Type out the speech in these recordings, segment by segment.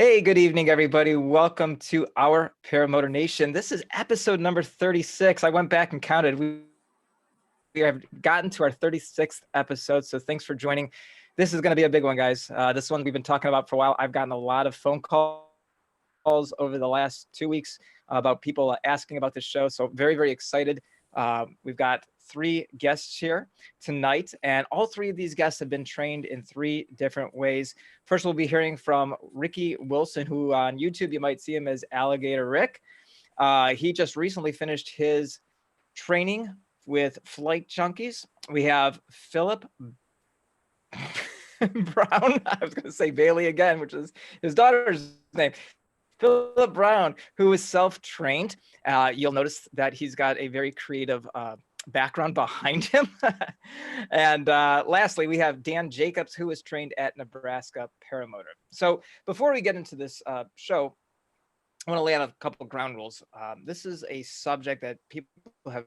Hey, good evening, everybody. Welcome to our Paramotor Nation. This is episode number 36. I went back and counted. We have gotten to our 36th episode, so thanks for joining. This is going to be a big one, guys. This one we've been talking about for a while. I've gotten a lot of phone calls over the last 2 weeks about people asking about this show, so very, very excited. We've got three guests here tonight, and all three of these guests have been trained in three different ways. First, we'll be hearing from Ricky Wilson, who on YouTube you might see him as Alligator Rick. He just recently finished his training with Flight Junkies. We have Philip Brown. I was going to say Bailey again, which is his daughter's name. Philip Brown, who is self-trained. You'll notice that he's got a very creative background behind him. And lastly, we have Dan Jacobs, who is trained at Nebraska Paramotor. So before we get into this show, I want to lay out a couple of ground rules. This is a subject that people have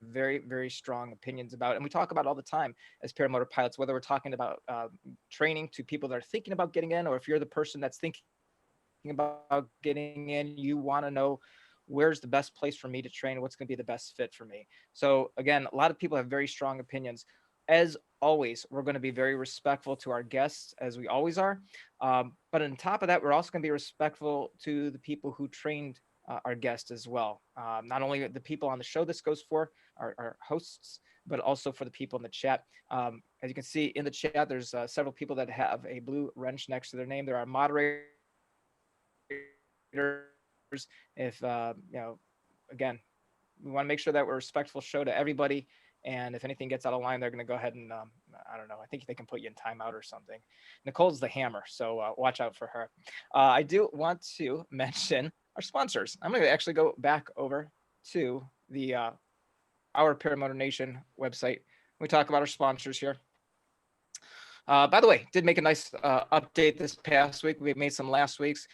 very, very strong opinions about, and we talk about all the time as paramotor pilots, whether we're talking about training to people that are thinking about getting in, or if you're the person that's thinking about getting in, you want to know where's the best place for me to train, what's going to be the best fit for me. So again, a lot of people have very strong opinions. As always, we're going to be very respectful to our guests, as we always are. But on top of that, we're also going to be respectful to the people who trained our guests as well. Not only the people on the show this goes for, our hosts, but also for the people in the chat. As you can see in the chat, there's several people that have a blue wrench next to their name. There are moderators. If again, we want to make sure that we're a respectful show to everybody, and if anything gets out of line, they're going to go ahead and I don't know, I think they can put you in timeout or something. Nicole's the hammer, so watch out for her. I do want to mention our sponsors. I'm going to actually go back over to the our Paramotor Nation website. We talk about our sponsors here. By the way, did make a nice update this past week. We made some last week's.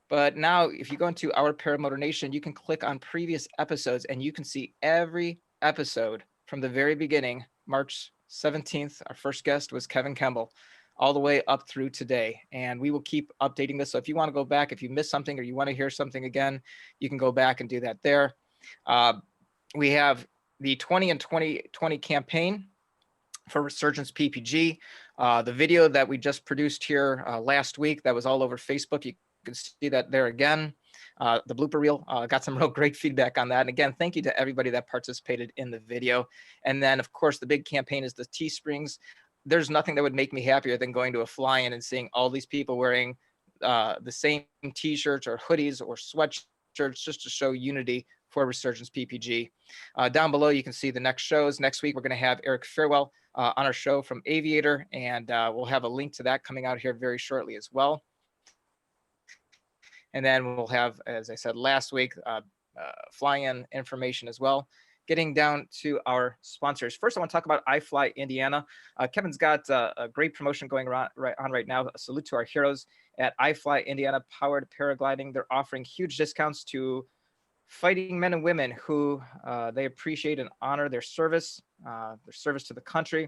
But now, if you go into our Paramotor Nation, you can click on previous episodes, and you can see every episode from the very beginning. March 17th, our first guest was Kevin Kemble, all the way up through today. And we will keep updating this. So if you want to go back, if you missed something or you want to hear something again, you can go back and do that there. We have the 20 and 2020 campaign for Resurgence PPG. The video that we just produced here last week, that was all over Facebook. You can see that there again. The blooper reel, got some real great feedback on that. And again, thank you to everybody that participated in the video. And then, of course, the big campaign is the Teesprings. There's nothing that would make me happier than going to a fly-in and seeing all these people wearing the same T-shirts or hoodies or sweatshirts, just to show unity for Resurgence PPG. Down below, you can see the next shows. Next week, we're going to have Eric Fairwell on our show from Aviator, and we'll have a link to that coming out here very shortly as well. And then we'll have, as I said last week, fly-in information as well. Getting down to our sponsors. First, I want to talk about iFly Indiana. Kevin's got a great promotion going on right now. A salute to our heroes at iFly Indiana Powered Paragliding. They're offering huge discounts to fighting men and women who they appreciate and honor their service to the country.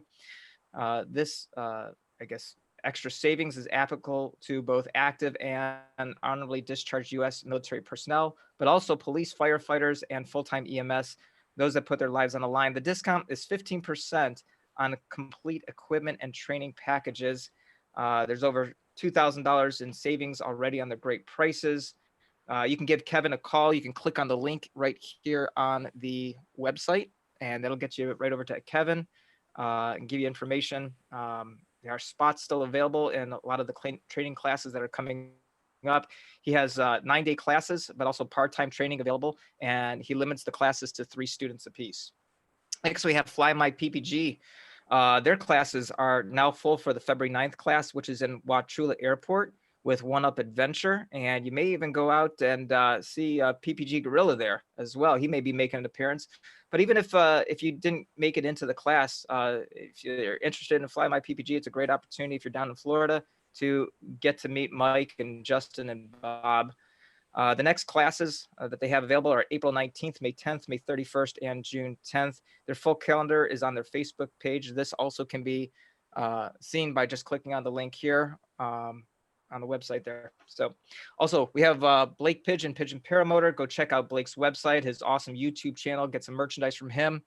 This, I guess, extra savings is applicable to both active and honorably discharged U.S. military personnel, but also police, firefighters, and full-time EMS, those that put their lives on the line. The discount is 15% on complete equipment and training packages. There's over $2,000 in savings already on the great prices. You can give Kevin a call. You can click on the link right here on the website, and that'll get you right over to Kevin and give you information. There are spots still available in a lot of the training classes that are coming up. He has 9-day classes, but also part-time training available, and he limits the classes to 3 students apiece. Next, we have Fly My PPG. Their classes are now full for the February 9th class, which is in Wauchula Airport with One Up Adventure. And you may even go out and see PPG Gorilla there as well. He may be making an appearance. But even if you didn't make it into the class, if you're interested in Fly My PPG, it's a great opportunity if you're down in Florida to get to meet Mike and Justin and Bob. The next classes that they have available are April 19th, May 10th, May 31st, and June 10th. Their full calendar is on their Facebook page. This also can be seen by just clicking on the link here. on the website there. So also we have Blake Pigeon Paramotor. Go check out Blake's website, his awesome YouTube channel, get some merchandise from him.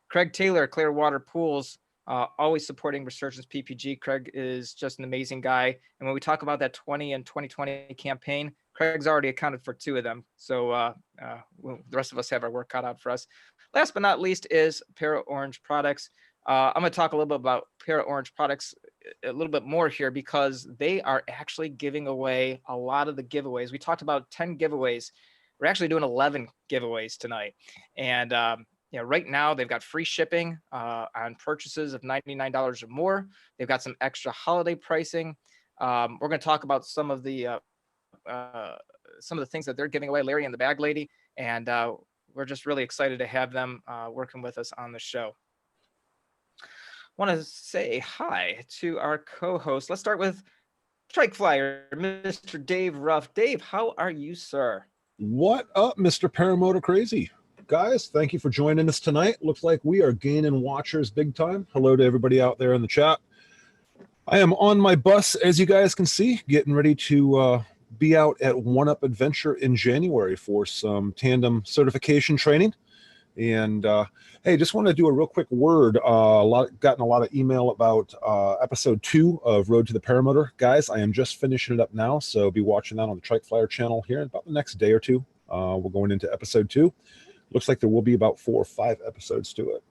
Craig Taylor, Clearwater Pools, always supporting Resurgence PPG. Craig is just an amazing guy. And when we talk about that 20 and 2020 campaign, Craig's already accounted for 2 of them. So the rest of us have our work cut out for us. Last but not least is Para Orange Products. I'm going to talk a little bit about Para Orange Products a little bit more here because they are actually giving away a lot of the giveaways. We talked about 10 giveaways. We're actually doing 11 giveaways tonight. And right now they've got free shipping on purchases of $99 or more. They've got some extra holiday pricing. We're going to talk about some of the things that they're giving away, Larry and the Bag Lady, and we're just really excited to have them working with us on the show. Want to say hi to our co-host. Let's start with Strike Flyer, Mr. Dave Ruff. Dave, how are you, sir? What up, Mr. Paramotor Crazy? Guys, thank you for joining us tonight. Looks like we are gaining watchers big time. Hello to everybody out there in the chat. I am on my bus, as you guys can see, getting ready to be out at One Up Adventure in January for some tandem certification training. And hey, just want to do a real quick word. Gotten a lot of email about episode 2 of Road to the Paramotor. Guys, I am just finishing it up now, so be watching that on the Trike Flyer channel here in about the next day or two. We're going into episode 2. Looks like there will be about 4 or 5 episodes to it.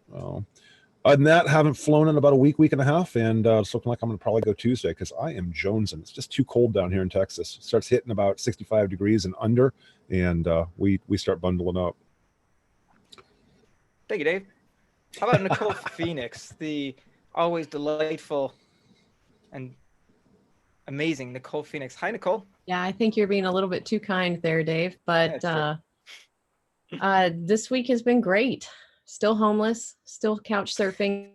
Other than that, haven't flown in about a week and a half, and it's looking like I'm going to probably go Tuesday because I am jonesing. It's just too cold down here in Texas. It starts hitting about 65 degrees and under, and we start bundling up. Thank you, Dave. How about Nicole Phoenix, the always delightful and amazing Nicole Phoenix? Hi, Nicole. Yeah, I think you're being a little bit too kind there, Dave, but this week has been great. Still homeless, still couch surfing.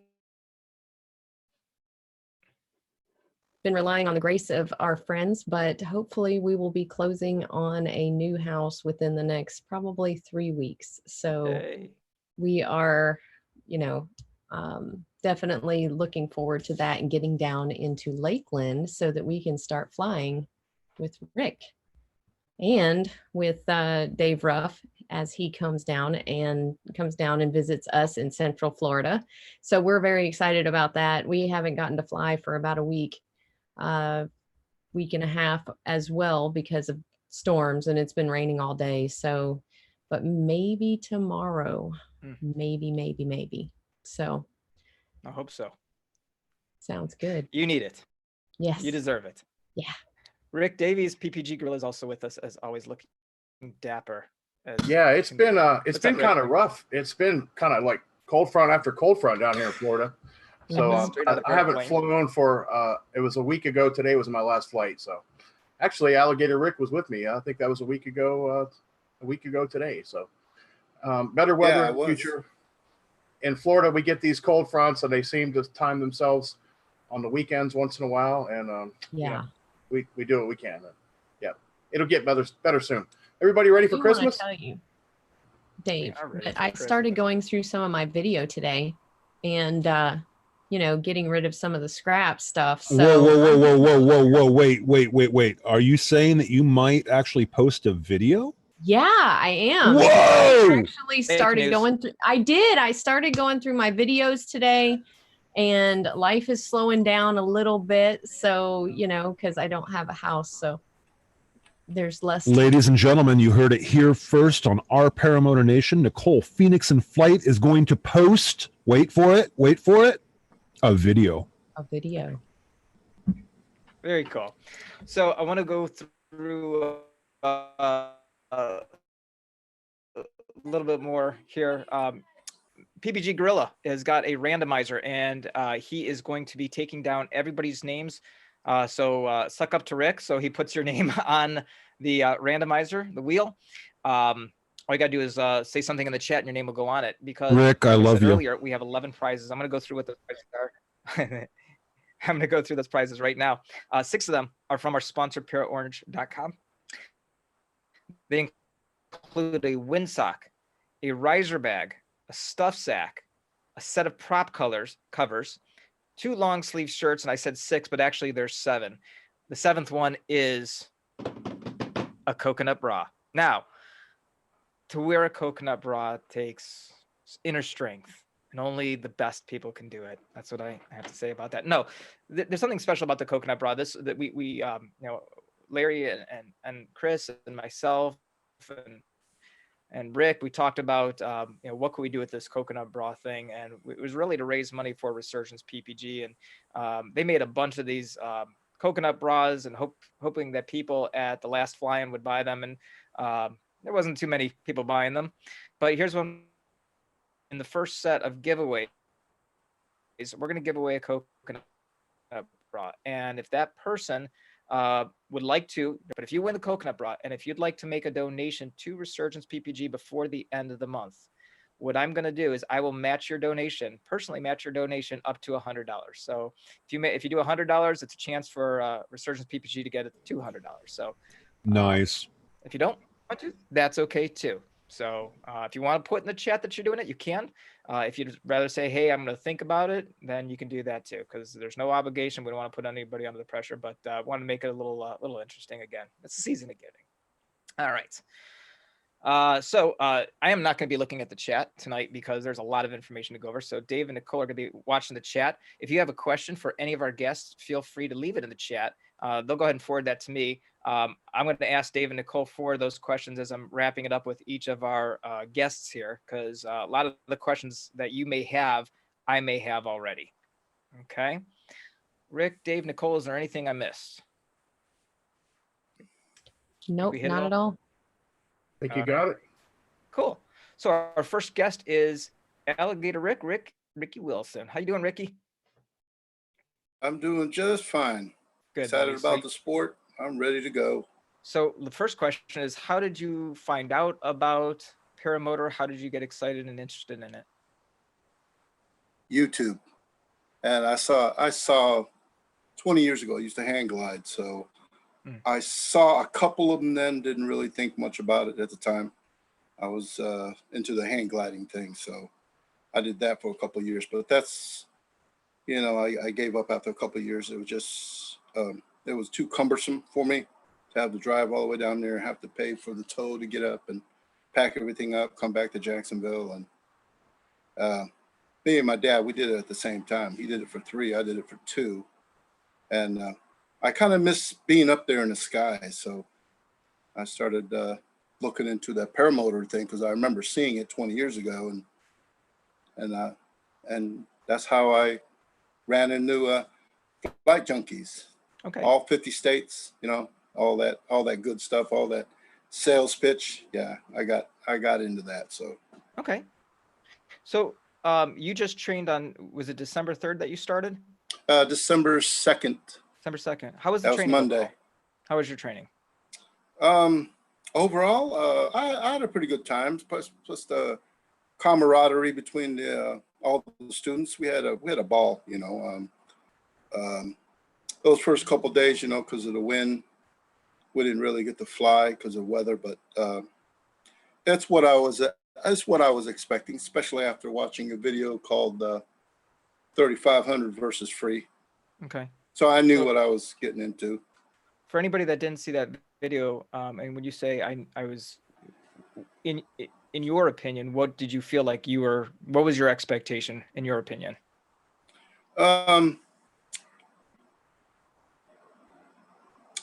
Been relying on the grace of our friends, but hopefully we will be closing on a new house within the next probably 3 weeks. So we are, definitely looking forward to that and getting down into Lakeland so that we can start flying with Rick and with Dave Ruff as he comes down and visits us in Central Florida. So we're very excited about that. We haven't gotten to fly for about a week and a half as well because of storms, and it's been raining all day. So, but maybe tomorrow, maybe. So I hope so. Sounds good. You need it. Yes. You deserve it. Yeah. Rick Davies, PPG Gorilla, is also with us, as always, looking dapper. Yeah, it's been kind of rough. It's been kind of like cold front after cold front down here in Florida. So I haven't flown for it was a week ago. Today was my last flight. So actually, Alligator Rick was with me. I think that was a week ago today. So better weather in the future. In Florida, we get these cold fronts, and they seem to time themselves on the weekends once in a while. And we do what we can. Yeah, it'll get better soon. Everybody ready for Christmas? I tell you, Dave, I started going through some of my video today, and getting rid of some of the scrap stuff. So Whoa! Wait! Are you saying that you might actually post a video? Yeah, I am. Whoa! I actually started going through. I started going through my videos today, and life is slowing down a little bit. So because I don't have a house, so there's less. Ladies and gentlemen, you heard it here first on our Paramotor Nation. Nicole Phoenix in Flight is going to post. Wait for it. A video. Very cool. So I want to go through a little bit more here. PPG Gorilla has got a randomizer, and he is going to be taking down everybody's names. So suck up to Rick. So he puts your name on the randomizer, the wheel. All you gotta do is say something in the chat, and your name will go on it. Because Rick, I love you. Earlier, we have 11 prizes. I'm gonna go through what those prizes are. I'm gonna go through those prizes right now. 6 of them are from our sponsor, paraorange.com. They include a windsock, a riser bag, a stuff sack, a set of prop covers, 2 long sleeve shirts, and I said 6, but actually there's 7. The seventh one is a coconut bra. Now, to wear a coconut bra takes inner strength, and only the best people can do it. That's what I have to say about that. No, there's something special about the coconut bra. That we you know, Larry and Chris and myself and Rick, we talked about you know, what could we do with this coconut bra thing, and it was really to raise money for Resurgence PPG, and they made a bunch of these coconut bras, and hoping that people at the last fly-in would buy them, and there wasn't too many people buying them. But here's one. In the first set of giveaways, we're going to give away a coconut bra, and if that person would like to, but if you win the coconut bra, and if you'd like to make a donation to Resurgence PPG before the end of the month, what I'm going to do is I will match your donation, personally match your donation up to $100. So if you do $100, it's a chance for Resurgence PPG to get it to $200. So nice. If you don't want to, that's okay too. So if you want to put in the chat that you're doing it, you can. If you'd rather say, hey, I'm going to think about it, then you can do that too, because there's no obligation. We don't want to put anybody under the pressure, but want to make it a little interesting again. It's the season of giving. All right. So I am not going to be looking at the chat tonight because there's a lot of information to go over. So Dave and Nicole are going to be watching the chat. If you have a question for any of our guests, feel free to leave it in the chat. They'll go ahead and forward that to me. I'm going to ask Dave and Nicole for those questions as I'm wrapping it up with each of our guests here, because a lot of the questions that you may have, I may have already. Okay. Rick, Dave, Nicole, is there anything I missed? Nope, not at all. I think you got it. Cool. So our first guest is Alligator Ricky Wilson. How you doing, Ricky? I'm doing just fine. Good. Excited about the sport. I'm ready to go. So the first question is, how did you find out about paramotor? How did you get excited and interested in it? YouTube. And I saw 20 years ago, I used to hang glide. So I saw a couple of them then, didn't really think much about it at the time. I was into the hang gliding thing. So I did that for a couple of years, but that's, you know, I gave up after a couple of years. It was just, it was too cumbersome for me to have to drive all the way down there, have to pay for the tow to get up and pack everything up, come back to Jacksonville. And me and my dad, we did it at the same time. He did it for 3, I did it for 2. And I kind of miss being up there in the sky. So I started looking into that paramotor thing, because I remember seeing it 20 years ago. And that's how I ran into Flight Junkies. Okay. All 50 states, you know, all that good stuff, all that sales pitch. Yeah, I got into that. So okay. So you just trained on, was it December 3rd that you started? December 2nd. December 2nd. How was the training? That was Monday. Overall? How was your training? Overall, I had a pretty good time. Plus the camaraderie between all the students. We had a ball, you know. Those first couple of days, you know, because of the wind, we didn't really get to fly because of weather. But that's what I was expecting, especially after watching a video called 3500 versus free. Okay. So I knew what I was getting into. For anybody that didn't see that video, and when you say I was in your opinion, what did you feel like what was your expectation in your opinion?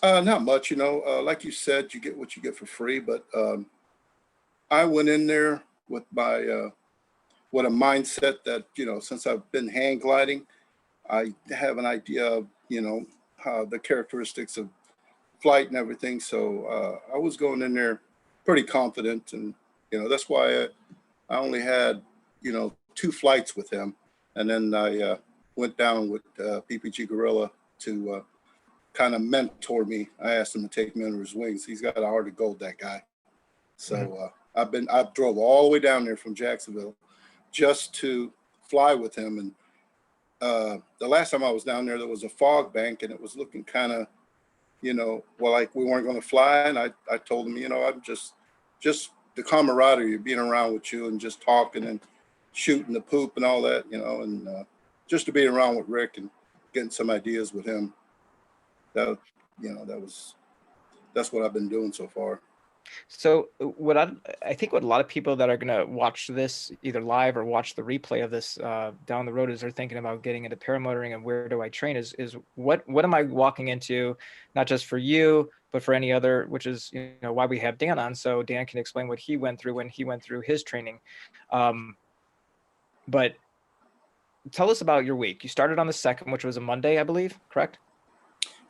Not much, you know, like you said, you get what you get for free, but I went in there with my with a mindset that, you know, since I've been hang gliding, I have an idea of, you know, how the characteristics of flight and everything. So I was going in there pretty confident, and, you know, that's why I only had, you know, 2 flights with him. And then I went down with PPG Gorilla to kind of mentor me. I asked him to take me under his wings. He's got a heart of gold, that guy. So I drove all the way down there from Jacksonville just to fly with him. And the last time I was down there was a fog bank, and it was looking kind of, you know, well, like we weren't going to fly. And I told him, you know, I'm just the camaraderie of being around with you and just talking and shooting the poop and all that, you know, and just to be around with Rick and getting some ideas with him. you know, that's what I've been doing so far. So what I think what a lot of people that are going to watch this either live or watch the replay of this down the road as they're thinking about getting into paramotoring and where do I train is what am I walking into, not just for you, but for any other, which is, you know, why we have Dan on. So Dan can explain what he went through when he went through his training. But tell us about your week. You started on the 2nd, which was a Monday, I believe, correct?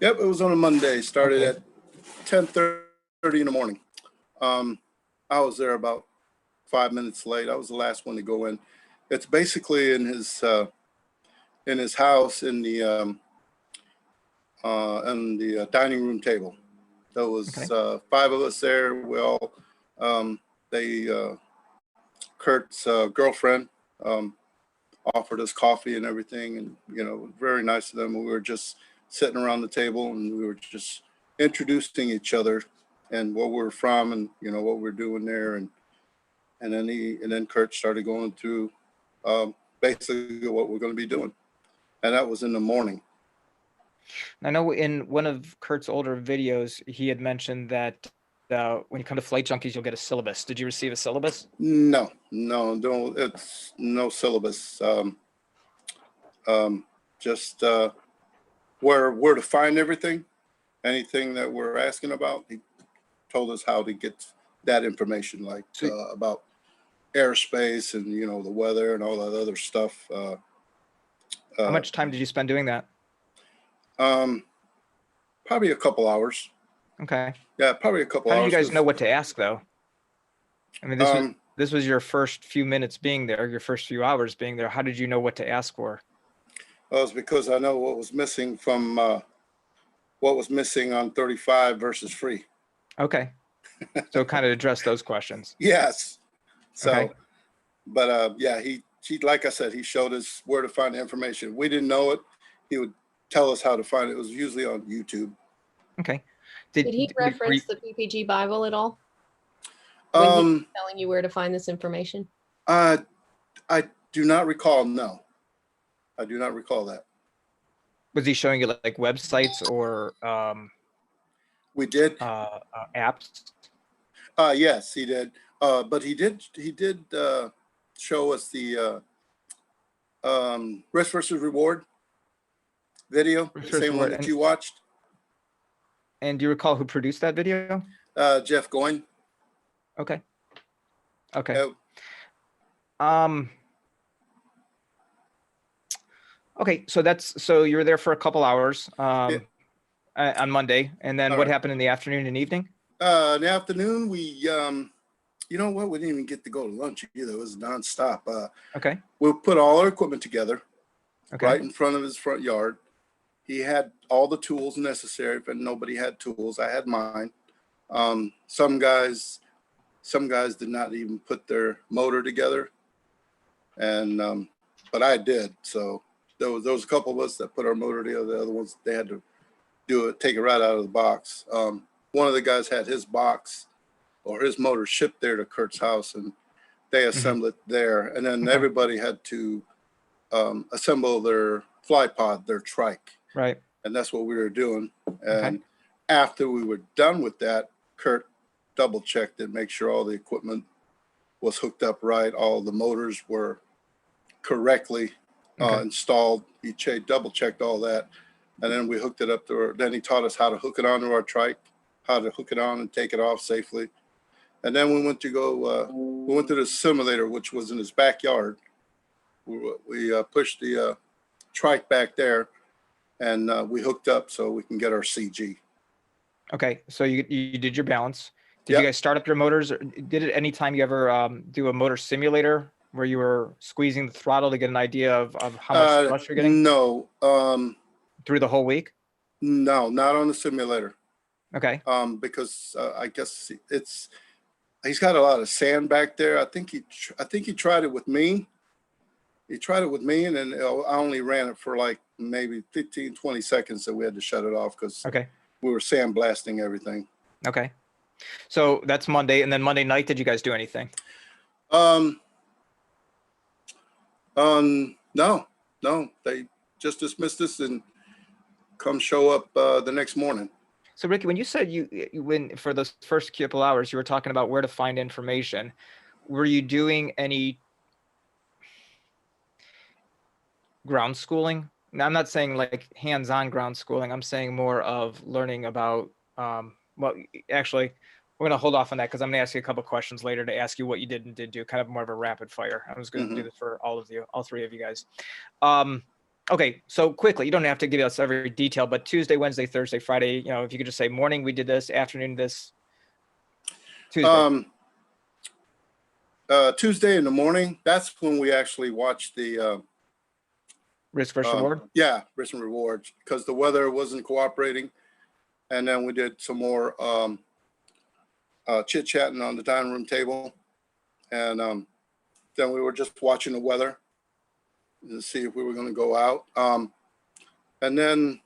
Yep, it was on a Monday. Started at 10:30 in the morning. I was there about 5 minutes late. I was the last one to go in. It's basically in his house in the dining room table. There was 5 of us there. We all Kurt's girlfriend offered us coffee and everything, and you know, very nice of them. We were just sitting around the table and we were just introducing each other and where we're from and, you know, what we're doing there. And then Kurt started going through basically what we're going to be doing. And that was in the morning. I know in one of Kurt's older videos, he had mentioned that when you come to Flight Junkies, you'll get a syllabus. Did you receive a syllabus? No, it's no syllabus. Just where to find everything, anything that we're asking about. He told us how to get that information, like about airspace and, you know, the weather and all that other stuff. How much time did you spend doing that? Probably a couple hours. Okay. Yeah, probably a couple hours. How did you guys know what to ask, though? I mean, this was your first few minutes being there, your first few hours being there. How did you know what to ask for? Well, it's because I know what was missing from what was missing on 35 versus free. Okay. So kind of address those questions. Yes. So, okay. But yeah, he like I said, he showed us where to find the information. We didn't know it. He would tell us how to find it. It was usually on YouTube. Okay. Did he reference the PPG Bible at all? When he was telling you where to find this information? I do not recall. No, I do not recall that. Was he showing you like websites or we did apps? Yes, he did. But he did show us the risk versus reward video, the same one that you watched. And do you recall who produced that video? Jeff Goin. Okay. Okay. Okay, so you were there for a couple hours on Monday, and then what happened in the afternoon and evening? In the afternoon, we you know what? We didn't even get to go to lunch either. It was nonstop. Okay. We put all our equipment together right in front of his front yard. He had all the tools necessary, but nobody had tools. I had mine. Some guys did not even put their motor together, and but I did. So there was a couple of us that put our motor together. The other ones, they had to take it right out of the box. One of the guys had his box or his motor shipped there to Kurt's house, and they assembled it there. And then everybody had to assemble their fly pod, their trike. Right. And that's what we were doing. And after we were done with that, Kurt double checked it, make sure all the equipment was hooked up right. All the motors were correctly installed. He double checked all that. And then we hooked it up then he taught us how to hook it onto our trike, how to hook it on and take it off safely. And then we went to the simulator, which was in his backyard. We pushed the trike back there, and we hooked up so we can get our CG. Okay, so you did your balance. Did you guys start up your motors? Or did it any time you ever do a motor simulator where you were squeezing the throttle to get an idea of how much thrust you're getting? No. Through the whole week? No, not on the simulator. Okay. Because I guess he's got a lot of sand back there. I think he tried it with me. He tried it with me, and then I only ran it for like maybe 15, 20 seconds, so we had to shut it off because we were sandblasting everything. Okay. So that's Monday, and then Monday night, did you guys do anything? No. They just dismissed us and come show up the next morning. So Ricky, when you said when for those first couple hours, you were talking about where to find information. Were you doing any ground schooling? Now, I'm not saying like hands-on ground schooling. I'm saying more of learning about, well, actually, we're going to hold off on that because I'm going to ask you a couple questions later to ask you what you did and did do, kind of more of a rapid fire. I was going to do this for all of you, all three of you guys. Okay, so quickly, you don't have to give us every detail, but Tuesday, Wednesday, Thursday, Friday, you know, if you could just say morning, we did this, afternoon, this, Tuesday. Tuesday in the morning, that's when we actually watched the Risk versus reward? Yeah, risk and reward, because the weather wasn't cooperating. And then we did some more chit-chatting on the dining room table. And then we were just watching the weather to see if we were going to go out. And then,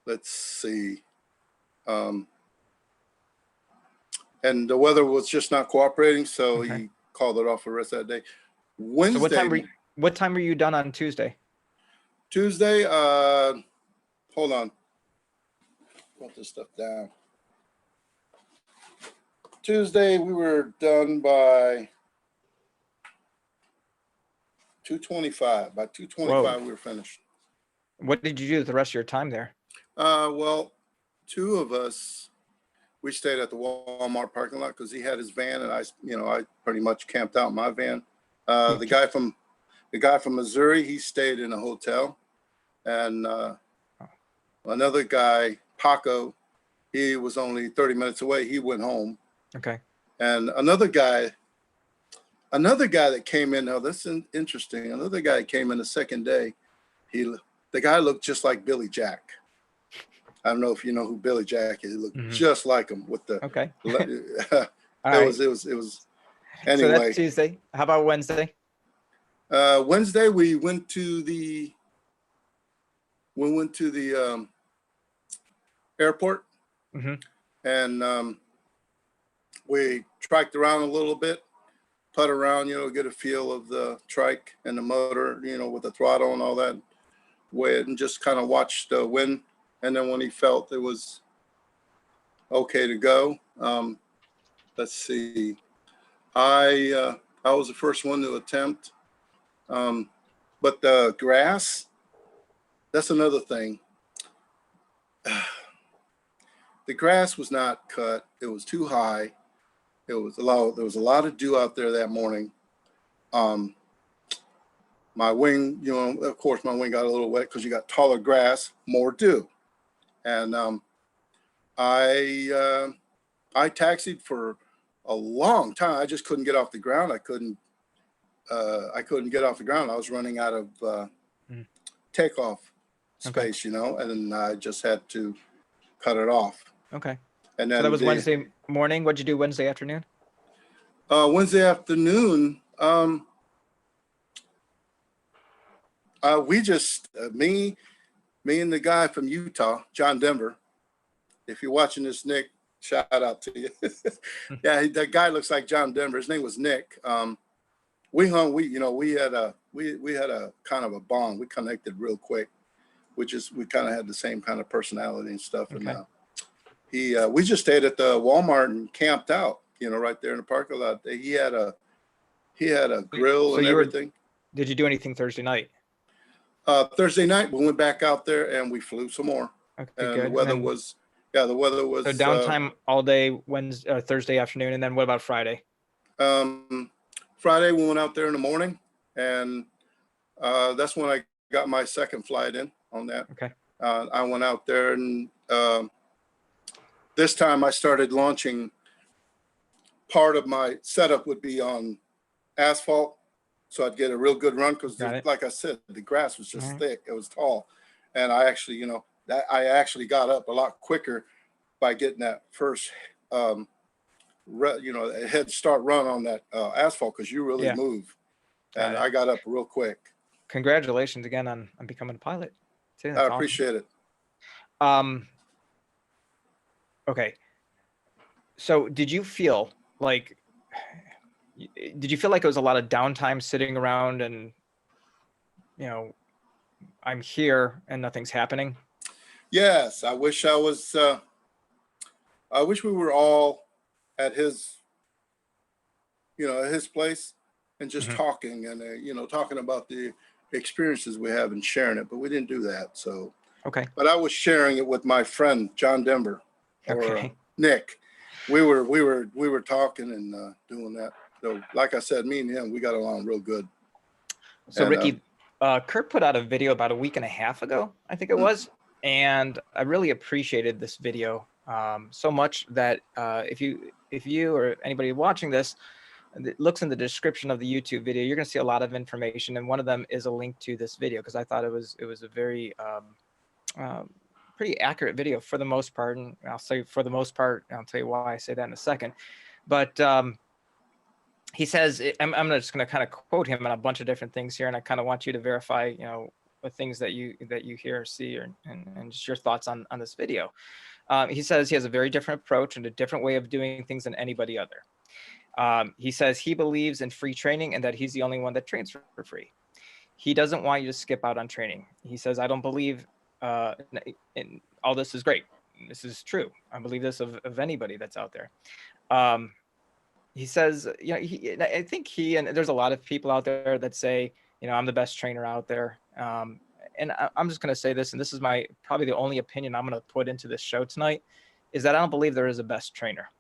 let's see. And the weather was just not cooperating, so he called it off for the rest of that day. Wednesday. So what time were you done on Tuesday? Tuesday, hold on. Write this stuff down. Tuesday, we were done by 2:25. By 2:25, we were finished. What did you do the rest of your time there? Well, two of us, we stayed at the Walmart parking lot because he had his van, and I pretty much camped out in my van. The guy from Missouri, he stayed in a hotel, and another guy, Paco, he was only 30 minutes away. He went home. Okay. And another guy that came in. Now this is interesting. Another guy came in the second day. The guy looked just like Billy Jack. I don't know if you know who Billy Jack is. He looked just like him with the. Okay. It was. Anyway. So that's Tuesday. How about Wednesday? Wednesday we went to the airport, and we triked around a little bit, put around, get a feel of the trike and the motor, with the throttle and all that, and just kind of watched the wind. And then when he felt it was okay to go, let's see, I was the first one to attempt. But the grass, that's another thing. The grass was not cut. It was too high. There was a lot of dew out there that morning. My wing, of course, my wing got a little wet because you got taller grass, more dew. And I taxied for a long time. I just couldn't get off the ground. I couldn't get off the ground. I was running out of takeoff space, and then I just had to cut it off. Okay. And then so that was Wednesday morning. What'd you do Wednesday afternoon? Wednesday afternoon, we just me and the guy from Utah, John Denver. If you're watching this, Nick, shout out to you. Yeah, that guy looks like John Denver. His name was Nick. We had a kind of a bond. We connected real quick. We kind of had the same kind of personality and stuff. Okay. And we just stayed at the Walmart and camped out, right there in the parking lot. He had a grill and everything. Did you do anything Thursday night? Thursday night, we went back out there and we flew some more. Okay, and good. the weather was. So downtime all day Thursday afternoon, and then what about Friday? Friday we went out there in the morning, and that's when I got my second flight in on that. Okay. I went out there, and this time I started launching. Part of my setup would be on asphalt, so I'd get a real good run because, like I said, the grass was just thick. It was tall, and I actually, I actually got up a lot quicker by getting that first, head start run on that asphalt because you really move, and I got up real quick. Congratulations again on becoming a pilot too. I appreciate it. Okay. So did you feel like it was a lot of downtime sitting around and, I'm here and nothing's happening? Yes, I wish I was. I wish we were all at his, at his place, and just talking and talking about the experiences we have and sharing it. But we didn't do that. So Okay. But I was sharing it with my friend John Denver or Okay. Nick. We were talking and doing that. So, like I said, me and him, we got along real good. So, and, Ricky, Kurt put out a video about a week and a half ago, I think it was, and I really appreciated this video so much that if you or anybody watching this looks in the description of the YouTube video, you're going to see a lot of information, and one of them is a link to this video because I thought it was a very pretty accurate video for the most part, and I'll say for the most part, and I'll tell you why I say that in a second, but he says, I'm just going to kind of quote him on a bunch of different things here, and I kind of want you to verify, the things that you hear or see, and just your thoughts on this video. He says he has a very different approach and a different way of doing things than anybody other. He says he believes in free training and that he's the only one that trains for free. He doesn't want you to skip out on training. He says, I don't believe in all this is great. This is true. I believe this of anybody that's out there. He says, I think and there's a lot of people out there that say, I'm the best trainer out there. And I'm just going to say this, and this is probably the only opinion I'm going to put into this show tonight, is that I don't believe there is a best trainer.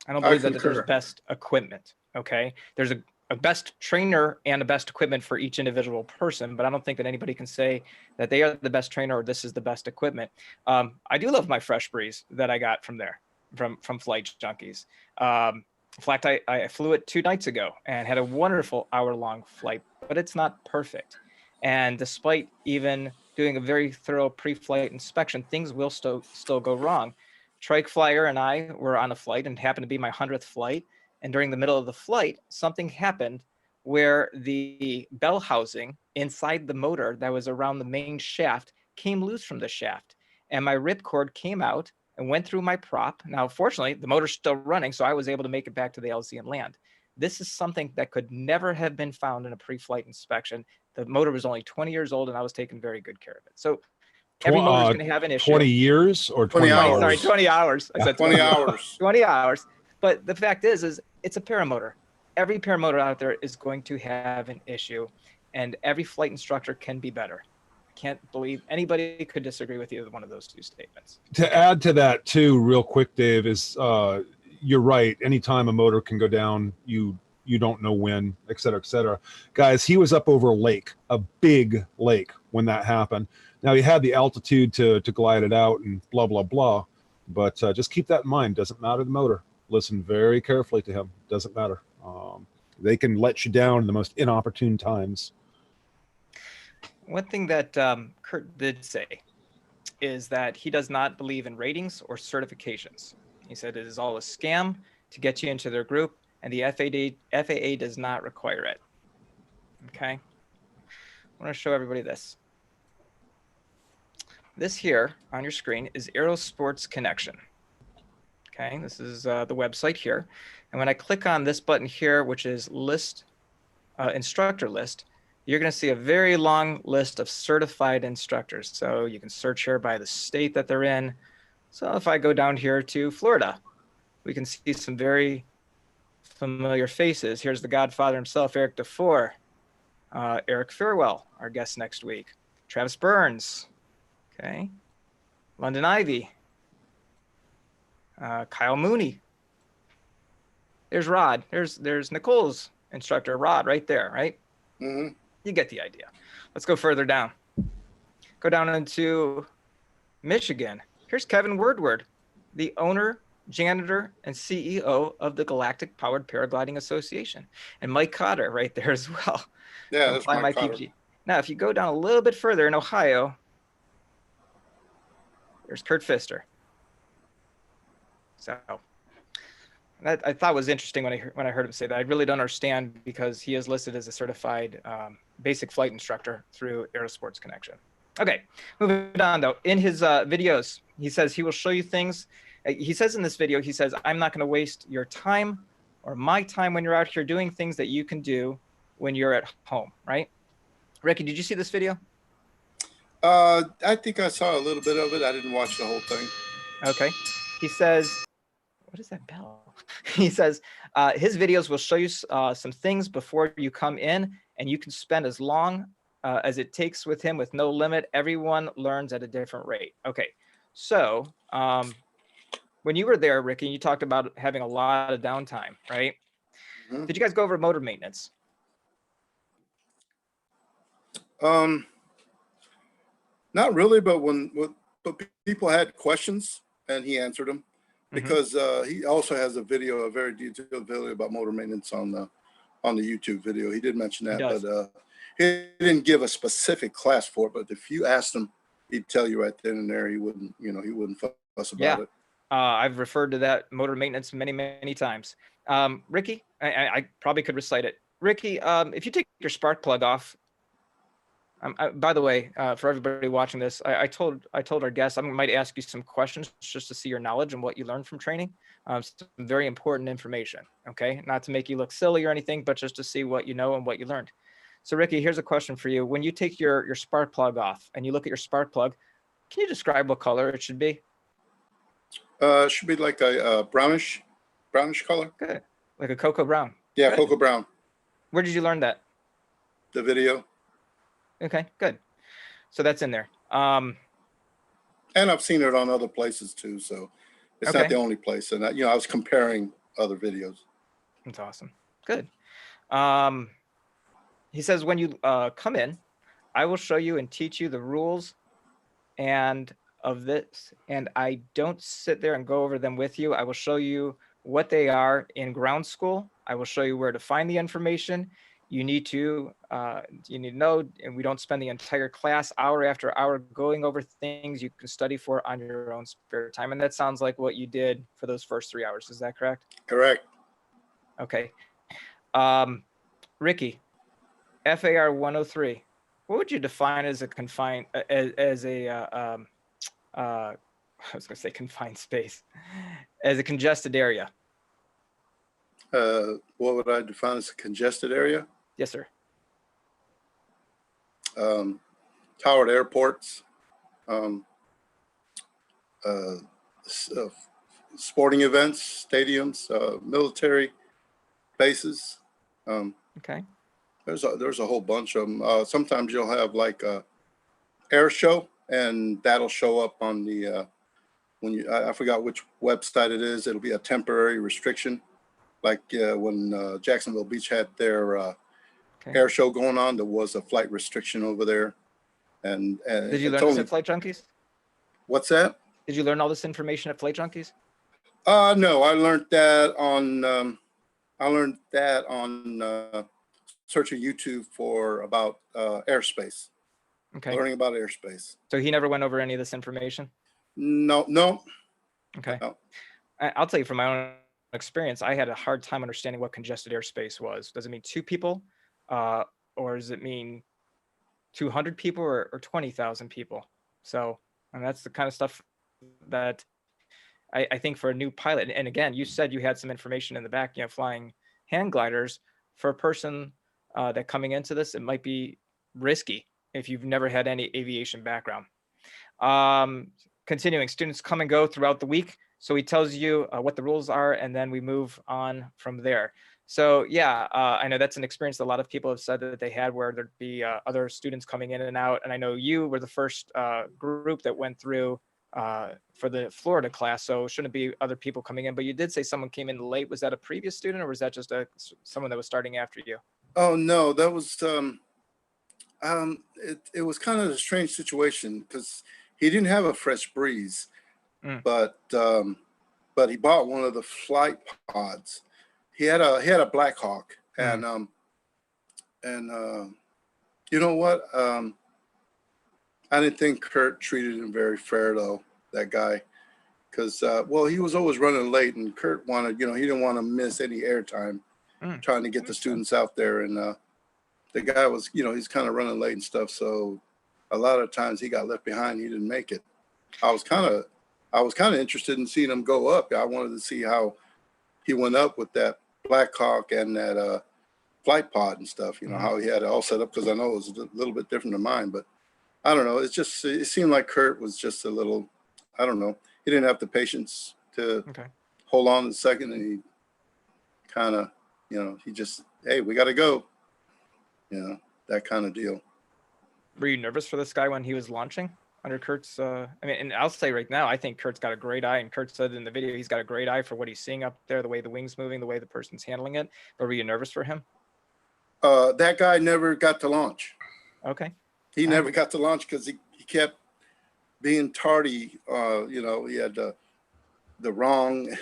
I don't believe that there's best equipment. Okay. There's a best trainer and a best equipment for each individual person, but I don't think that anybody can say that they are the best trainer or this is the best equipment. I do love my Fresh Breeze that I got from there, from Flight Junkies. In fact, I flew it 2 nights ago and had a wonderful hour-long flight, but it's not perfect. And despite even doing a very thorough pre-flight inspection, things will still go wrong. Trike Flyer and I were on a flight, and it happened to be my 100th flight. And during the middle of the flight, something happened where the bell housing inside the motor that was around the main shaft came loose from the shaft. And my ripcord came out and went through my prop. Now, fortunately, the motor's still running, so I was able to make it back to the LZ and land. This is something that could never have been found in a pre-flight inspection. The motor was only 20 years old, and I was taking very good care of it. So every motor is going to have an issue. 20 years or 20 hours? Sorry, 20 hours. I said 20 hours. 20 hours. But the fact is it's a paramotor. Every paramotor out there is going to have an issue, and every flight instructor can be better. Can't believe anybody could disagree with either one of those 2 statements. To add to that too, real quick, Dave, is you're right. Anytime a motor can go down, you don't know when, et cetera, et cetera. Guys, he was up over a lake, a big lake, when that happened. Now he had the altitude to glide it out and blah, blah, blah. But just keep that in mind. Doesn't matter the motor. Listen very carefully to him. Doesn't matter. They can let you down in the most inopportune times. One thing that Kurt did say is that he does not believe in ratings or certifications. He said it is all a scam to get you into their group, and the FAA does not require it. Okay. I want to show everybody this. This here on your screen is Aerosports Connection. Okay, this is the website here. And when I click on this button here, which is instructor list, you're going to see a very long list of certified instructors. So you can search here by the state that they're in. So if I go down here to Florida, we can see some very familiar faces. Here's the Godfather himself, Eric DeFore, Eric Farewell, our guest next week, Travis Burns, okay, London Ivy, Kyle Mooney. There's Rod. There's Nicole's instructor, Rod, right there, right? Mm-hmm. You get the idea. Let's go further down. Go down into Michigan. Here's Kevin Woodward, the owner, janitor, and CEO of the Galactic Powered Paragliding Association. And Mike Cotter right there as well. Yeah, that's Mike Cotter. PG. Now, if you go down a little bit further in Ohio, there's Kurt Pfister. So that I thought was interesting when I heard him say that. I really don't understand because he is listed as a certified basic flight instructor through Aerosports Connection. Okay, moving on though. In his videos, he says he will show you things. He says in this video, he says, I'm not going to waste your time or my time when you're out here doing things that you can do when you're at home, right? Ricky, did you see this video? I think I saw a little bit of it. I didn't watch the whole thing. Okay. He says, what is that bell? He says his videos will show you some things before you come in, and you can spend as long as it takes with him with no limit. Everyone learns at a different rate. Okay. So when you were there, Ricky, you talked about having a lot of downtime, right? Mm-hmm. Did you guys go over motor maintenance? Not really, but but people had questions and he answered them, because he also has a very detailed video about motor maintenance on the YouTube video. He did mention that, but he didn't give a specific class for it. But if you asked him, he'd tell you right then and there. He wouldn't, he wouldn't fuss about it. I've referred to that motor maintenance many times. Ricky, I probably could recite it. Ricky, if you take your spark plug off, by the way, for everybody watching this, I told our guests I might ask you some questions just to see your knowledge and what you learned from training. Some very important information. Okay, not to make you look silly or anything, but just to see what you know and what you learned. So, Ricky, here's a question for you. When you take your spark plug off and you look at your spark plug, can you describe what color it should be? It should be like a brownish color. Good, like a cocoa brown. Yeah, Good. cocoa brown. Where did you learn that? The video. Okay, good. So that's in there. And I've seen it on other places too, so it's not the only place. And I was comparing other videos. That's awesome. Good. He says, when you come in, I will show you and teach you the rules and of this, and I don't sit there and go over them with you. I will show you what they are in ground school. I will show you where to find the information. You need to know, and we don't spend the entire class hour after hour going over things you can study for on your own spare time. And that sounds like what you did for those first 3 hours. Is that correct? Correct. Okay. Ricky, FAR 103. What would you define as a confined, I was going to say confined space, as a congested area? What would I define as a congested area? Yes, sir. Towered airports, sporting events, stadiums, military bases. Okay. There's a whole bunch of them. Sometimes you'll have like a air show, and that'll show up on the I forgot which website it is. It'll be a temporary restriction, like when Jacksonville Beach had their air show going on. There was a flight restriction over there. And did you learn this at Flight Junkies? What's that? Did you learn all this information at Flight Junkies? No, I learned that on searching YouTube for about airspace. Okay. Learning about airspace. So he never went over any of this information? No. Okay. No. I'll tell you from my own experience, I had a hard time understanding what congested airspace was. Does it mean 2 people? Or does it mean 200 people or 20,000 people? So, and that's the kind of stuff that I think for a new pilot, and again, you said you had some information in the back, flying hang gliders. For a person that coming into this, it might be risky if you've never had any aviation background. Continuing, students come and go throughout the week. So he tells you what the rules are, and then we move on from there. So yeah, I know that's an experience that a lot of people have said that they had, where there'd be other students coming in and out. And I know you were the first group that went through for the Florida class, so it shouldn't be other people coming in. But you did say someone came in late. Was that a previous student, or was that just someone that was starting after you? Oh no, that was it was kind of a strange situation, because he didn't have a fresh breeze, but he bought one of the flight pods. He had a Black Hawk, and you know what? I didn't think Kurt treated him very fair, though, that guy, because he was always running late, and Kurt wanted, he didn't want to miss any airtime trying to get the students out there, and the guy was, he's kind of running late and stuff, so a lot of times he got left behind. He didn't make it. I was kind of interested in seeing him go up. I wanted to see how he went up with that Black Hawk and that flight pod and stuff, how he had it all set up, because I know it was a little bit different than mine, but I don't know. It's just, it seemed like Kurt was just a little, I don't know. He didn't have the patience to hold on a second, and he kind of, you know, he just, hey, we got to go. You know, that kind of deal. Were you nervous for this guy when he was launching under Kurt's? I mean, and I'll say right now, I think Kurt's got a great eye, and Kurt said in the video, he's got a great eye for what he's seeing up there, the way the wing's moving, the way the person's handling it. But were you nervous for him? That guy never got to launch. Okay. He never got to launch because he kept being tardy. You know, he had the wrong,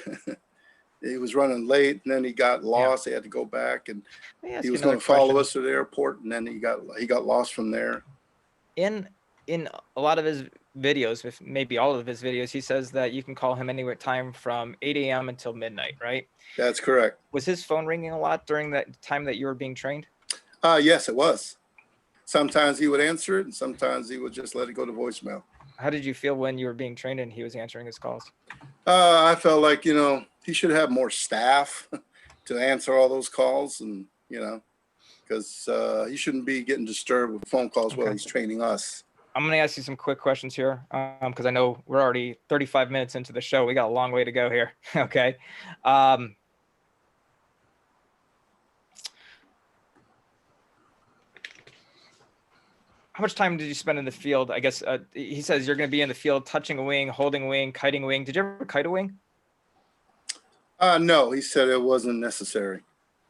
he was running late, and then he got lost. He had to go back, and he was going to follow us to the airport, and then he got lost from there. In a lot of his videos, if maybe all of his videos, he says that you can call him anywhere time from 8 a.m. until midnight, right? That's correct. Was his phone ringing a lot during that time that you were being trained? Yes, it was. Sometimes he would answer it, and sometimes he would just let it go to voicemail. How did you feel when you were being trained and he was answering his calls? I felt like, you know, he should have more staff to answer all those calls, and, you know, because he shouldn't be getting disturbed with phone calls while he's training us. I'm going to ask you some quick questions here because I know we're already 35 minutes into the show. We got a long way to go here. Okay. How much time did you spend in the field? I guess he says you're going to be in the field touching a wing, holding a wing, kiting a wing. Did you ever kite a wing? No, he said it wasn't necessary.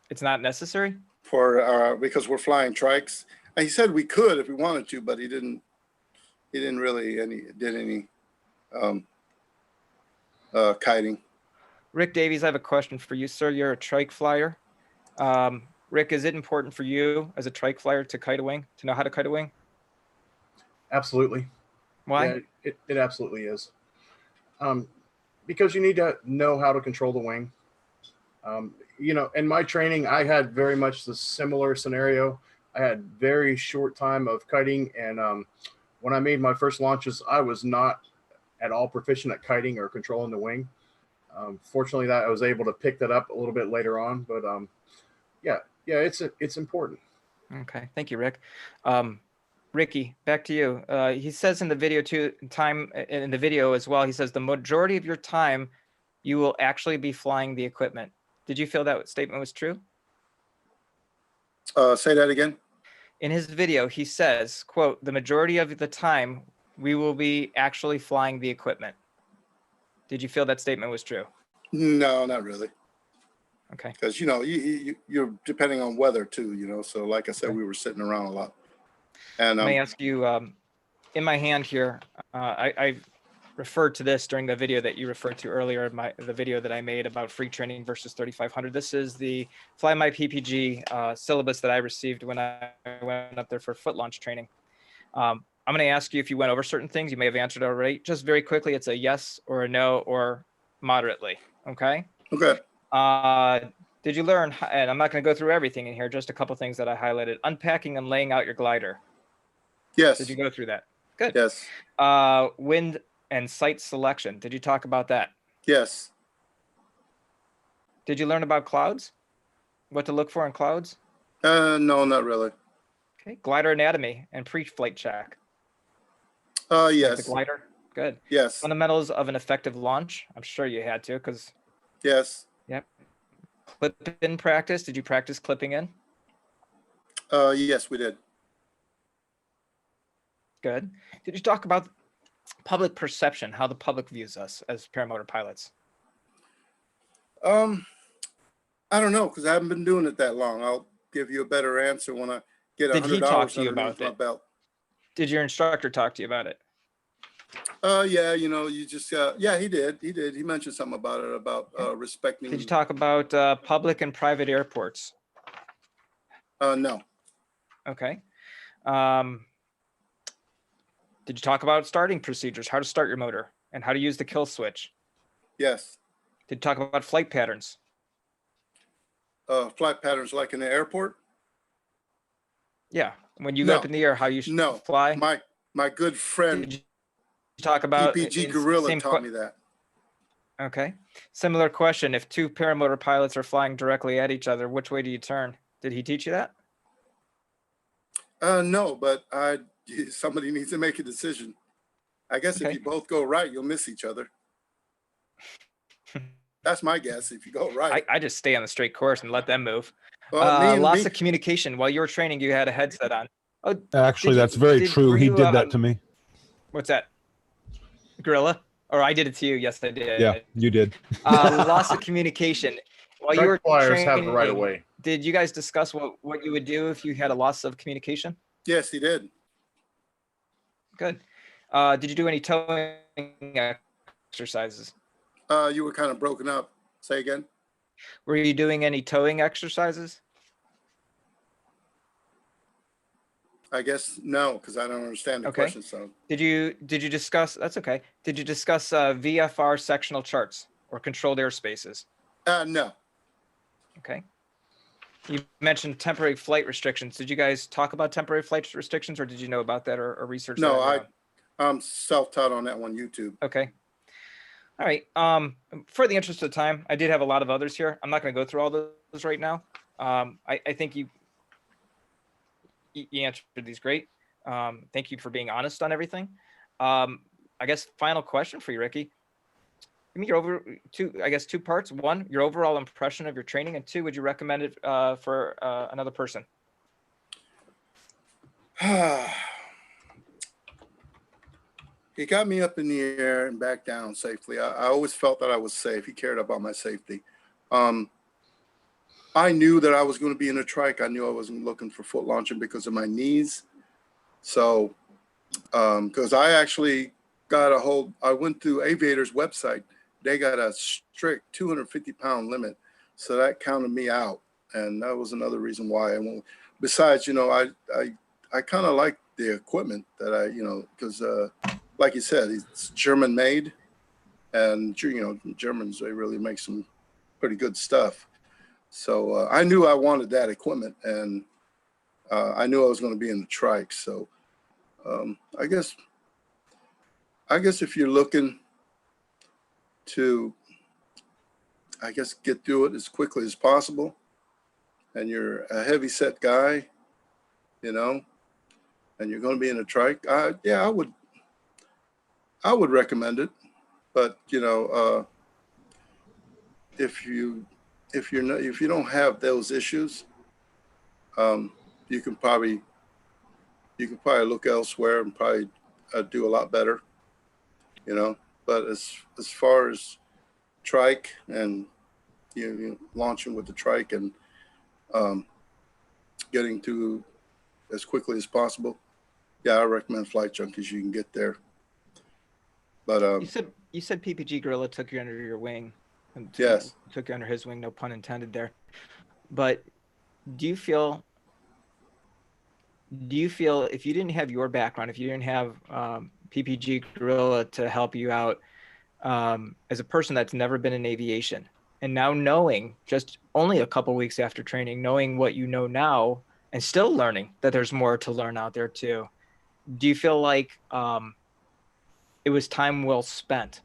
It's not necessary? Because we're flying trikes. And he said we could if we wanted to, but he didn't really did any kiting. Rick Davies, I have a question for you, sir. You're a trike flyer. Rick, is it important for you as a trike flyer to kite a wing, to know how to kite a wing? Absolutely. Why? Yeah, it absolutely is. Because you need to know how to control the wing. You know, in my training, I had very much the similar scenario. I had very short time of kiting, and when I made my first launches, I was not at all proficient at kiting or controlling the wing. Fortunately, that I was able to pick that up a little bit later on, but yeah, it's important. Okay, thank you, Rick. Ricky, back to you. He says in the video in the video as well, he says the majority of your time you will actually be flying the equipment. Did you feel that statement was true? Say that again. In his video, he says, quote, the majority of the time we will be actually flying the equipment. Did you feel that statement was true? No, not really. Okay. Because, you know, you're depending on weather too, you know. So like I said, we were sitting around a lot. And let me ask you, in my hand here, I referred to this during the video that you referred to earlier, the video that I made about free training versus 3,500. This is the Fly My PPG syllabus that I received when I went up there for foot launch training. I'm going to ask you if you went over certain things. You may have answered already. Just very quickly, it's a yes or a no or moderately. Okay. Okay. Did you learn, and I'm not going to go through everything in here, just a couple things that I highlighted, unpacking and laying out your glider. Yes. Did you go through that? Good. Yes. Wind and site selection. Did you talk about that? Yes. Did you learn about clouds? What to look for in clouds? No, not really. Okay. Glider anatomy and pre-flight check. Yes. Like the glider. Good. Yes. Fundamentals of an effective launch. I'm sure you had to, because. Yes. Yep. Clip in practice. Did you practice clipping in? Yes, we did. Good. Did you talk about public perception, how the public views us as paramotor pilots? I don't know, because I haven't been doing it that long. I'll give you a better answer when I get 100 hours. Did he talk to you about my belt. Did your instructor talk to you about it? Yeah, you know, you just yeah, he did. He mentioned something about it, about respecting. Did you talk about public and private airports? No. Okay. Did you talk about starting procedures, how to start your motor and how to use the kill switch? Yes. Did you talk about flight patterns? Flight patterns like in the airport? Yeah. When you go up in the air, how you should fly? My good friend, did you talk about PPG Gorilla taught me that. Okay. Similar question. If two paramotor pilots are flying directly at each other, which way do you turn? Did he teach you that? No, but I somebody needs to make a decision. I guess Okay. if you both go right, you'll miss each other. That's my guess. If you go right, I just stay on the straight course and let them move. well, Loss of communication. While you were training, you had a headset on. Oh, Actually, that's very true. were He you, did that to me. What's that? Gorilla? Or I did it to you? Yes, I did. Yeah, you did. Loss of communication. While you were Flyers have training, the right of way. did you guys discuss what you would do if you had a loss of communication? yes, he did. Good. Did you do any towing exercises? You were kind of broken up. Say again. Were you doing any towing exercises? I guess no, because I don't understand the Okay. question. So Did you discuss? That's okay. Did you discuss VFR sectional charts or controlled airspaces? no. Okay. You mentioned temporary flight restrictions. Did you guys talk about temporary flight restrictions, or did you know about that or research that? No, I'm self-taught on that one, YouTube. Okay. All right. For the interest of time, I did have a lot of others here. I'm not going to go through all those right now. I think you answered these great. Thank you for being honest on everything. I guess final question for you, Ricky. Give me your two parts. One, your overall impression of your training, and two, would you recommend it for another person? He got me up in the air and back down safely. I always felt that I was safe. He cared about my safety. I knew that I was going to be in a trike. I knew I wasn't looking for foot launching because of my knees. So, because I actually got a hold, I went through Aviator's website. They got a strict 250-pound limit. So that counted me out. And that was another reason why I won't. Besides, I kind of like the equipment that because like you said, it's German made, and Germans, they really make some pretty good stuff. So I knew I wanted that equipment, and I knew I was going to be in the trike. So I guess if you're looking to, get through it as quickly as possible, and you're a heavy set guy, and you're going to be in a trike, I would recommend it. But if you don't have those issues, you can probably look elsewhere and probably do a lot better, But as far as trike and launching with the trike and getting to as quickly as possible, I recommend Flight Junkies. You can get there. But you said PPG Gorilla took you under your wing. And yes, took you under his wing. No pun intended there. But do you feel if you didn't have your background, if you didn't have PPG Gorilla to help you out as a person that's never been in aviation, and now knowing just only a couple weeks after training, knowing what you know now and still learning that there's more to learn out there too, do you feel like it was time well spent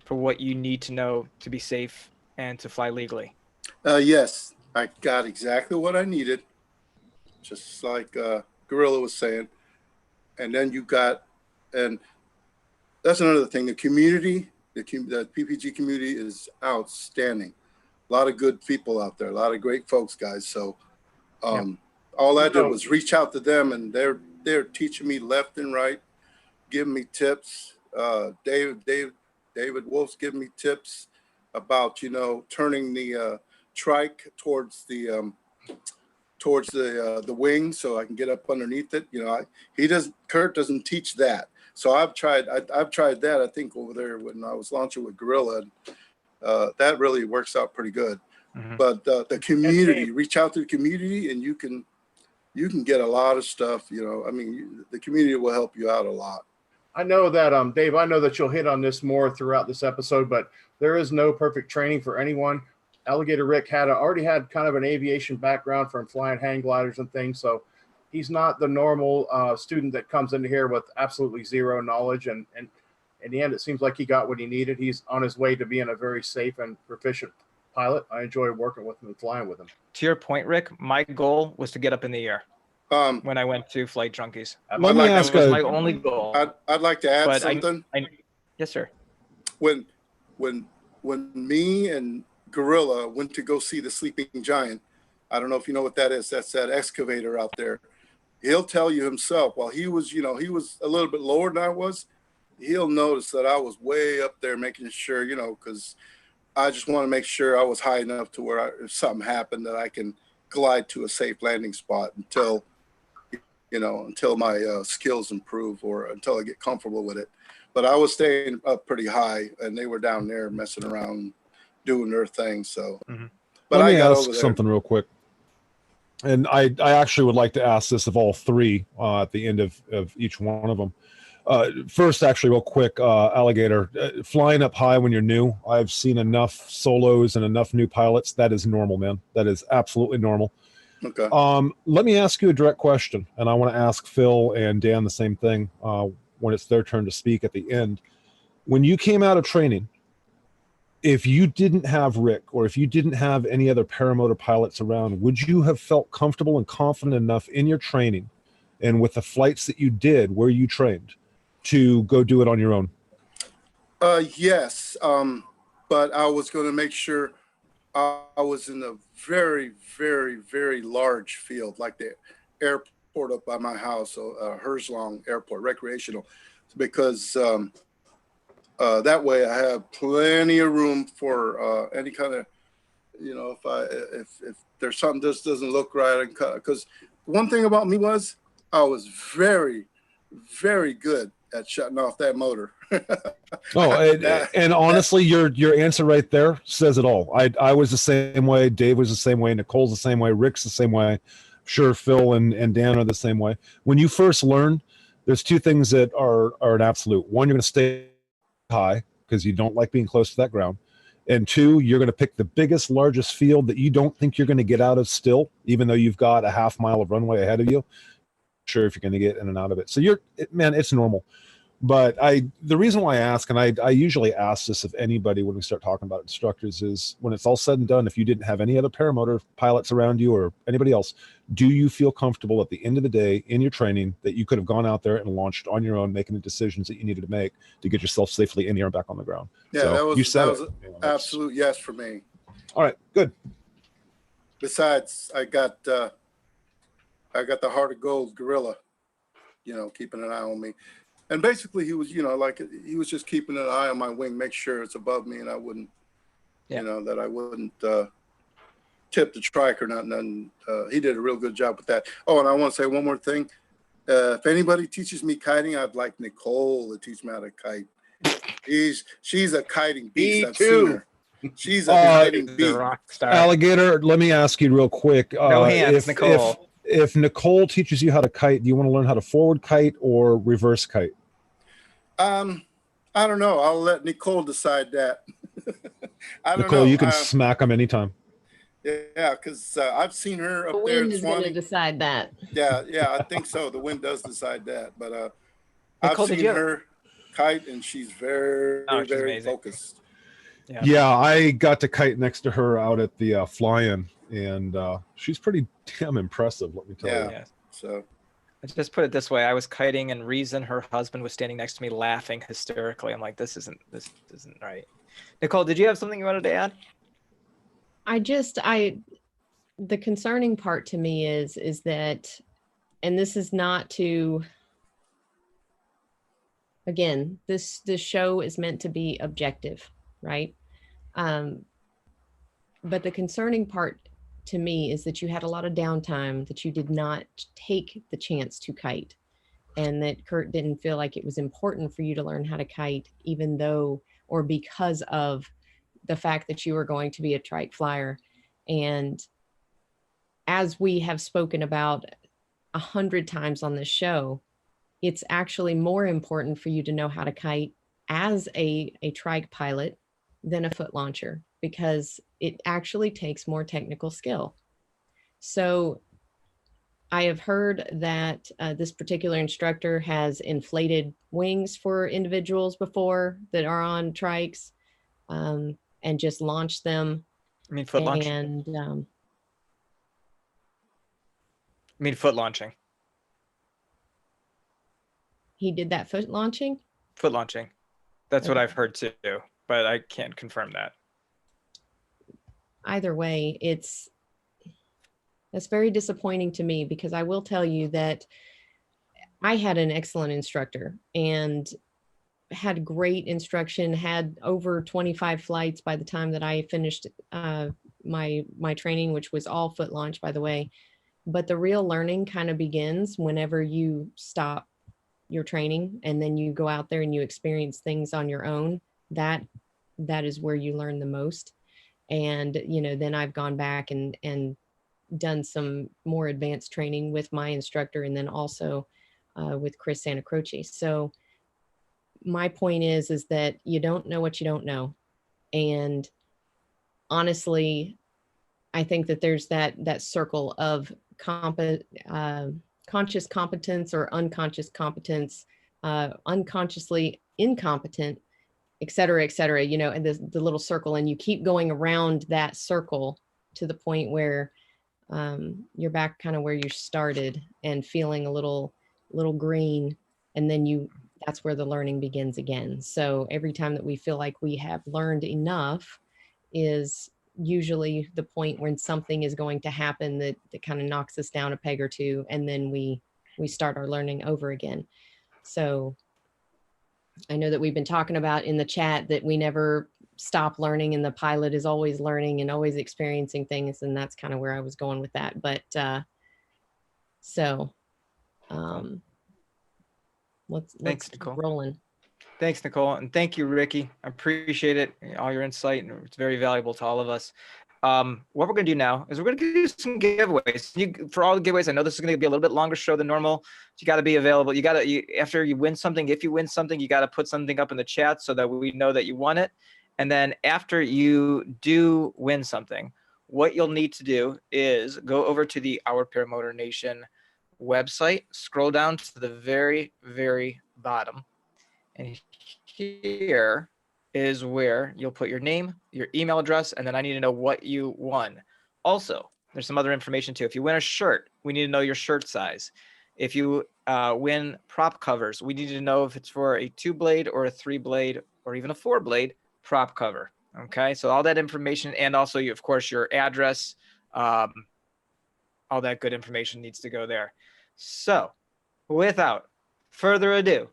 for what you need to know to be safe and to fly legally? Yes, I got exactly what I needed, just like Gorilla was saying. And then and that's another thing. The community, the PPG community is outstanding. A lot of good people out there, a lot of great folks, guys. So all I did was reach out to them, and they're teaching me left and right, giving me tips. David Wolf's giving me tips about turning the trike towards the wing so I can get up underneath it. Kurt doesn't teach that. So I've tried that, I think, over there when I was launching with Gorilla. That really works out pretty good. Mm-hmm. But the community, reach out to the community, and you can get a lot of stuff. The community will help you out a lot. I know that, Dave, I know that you'll hit on this more throughout this episode, but there is no perfect training for anyone. Alligator Rick already had kind of an aviation background from flying hang gliders and things. So he's not the normal student that comes into here with absolutely zero knowledge. And in the end, it seems like he got what he needed. He's on his way to being a very safe and proficient pilot. I enjoy working with him and flying with him. To your point, Rick, my goal was to get up in the air. when I went to Flight Junkies. Let me ask that was my only goal. I'd like to add But something. Yes, sir. When me and Gorilla went to go see the Sleeping Giant, I don't know if you know what that is. That's that excavator out there. He'll tell you himself, while he was a little bit lower than I was, he'll notice that I was way up there making sure, because I just want to make sure I was high enough to where if something happened that I can glide to a safe landing spot until my skills improve or until I get comfortable with it. But I was staying up pretty high and they were down there messing around, doing their thing. So, but let me I got ask over there. something real quick. And I actually would like to ask this of all three at the end of each one of them. First, actually, real quick, Alligator, flying up high when you're new. I've seen enough solos and enough new pilots. That is normal, man. That is absolutely normal. Okay. Let me ask you a direct question, and I want to ask Phil and Dan the same thing when it's their turn to speak at the end. When you came out of training, if you didn't have Rick or if you didn't have any other paramotor pilots around, would you have felt comfortable and confident enough in your training and with the flights that you did where you trained to go do it on your own? Yes. But I was going to make sure I was in a very, very, very large field, like the airport up by my house, Herzlong Airport, recreational, because that way I have plenty of room for any kind of, if there's something that doesn't look right, because one thing about me was I was very, very good at shutting off that motor. And honestly, your answer right there says it all. I was the same way. Dave was the same way. Nicole's the same way. Rick's the same way. I'm sure Phil and Dan are the same way. When you first learn, there's two things that are an absolute. One, you're going to stay high because you don't like being close to that ground. And two, you're going to pick the biggest, largest field that you don't think you're going to get out of still, even though you've got a half mile of runway ahead of you. Sure, if you're going to get in and out of it. So it's normal. But the reason why I ask, and I usually ask this of anybody when we start talking about instructors, is when it's all said and done, if you didn't have any other paramotor pilots around you or anybody else, do you feel comfortable at the end of the day in your training that you could have gone out there and launched on your own, making the decisions that you needed to make to get yourself safely in the air and back on the ground? Yeah, so that was an absolute yes for me. All right, good. Besides, I got the heart of gold Gorilla, keeping an eye on me. And basically he was, he was just keeping an eye on my wing, make sure it's above me and I wouldn't, that I wouldn't tip the trike or nothing. And he did a real good job with that. Oh, and I want to say one more thing. If anybody teaches me kiting, I'd like Nicole to teach me how to kite. She's a kiting beast. I've seen her. She's a kiting beast. Alligator, let me ask you real quick. No hands, Nicole. If Nicole teaches you how to kite, do you want to learn how to forward kite or reverse kite? I don't know. I'll let Nicole decide that. Nicole, you can smack them anytime. Yeah, because I've seen her up the there. Wind is going to decide that. Yeah, I think so. The wind does decide that. But Nicole, I've seen her kite, and she's very, very focused. Yeah, I got to kite next to her out at the fly-in, and she's pretty damn impressive, let me tell you. Yeah, so let's just put it this way. I was kiting and Reason, her husband, was standing next to me laughing hysterically. I'm like, this isn't right. Nicole, did you have something you wanted to add? The concerning part to me is that, and this is not to, again, this show is meant to be objective, right? But the concerning part to me is that you had a lot of downtime, that you did not take the chance to kite, and that Kurt didn't feel like it was important for you to learn how to kite, even though, or because of the fact that you were going to be a trike flyer. And as we have spoken about 100 times on this show, it's actually more important for you to know how to kite as a trike pilot than a foot launcher, because it actually takes more technical skill. So I have heard that this particular instructor has inflated wings for individuals before that are on trikes, and just launched them. I mean, foot launch. And I mean, foot launching. He did that foot launching? Foot launching. That's what Okay. I've heard too, but I can't confirm that. Either way, that's very disappointing to me, because I will tell you that I had an excellent instructor and had great instruction, had over 25 flights by the time that I finished my training, which was all foot launch, by the way. But the real learning kind of begins whenever you stop your training and then you go out there and you experience things on your own. That is where you learn the most. And, then I've gone back and done some more advanced training with my instructor, and then also with Chris Santa Croce. So my point is that you don't know what you don't know. And honestly, I think that there's that circle of conscious competence or unconscious competence, unconsciously incompetent, et cetera, and the little circle, and you keep going around that circle to the point where you're back kind of where you started and feeling a little green. And then that's where the learning begins again. So every time that we feel like we have learned enough is usually the point when something is going to happen that kind of knocks us down a peg or two, and then we start our learning over again. So I know that we've been talking about in the chat that we never stop learning, and the pilot is always learning and always experiencing things, and that's kind of where I was going with that. But let's keep rolling. Thanks, Nicole. And thank you, Ricky. I appreciate it, all your insight, and it's very valuable to all of us. What we're going to do now is we're going to do some giveaways. For all the giveaways, I know this is going to be a little bit longer show than normal. So you got to be available. After you win something, if you win something, you got to put something up in the chat so that we know that you won it. And then after you do win something, what you'll need to do is go over to the Our Paramotor Nation website, scroll down to the very, very bottom. And here is where you'll put your name, your email address, and then I need to know what you won. Also, there's some other information too. If you win a shirt, we need to know your shirt size. If you win prop covers, we need to know if it's for a 2-blade or a 3-blade or even a 4-blade prop cover. Okay, so all that information, and also, of course, your address, all that good information needs to go there. So without further ado,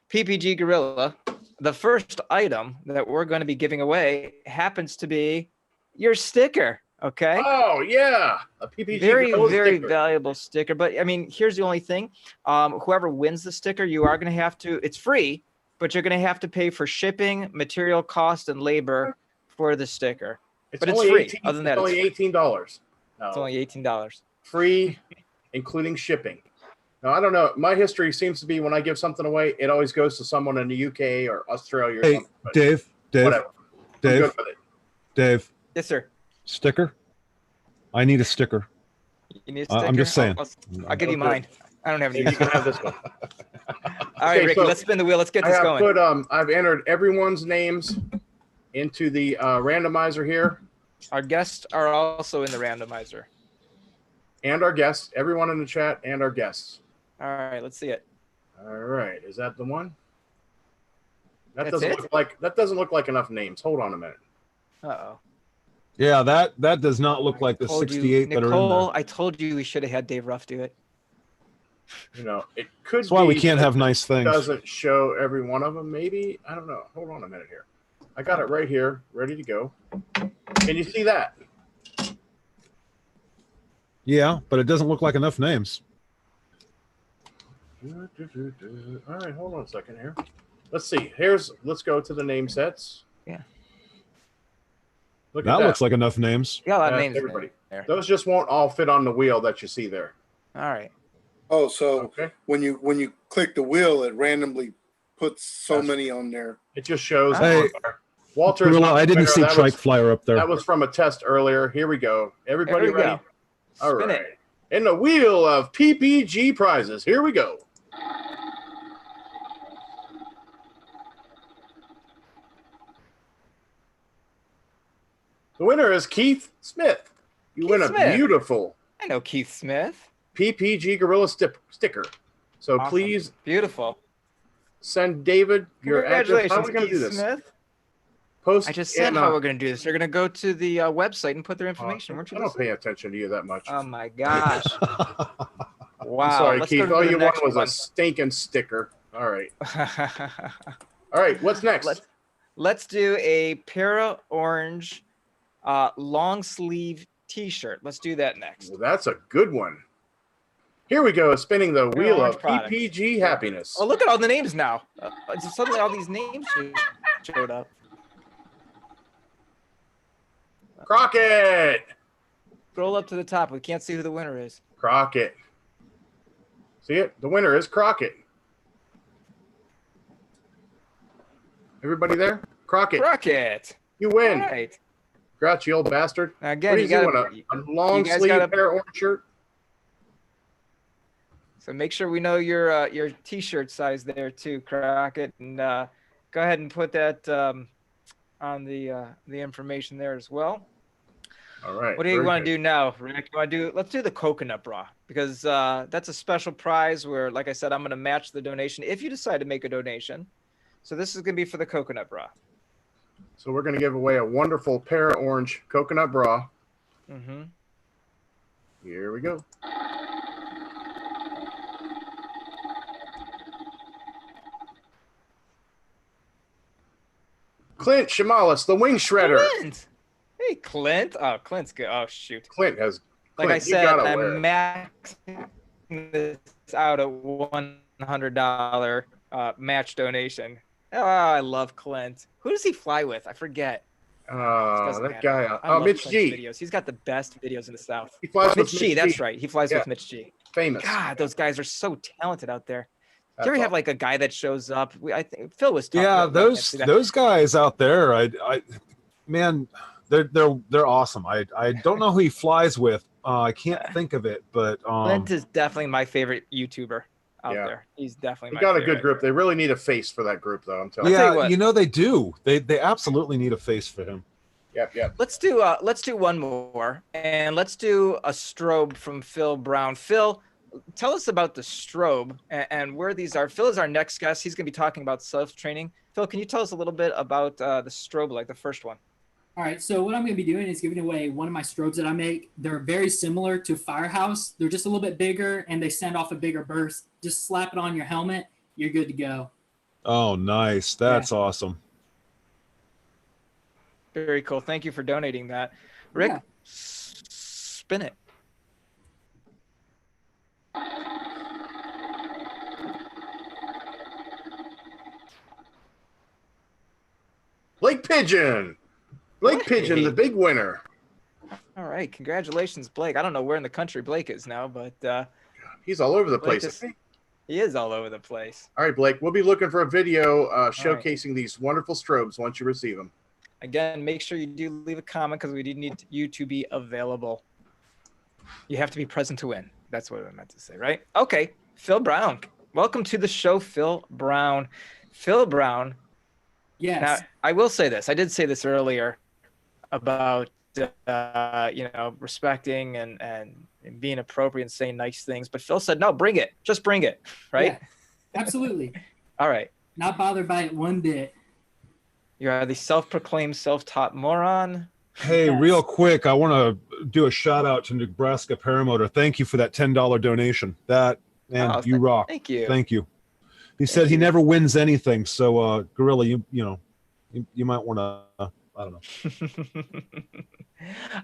PPG Gorilla, the first item that we're going to be giving away happens to be your sticker. Okay. Oh yeah, a PPG very sticker. Valuable sticker. But I mean, here's the only thing: whoever wins the sticker, you are going to have to. It's free, but you're going to have to pay for shipping, material cost, and labor for the sticker. But it's free. Other than that, it's only $18. No, it's only $18. Free, including shipping. Now, I don't know. My history seems to be when I give something away, it always goes to someone in the UK or Australia or something. But Dave. Whatever. I'm good with it. Dave. Yes, sir. Sticker? I need a sticker. You need a sticker? I'm just saying. I'll give you mine. I don't have any. You can have this one. All right, Ricky, let's spin the wheel. Let's get this going. I've entered everyone's names into the randomizer here. Our guests are also in the randomizer. And our guests. Everyone in the chat and our guests. All right, let's see it. All right, is that the one? That doesn't look like enough names. Hold on a minute. Uh-oh. Yeah, that does not look like the 68 that are in there. I told you we should have had Dave Ruff do it. You know, it could. That's why we can't have nice things. It doesn't show every one of them. Maybe, I don't know. Hold on a minute here. I got it right here, ready to go. Can you see that? Yeah, but it doesn't look like enough names. All right, hold on a second here. Let's see. Let's go to the name sets. Yeah. That looks like enough names. Yeah, a lot of names. Everybody. Those just won't all fit on the wheel that you see there. All right. Oh, so when you click the wheel, it randomly puts so many on there. It just shows. Hey, Walter, I didn't see Trike Flyer up there. That was from a test earlier. Here we go. Everybody ready? Go. All right. In the wheel of PPG prizes. Here we go. The winner is Keith Smith. You win a beautiful. I know Keith Smith. PPG Gorilla sticker. So Awesome. please, beautiful. Send David your address. Congratulations, How are we going to do Keith this? Smith. Post. I just said how we're going to do this. They're going to go to the website and put their information. Weren't you? I don't pay attention to you that much. Oh my gosh! Wow. I'm sorry, Let's Keith. go to All the you next want was one. a stinking sticker. All right. All right. What's next? Let's do a para orange long sleeve T-shirt. Let's do that next. Well, that's a good one. Here we go, spinning the wheel of products. PPG happiness. Oh, look at all the names now. Suddenly all these names showed up. Crockett. Scroll up to the top. We can't see who the winner is. Crockett. See it? The winner is Crockett. Everybody there? Crockett. Crockett. You win. All right. Congrats, you old bastard. Now again, you got a long sleeve pair orange shirt. So make sure we know your T-shirt size there too, Crockett, and go ahead and put that on the information there as well. All right. What do you want to do now, Rick? Let's do the coconut bra, because that's a special prize where, like I said, I'm going to match the donation if you decide to make a donation. So this is going to be for the coconut bra. So we're going to give away a wonderful pair of orange coconut bra. Mm-hmm. Here we go. Clint Shamalis, the wing shredder. Clint. Hey, Clint. Oh, Clint's good. Oh, shoot. Clint, like I said, I'm maxing this out at $100 match donation. Oh, I love Clint. Who does he fly with? I forget. That guy. Oh, Mitch Clint's G. Videos. He's got the best videos in the South. He flies Mitch with G. Mitch That's G. right. He flies with Mitch G. Famous. God, those guys are so talented out there. Do you ever have like a guy that shows up? I think Phil was talking yeah, about those guys out there. Man, they're awesome. I don't know who he flies with. I can't think of it, but Clint is definitely my favorite YouTuber out there. He's definitely my favorite. A good group. They really need a face for that group, though. I'm telling you. Yeah, you know they do. They absolutely need a face for him. Yep. Let's do one more, and let's do a strobe from Phil Brown. Phil, tell us about the strobe and where these are. Phil is our next guest. He's going to be talking about self-training. Phil, can you tell us a little bit about the strobe, like the first one? All right, so what I'm going to be doing is giving away one of my strobes that I make. They're very similar to Firehouse. They're just a little bit bigger, and they send off a bigger burst. Just slap it on your helmet. You're good to go. Oh, nice. That's awesome. Very cool. Thank you for donating that. Rick, spin it. Blake Pigeon. Blake Pigeon, the big winner. All right. Congratulations, Blake. I don't know where in the country Blake is now, but he's all over the place. He is all over the place. All right, Blake, we'll be looking for a video showcasing these wonderful strobes once you receive them. Again, make sure you do leave a comment because we do need you to be available. You have to be present to win. That's what I meant to say, right? Okay. Phil Brown. Welcome to the show, Phil Brown. Phil Brown. Yes. Now, I will say this. I did say this earlier about, respecting and being appropriate and saying nice things. But Phil said, no, bring it. Just bring it. Right? Yeah, absolutely. All right. Not bothered by it one bit. You are the self-proclaimed self-taught moron. Hey, real quick, I want to do a shout out to Nebraska Paramotor. Thank you for that $10 donation. You rock. Thank you. Thank you. He said he never wins anything. So, Gorilla, you might want to, I don't know.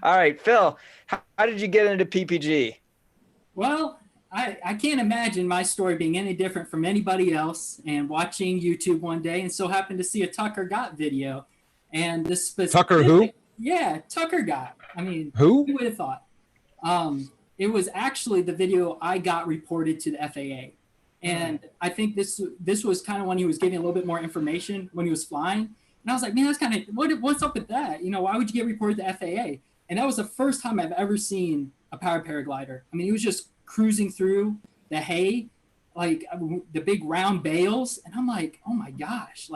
All right, Phil, how did you get into PPG? Well, I can't imagine my story being any different from anybody else, and watching YouTube one day and so happened to see a Tucker Got video. And this specific, Tucker who? Yeah, Tucker Got. I mean, who would have thought? It was actually the video I got reported to the FAA. And I think this was kind of when he was giving a little bit more information when he was flying. And I was like, man, that's kind of, what's up with that? Why would you get reported to the FAA? And that was the first time I've ever seen a powered paraglider. I mean, he was just cruising through the hay, like the big round bales. And I'm like, oh my gosh,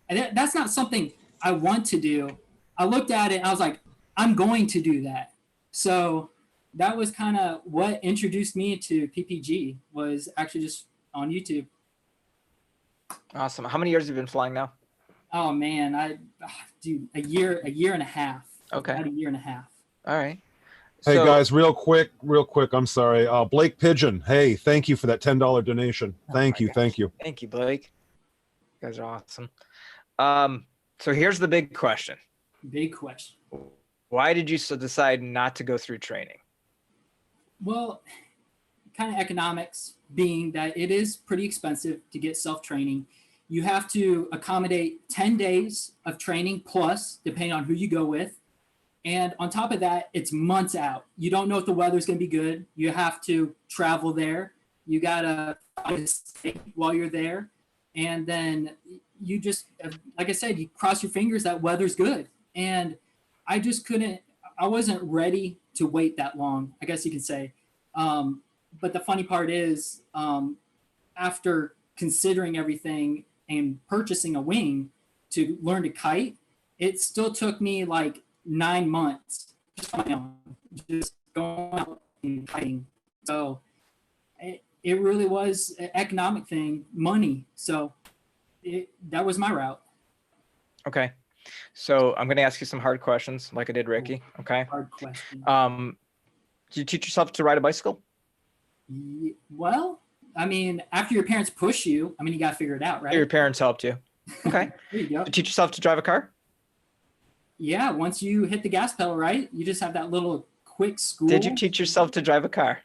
and that's not something I want to do. I looked at it and I was like, I'm going to do that. So that was kind of what introduced me to PPG, was actually just on YouTube. Awesome. How many years have you been flying now? Oh man, dude, a year and a half. Okay. About a year and a half. All right. Hey So- guys, real quick. I'm sorry. Blake Pigeon. Hey, thank you for that $10 donation. Thank you. gosh. Thank you. Thank you, Blake. You guys are awesome. So here's the big question. Big question. Why did you decide not to go through training? Well, kind of economics, being that it is pretty expensive to get self-training. You have to accommodate 10 days of training plus, depending on who you go with. And on top of that, it's months out. You don't know if the weather's going to be good. You have to travel there. You got to find a stay while you're there. And then you just, like I said, you cross your fingers that weather's good. And I just I wasn't ready to wait that long, I guess you could say. But the funny part is, after considering everything and purchasing a wing to learn to kite, it still took me like 9 months just on my own, just going out and kiting. So it really was an economic thing, money. So that was my route. Okay. So I'm going to ask you some hard questions like I did Ricky. Okay. Hard question. Did you teach yourself to ride a bicycle? Well, I mean, after your parents push you, I mean, you got to figure it out, right? Your parents helped you. Okay. There you go. Did you teach yourself to drive a car? Yeah, once you hit the gas pedal, right? You just have that little quick school. Did you teach yourself to drive a car?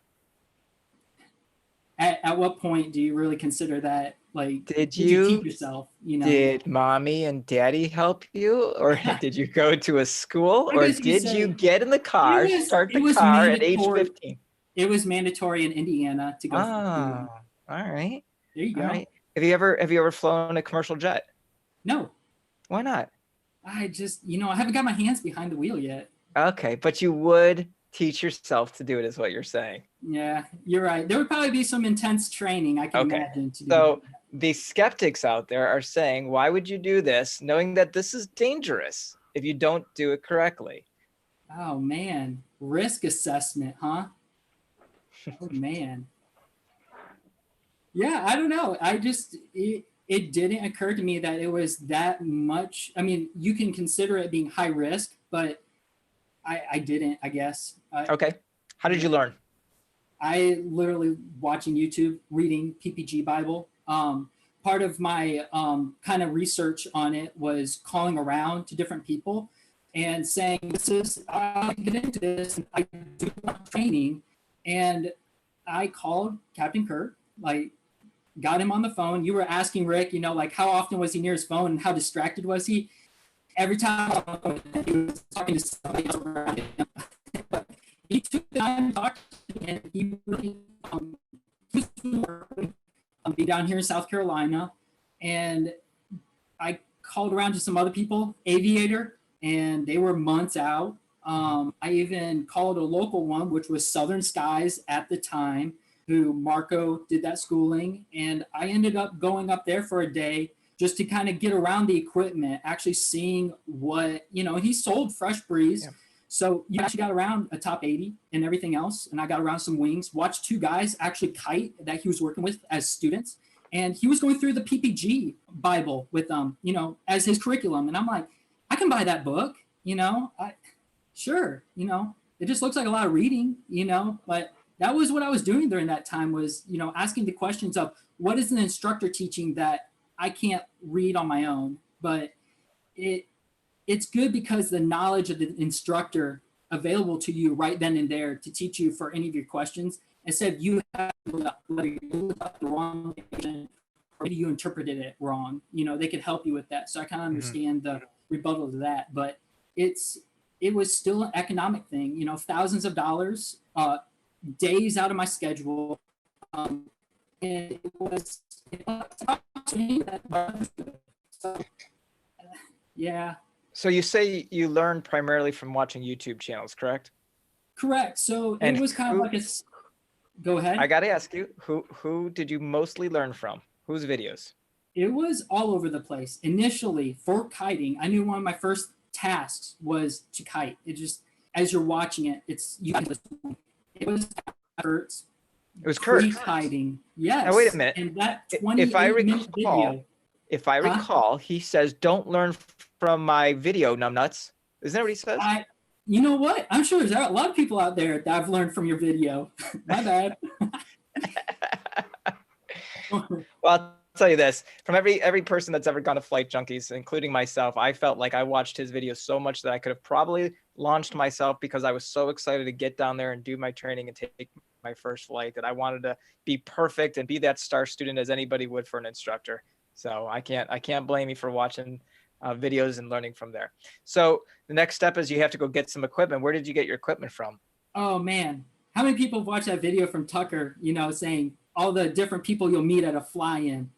At what point do you really consider that? Like, Did you you teach yourself? You know, Did mommy and daddy help you, or did you go to a school, I or guess you could did say you get in the car, it was- start it the was car at age mandatory. 15? it was mandatory in Indiana to go. through Ah, school. all right. There you go. All right. Have you ever flown a commercial jet? No, Why not? I just, I haven't got my hands behind the wheel yet. Okay, but you would teach yourself to do it, is what you're saying. Yeah, you're right. There would probably be some intense training, I can Okay. imagine. To do So that. the skeptics out there are saying, why would you do this knowing that this is dangerous if you don't do it correctly? Oh man, risk assessment, huh? Oh man. Yeah, I don't know. It didn't occur to me that it was that much. I mean, you can consider it being high risk, but I didn't, I guess. Okay. How did you learn? I literally watching YouTube, reading PPG Bible. Part of my kind of research on it was calling around to different people and saying, I get into this, and I do want training. And I called Captain Kurt, like, got him on the phone. You were asking Rick, like, how often was he near his phone and how distracted was he? Every time he was talking to somebody else around him. But he took the time to talk to me, and he really be down here in South Carolina. And I called around to some other people, Aviator, and they were months out. I even called a local one, which was Southern Skies at the time, who Marco did that schooling. And I ended up going up there for a day just to kind of get around the equipment, actually seeing what, he sold Fresh Breeze. Yeah. So you actually got around a top 80 and everything else. And I got around some wings, watched two guys actually kite that he was working with as students. And he was going through the PPG Bible with them, as his curriculum. And I'm like, I can buy that book, sure, it just looks like a lot of reading, but that was what I was doing during that time was, asking the questions of what is an instructor teaching that I can't read on my own. But it's good because the knowledge of the instructor available to you right then and there to teach you for any of your questions, instead of you have to look up the wrong information or maybe you interpreted it wrong, they could help you with that. So I kind of understand the rebuttal to that, but it was still an economic thing, thousands of dollars, days out of my schedule. And it was, so, yeah. So you say you learned primarily from watching YouTube channels, correct? Correct. So it was kind of like go ahead. I got to ask you, who did you mostly learn from? Whose videos? It was all over the place. Initially, for kiting, I knew one of my first tasks was to kite. It just, as you're watching it, It was Kurt's It was Kurt. pre-kiting. Yes. Now wait a minute. And that If I 28-minute video. If I recall, he says, "Don't learn from my video, numbnuts." Isn't that what he says? You know what? I'm sure there's a lot of people out there that I've learned from your video. My bad. Well, I'll tell you this, from every person that's ever gone to Flight Junkies, including myself, I felt like I watched his videos so much that I could have probably launched myself, because I was so excited to get down there and do my training and take my first flight, that I wanted to be perfect and be that star student as anybody would for an instructor. So I can't blame you for watching videos and learning from there. So the next step is you have to go get some equipment. Where did you get your equipment from? Oh man, how many people have watched that video from Tucker, saying all the different people you'll meet at a fly-in?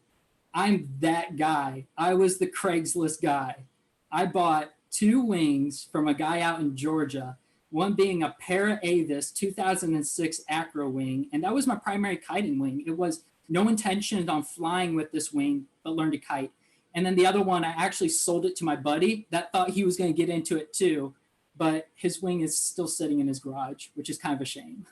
I'm that guy. I was the Craigslist guy. I bought 2 wings from a guy out in Georgia, one being a Para Avis 2006 Acro wing, and that was my primary kiting wing. It was no intention on flying with this wing, but learn to kite. And then the other one, I actually sold it to my buddy that thought he was going to get into it too, but his wing is still sitting in his garage, which is kind of a shame.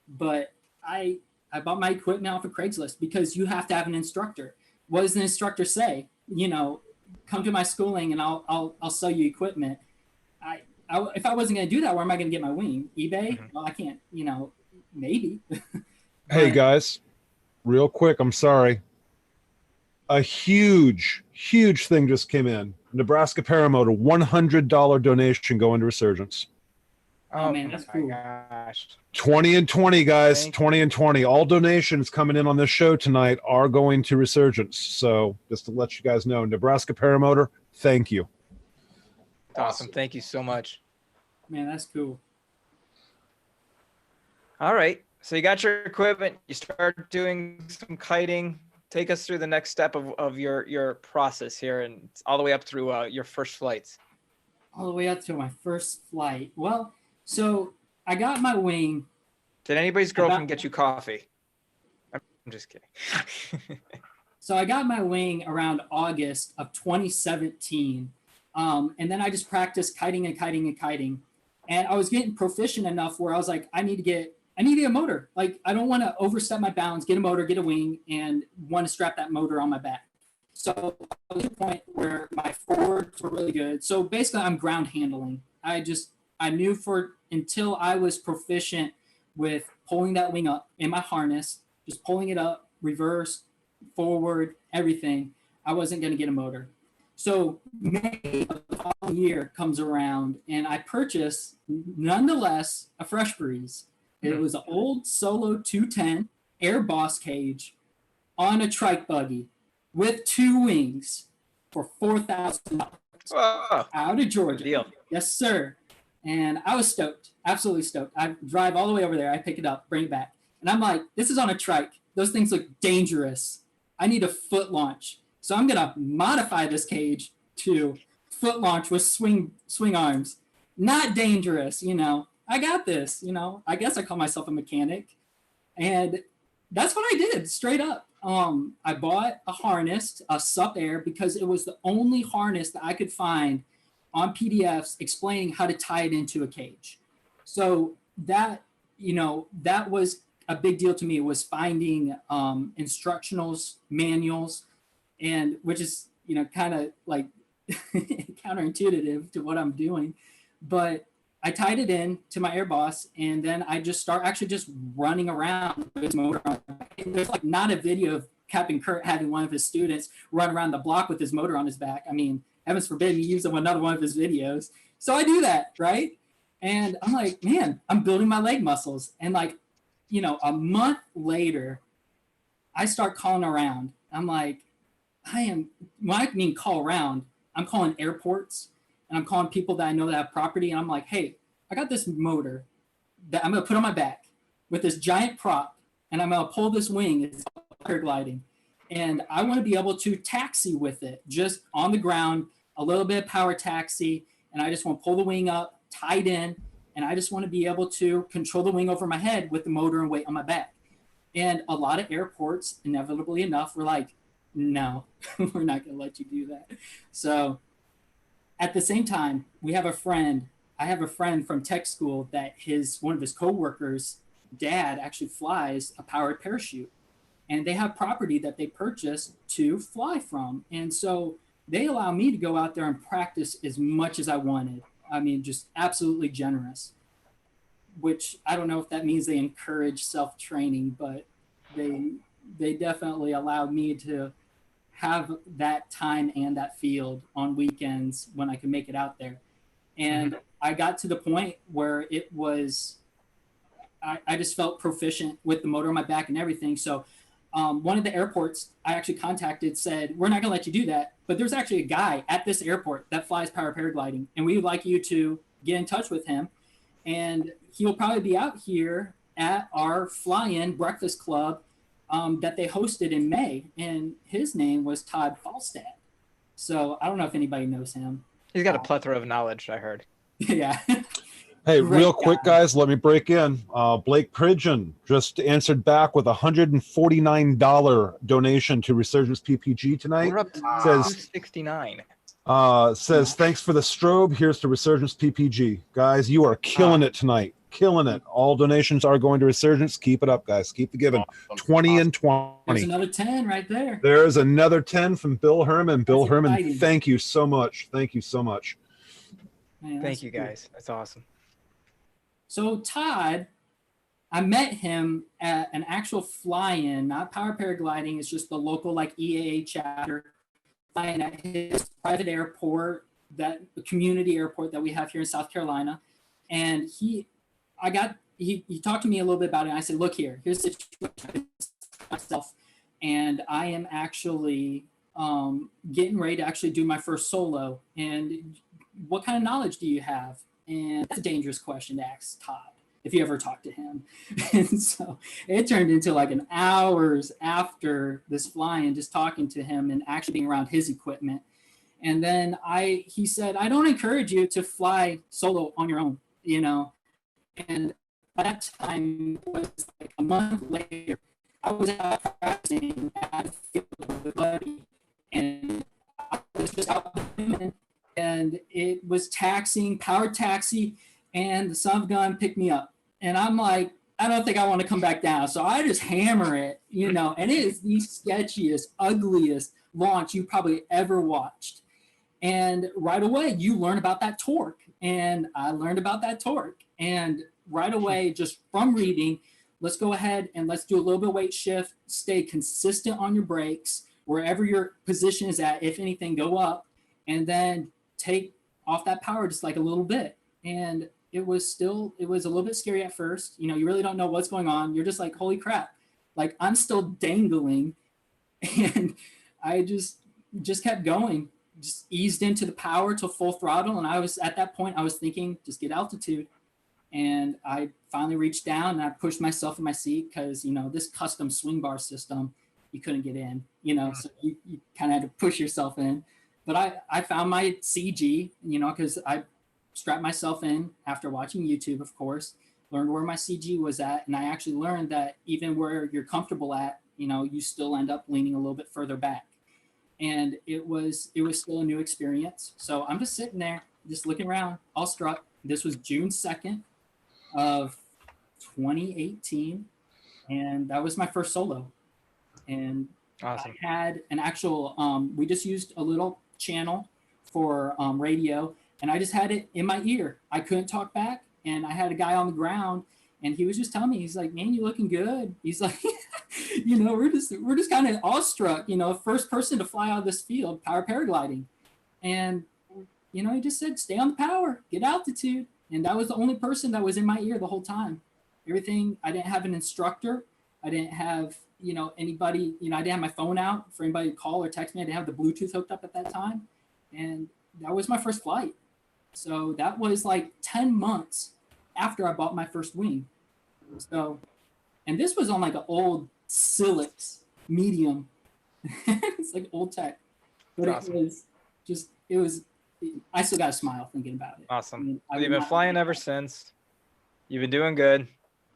But I bought my equipment off of Craigslist because you have to have an instructor. What does the instructor say? Come to my schooling and I'll sell you equipment. If I wasn't going to do that, where am I going to get my wing? eBay? Mm-hmm. Well, I can't, maybe. Hey guys, real quick, I'm sorry. A huge thing just came in. Nebraska Paramotor, $100 donation going to Resurgence. Oh man, that's cool. Gosh. 20 and 20, guys. 20 and 20. All donations coming in on this show tonight are going to Resurgence. So just to let you guys know, Nebraska Paramotor, thank you. Awesome. Thank you so much. Man, that's cool. All right. So you got your equipment. You start doing some kiting. Take us through the next step of your process here, and all the way up through your first flights. All the way up to my first flight. Well, so I got my wing. Did anybody's girlfriend get you coffee? I'm just kidding. So I got my wing around August of 2017. And then I just practiced kiting and kiting and kiting. And I was getting proficient enough where I was like, I need to get a motor. Like, I don't want to overstep my bounds, get a motor, get a wing, and want to strap that motor on my back. So I was at a point where my forwards were really good. So basically I'm ground handling. I knew until I was proficient with pulling that wing up in my harness, just pulling it up, reverse, forward, everything, I wasn't going to get a motor. So May of the following year comes around and I purchase, nonetheless, a Fresh Breeze. It was an old Solo 210 Air Boss cage on a trike buggy with 2 wings for $4,000 out of Georgia. Deal. Yes, sir. And I was stoked, absolutely stoked. I drive all the way over there. I pick it up, bring it back. And I'm like, this is on a trike. Those things look dangerous. I need a foot launch. So I'm going to modify this cage to foot launch with swing arms. Not dangerous, I got this, I guess I call myself a mechanic. And that's what I did, straight up. I bought a harness, a Sup Air, because it was the only harness that I could find on PDFs explaining how to tie it into a cage. So that was a big deal to me, was finding instructionals, manuals, and which is, kind of like counterintuitive to what I'm doing. But I tied it in to my Air Boss, and then I just start actually just running around with his motor on. There's like not a video of Captain Kurt having one of his students run around the block with his motor on his back. I mean, heavens forbid he used another one of his videos. So I do that, right? And I'm like, man, I'm building my leg muscles. And like, a month later, I start calling around. I'm like, when I mean call around, I'm calling airports. And I'm calling people that I know that have property. And I'm like, hey, I got this motor that I'm going to put on my back with this giant prop. And I'm going to pull this wing. It's paragliding. And I want to be able to taxi with it just on the ground, a little bit of power taxi. And I just want to pull the wing up, tied in. And I just want to be able to control the wing over my head with the motor and weight on my back. And a lot of airports, inevitably enough, were like, no, we're not going to let you do that. So at the same time, we have a friend. I have a friend from tech school that one of his coworkers' dad actually flies a powered parachute, and they have property that they purchased to fly from. And so they allow me to go out there and practice as much as I wanted. I mean, just absolutely generous, which I don't know if that means they encourage self-training, but they definitely allowed me to have that time and that field on weekends when I could make it out there. And I got to the point where it was, I just felt proficient with the motor on my back and everything. So one of the airports I actually contacted said, we're not gonna let you do that, but there's actually a guy at this airport that flies power paragliding, and we would like you to get in touch with him. And he'll probably be out here at our fly-in breakfast club that they hosted in May, and his name was Todd Falstad. So I don't know if anybody knows him. He's got a plethora of knowledge, I heard. Yeah. Hey, Great real quick, guy. guys, let me break in. Blake Pridgeon just answered back with a $149 donation to Resurgence PPG tonight. We're up to Says- 269. Says, thanks for the strobe. Here's to Resurgence PPG. Guys, you are killing it tonight. Killing it. All donations are going to Resurgence. Keep it up, guys. Keep the giving. 20 and 20. There's another 10 right there. There's another 10 from Bill Herman. Bill That's Herman, exciting. thank you so much. Thank you so much. Man, Thank that's you, cool. guys. That's awesome. So Todd, I met him at an actual fly-in, not power paragliding. It's just the local like EAA chapter flying at his private airport, that community airport that we have here in South Carolina. And he talked to me a little bit about it. And I said, look here's the situation myself, and I am actually getting ready to actually do my first solo. And what kind of knowledge do you have? And that's a dangerous question to ask Todd if you ever talk to him. And so it turned into like an hours after this flying, just talking to him and actually being around his equipment. And then he said, I don't encourage you to fly solo on your own, you know. And by that time was like a month later, I was out practicing at the field with a buddy, and I was just out there, and it was taxiing, power taxi, and the son of a gun picked me up. And I'm like, I don't think I want to come back down. So I just hammer it, you know, and it is the sketchiest, ugliest launch you probably ever watched. And right away, you learn about that torque. And I learned about that torque. And right away, just from reading, let's go ahead and let's do a little bit of weight shift, stay consistent on your brakes, wherever your position is at, if anything, go up, and then take off that power just like a little bit. And it was a little bit scary at first. You know, you really don't know what's going on. You're just like, holy crap, like I'm still dangling. And I just kept going, just eased into the power to full throttle. And I was at that point, I was thinking, just get altitude. And I finally reached down and I pushed myself in my seat because, you know, this custom swing bar system, you couldn't get in, you know, so you kind of had to push yourself in. But I found my CG, you know, because I strapped myself in after watching YouTube, of course, learned where my CG was at. And I actually learned that even where you're comfortable at, you know, you still end up leaning a little bit further back. And it was still a new experience. So I'm just sitting there, just looking around, all struck. This was June 2nd of 2018. And that was my first solo. And Awesome. I had an actual, we just used a little channel for radio, and I just had it in my ear. I couldn't talk back, and I had a guy on the ground, and he was just telling me, he's like, man, you looking good. He's like, you know, we're just kind of awestruck, you know, first person to fly out of this field, power paragliding. And, you know, he just said, stay on the power, get altitude. And that was the only person that was in my ear the whole time. Everything, I didn't have an instructor. I didn't have, you know, anybody, you know, I didn't have my phone out for anybody to call or text me. I didn't have the Bluetooth hooked up at that time. And that was my first flight. So that was like 10 months after I bought my first wing. So, and this was on like an old Silix medium. It's like old tech, but Awesome. it was, I still got a smile thinking about it. Awesome. I mean, I You've would been not- flying ever since. You've been doing good.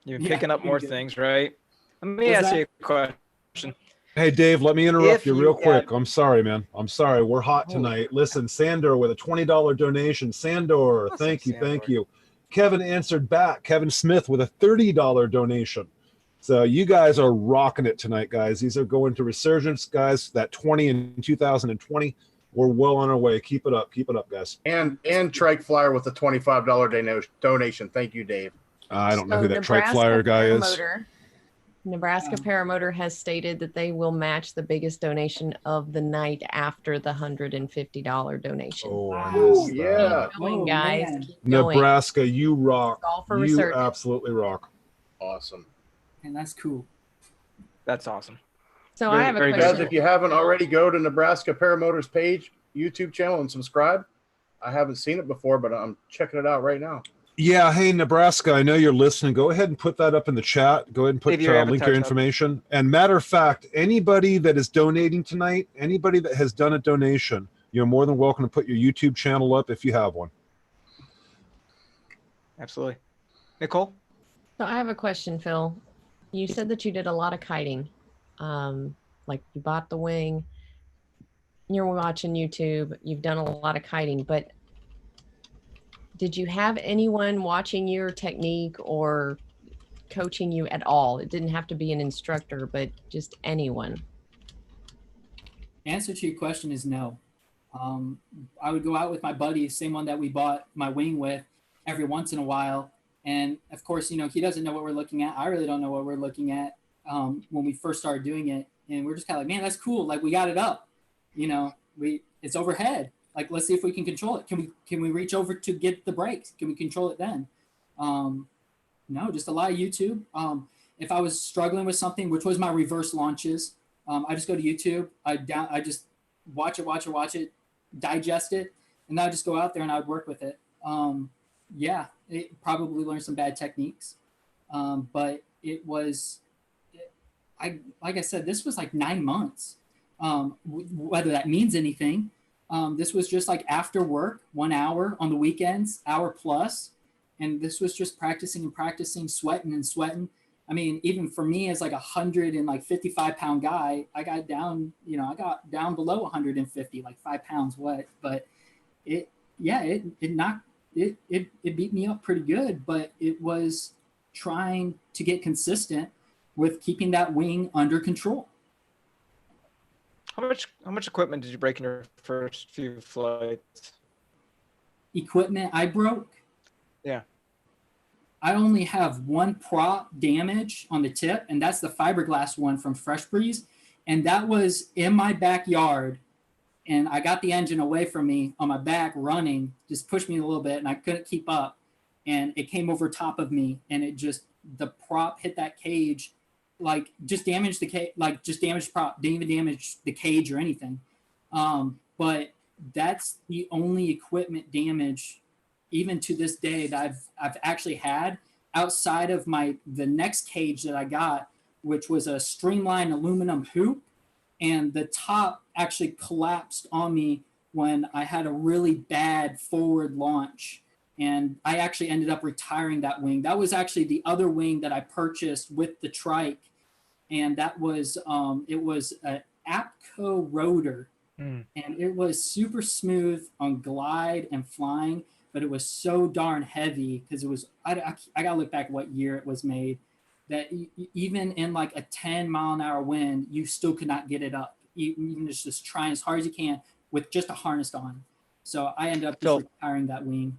You've been Yeah, picking up doing more good. things, right? Let me Was ask that- you a question. Hey, Dave, let me interrupt If you you real got- quick. I'm sorry, man. I'm sorry. We're hot tonight. Listen, Sandor with a $20 donation. Sandor, Awesome, thank you. Thank Sandor. you. Kevin answered back. Kevin Smith with a $30 donation. So you guys are rocking it tonight, guys. These are going to Resurgence, guys. That 20 in 2020. We're well on our way. Keep it up. Keep it up, guys. And Trike Flyer with a $25 donation. Thank you, Dave. I don't know So who that Trike Nebraska Flyer guy is. Paramotor- Nebraska Paramotor has stated that they will match the biggest donation of the night after the $150 donation. Oh, I Wow. missed that. Yeah. Keep going, Oh, guys. man. Keep going. Nebraska, you rock. All for You Resurgence. absolutely rock. Awesome. And that's cool. That's awesome. So Very- I have a very Guys, question. if you haven't already, go to Nebraska Paramotor's page, YouTube channel, and subscribe. I haven't seen it before, but I'm checking it out right now. Yeah, hey, Nebraska, I know you're listening. Go ahead and put that up in the chat. Go ahead and put Leave your link avatar your tab. information. And matter of fact, anybody that is donating tonight, anybody that has done a donation, you're more than welcome to put your YouTube channel up if you have one. Absolutely. Nicole? So I have a question, Phil. You said that you did a lot of kiting. Like you bought the wing, you're watching YouTube, you've done a lot of kiting, but did you have anyone watching your technique or coaching you at all? It didn't have to be an instructor, but just anyone. Answer to your question is no. I would go out with my buddies, same one that we bought my wing with, every once in a while. And of course, you know, he doesn't know what we're looking at. I really don't know what we're looking at when we first started doing it. And we're just kind of like, man, that's cool. Like we got it up, you know, it's overhead. Like, let's see if we can control it. Can we reach over to get the brakes? Can we control it then? No, just a lot of YouTube. If I was struggling with something, which was my reverse launches, I just go to YouTube. I just watch it, digest it, and then I just go out there and I would work with it. Yeah, it probably learned some bad techniques, but it was, like I said, this was like 9 months. Whether that means anything, this was just like after work, 1 hour on the weekends, hour plus, and this was just practicing and practicing, sweating and sweating. I mean, even for me as like 155-pound guy, I got down below 150, like 5 pounds wet. But it beat me up pretty good. But it was trying to get consistent with keeping that wing under control. How much equipment did you break in your first few flights? Equipment I broke? Yeah. I only have one prop damage on the tip, and that's the fiberglass one from Fresh Breeze. And that was in my backyard. And I got the engine away from me on my back running, just pushed me a little bit, and I couldn't keep up. And it came over top of me, and the prop hit that cage, like just damaged the cage, like just damaged prop, didn't even damage the cage or anything. But that's the only equipment damage, even to this day, that I've actually had outside of the next cage that I got, which was a streamlined aluminum hoop, and the top actually collapsed on me when I had a really bad forward launch, and I actually ended up retiring that wing. That was actually the other wing that I purchased with the trike, and that was it was an APCO rotor, and it was super smooth on glide and flying, but it was so darn heavy because it was, I gotta look back what year it was made, that even in like a 10-mile-an-hour wind, you still could not get it up. Even just trying as hard as you can with just a harness on. So I ended up just retiring that wing.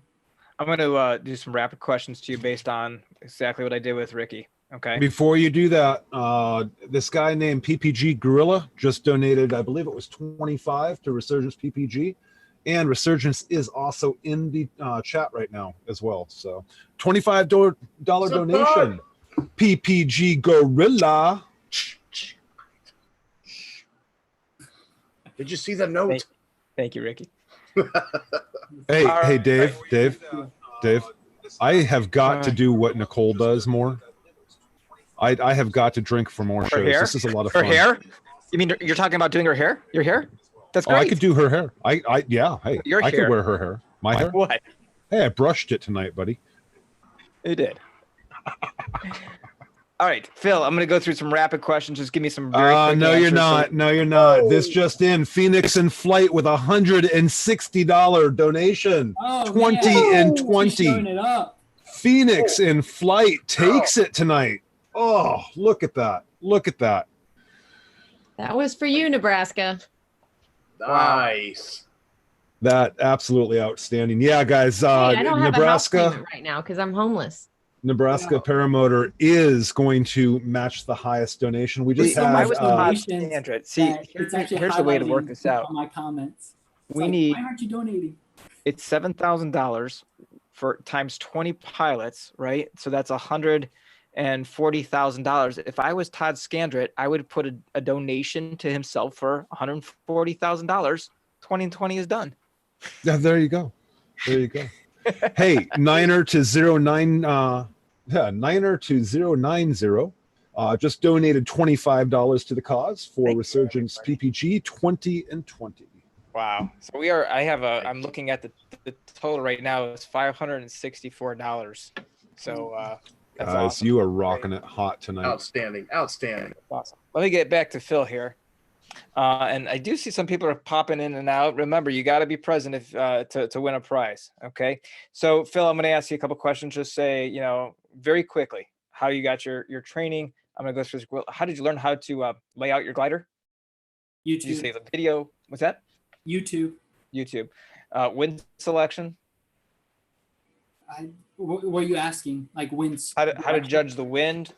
I'm going to do some rapid questions to you based on exactly what I did with Ricky. Okay. Before you do that, this guy named PPG Gorilla just donated, I believe it was 25 to Resurgence PPG. And Resurgence is also in the chat right now as well. So $25 donation. PPG Gorilla. Did you see the note? Thank you, Ricky. Hey, Dave. I have got to do what Nicole does more. I have got to drink for more shows. Hair? This is a lot of her fun. Hair? You mean you're talking about doing her hair? Your hair? That's great. Oh, I could do her hair. Yeah. Hey, Your I hair. could wear her hair. My hair. What? Hey, I brushed it tonight, buddy. You did. All right, Phil, I'm going to go through some rapid questions. Just give me some very quick No, answers. you're not. No, you're not. This just in. Phoenix in Flight with $160 donation. Oh, 20 man. and She's 20. showing it up. Phoenix in Flight takes it tonight. Oh, look at that. Look at that. That was for you, Nebraska. Nice. That absolutely outstanding. Yeah, guys. Hey, I don't have a house Nebraska payment right now because I'm homeless. Nebraska Paramotor is going to match the highest donation. We just See, had. I was Todd donations Sandra. See, it's actually here's the way to work highlighting this out. on my comments. It's We like, need why aren't you donating? it's $7,000 for times 20 pilots, right? So that's $140,000. If I was Todd Scandrett, I would put a donation to himself for $140,000. 20 and 20 is done. Yeah, there you go. There you go. Hey, Niner to 090 just donated $25 to the cause for Thank you, Resurgence everybody. PPG 20 and 20. Wow. So I'm looking at the total right now is $564. So that's Guys, awesome. you are rocking it hot tonight. Outstanding. Outstanding. Awesome. Let me get back to Phil here. And I do see some people are popping in and out. Remember, you got to be present if to win a prize. Okay. So Phil, I'm going to ask you a couple questions. Just say, very quickly, how you got your training. I'm going to go through this. How did you learn how to lay out your glider? Did you YouTube. say the video? What's that? YouTube. YouTube. Wind selection. What were you asking? Like winds? How to judge the wind,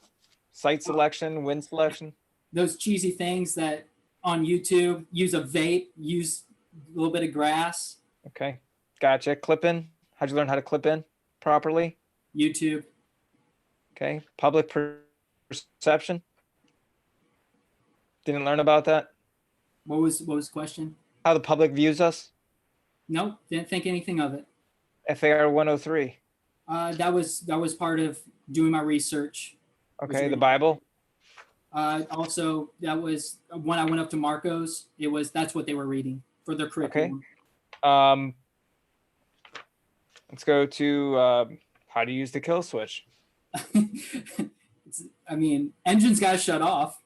sight selection, wind selection. Those cheesy things that on YouTube, use a vape, use a little bit of grass. Okay. Gotcha. Clip in. How'd you learn how to clip in properly? YouTube. Okay. Public perception. Didn't learn about that. What was the question? How the public views us. Nope, didn't think anything of it. FAR 103. That was part of doing my research. Okay. The Bible. Also, that was when I went up to Marco's. That's what they were reading for their curriculum. Okay. Let's go to how to use the kill switch. Engines got to shut off.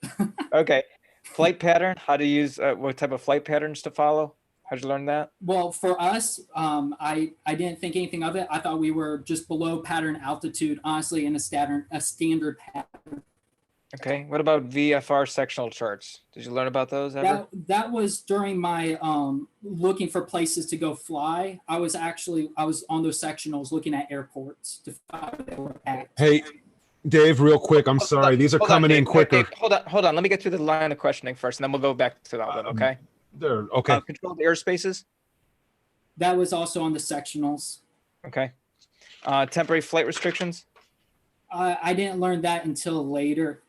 Okay. Flight pattern. How to use what type of flight patterns to follow? How'd you learn that? Well, for us, I didn't think anything of it. I thought we were just below pattern altitude, honestly, in a standard pattern. Okay. What about VFR sectional charts? Did you learn about those ever? That was during my looking for places to go fly. I was on those sectionals looking at airports to find out they were packed. Hey, Dave, real quick. I'm sorry. These are coming in quicker. Dave, hold on. Let me get through the line of questioning first, and then we'll go back to that one. Okay. There. Okay. Controlled airspaces. That was also on the sectionals. Okay. Temporary flight restrictions. I didn't learn that until later.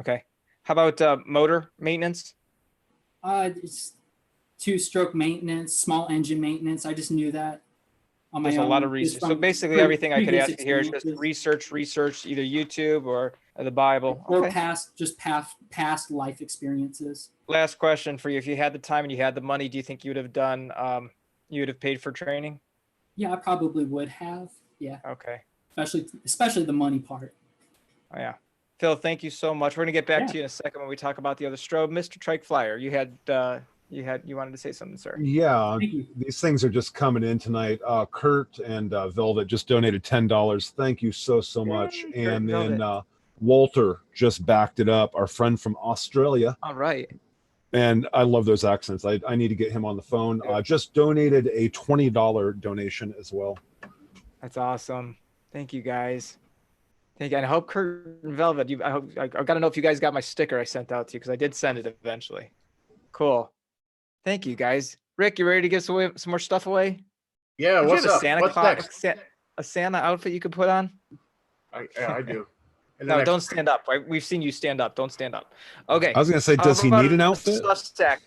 Okay. How about motor maintenance? It's two-stroke maintenance, small engine maintenance. I just knew that on my own. There's a lot of research. So basically everything I could ask you here is just research, either YouTube or the Bible. Or Okay. past life experiences. Last question for you. If you had the time and you had the money, do you think you would have done, you would have paid for training? Yeah, I probably would have. Yeah. Okay. Especially the money part. Oh, yeah. Phil, thank you so much. We're gonna get back to you in a second when we talk about the other strobe. Mr. Trike Flyer, you wanted to say something, sir. Yeah, Thank you. these things are just coming in tonight. Kurt and Velvet just donated $10. Thank you so much. Yay, Kurt And and then Walter just backed it up. Our friend from Australia. All right. And I love those accents. I need to get him on the phone. Just donated a $20 donation as well. That's awesome. Thank you, guys. Thank you. And I hope Kurt and Velvet, I got to know if you guys got my sticker I sent out to you, because I did send it eventually. Cool. Thank you, guys. Rick, you ready to give some more stuff away? Yeah, Did what's you have up? a Santa What's Claus, next? a Santa outfit you could put on? I do. And No, don't stand up. Right? We've seen you stand up. Don't stand up. Okay. I was going to say, does he need an outfit? Stuff stack.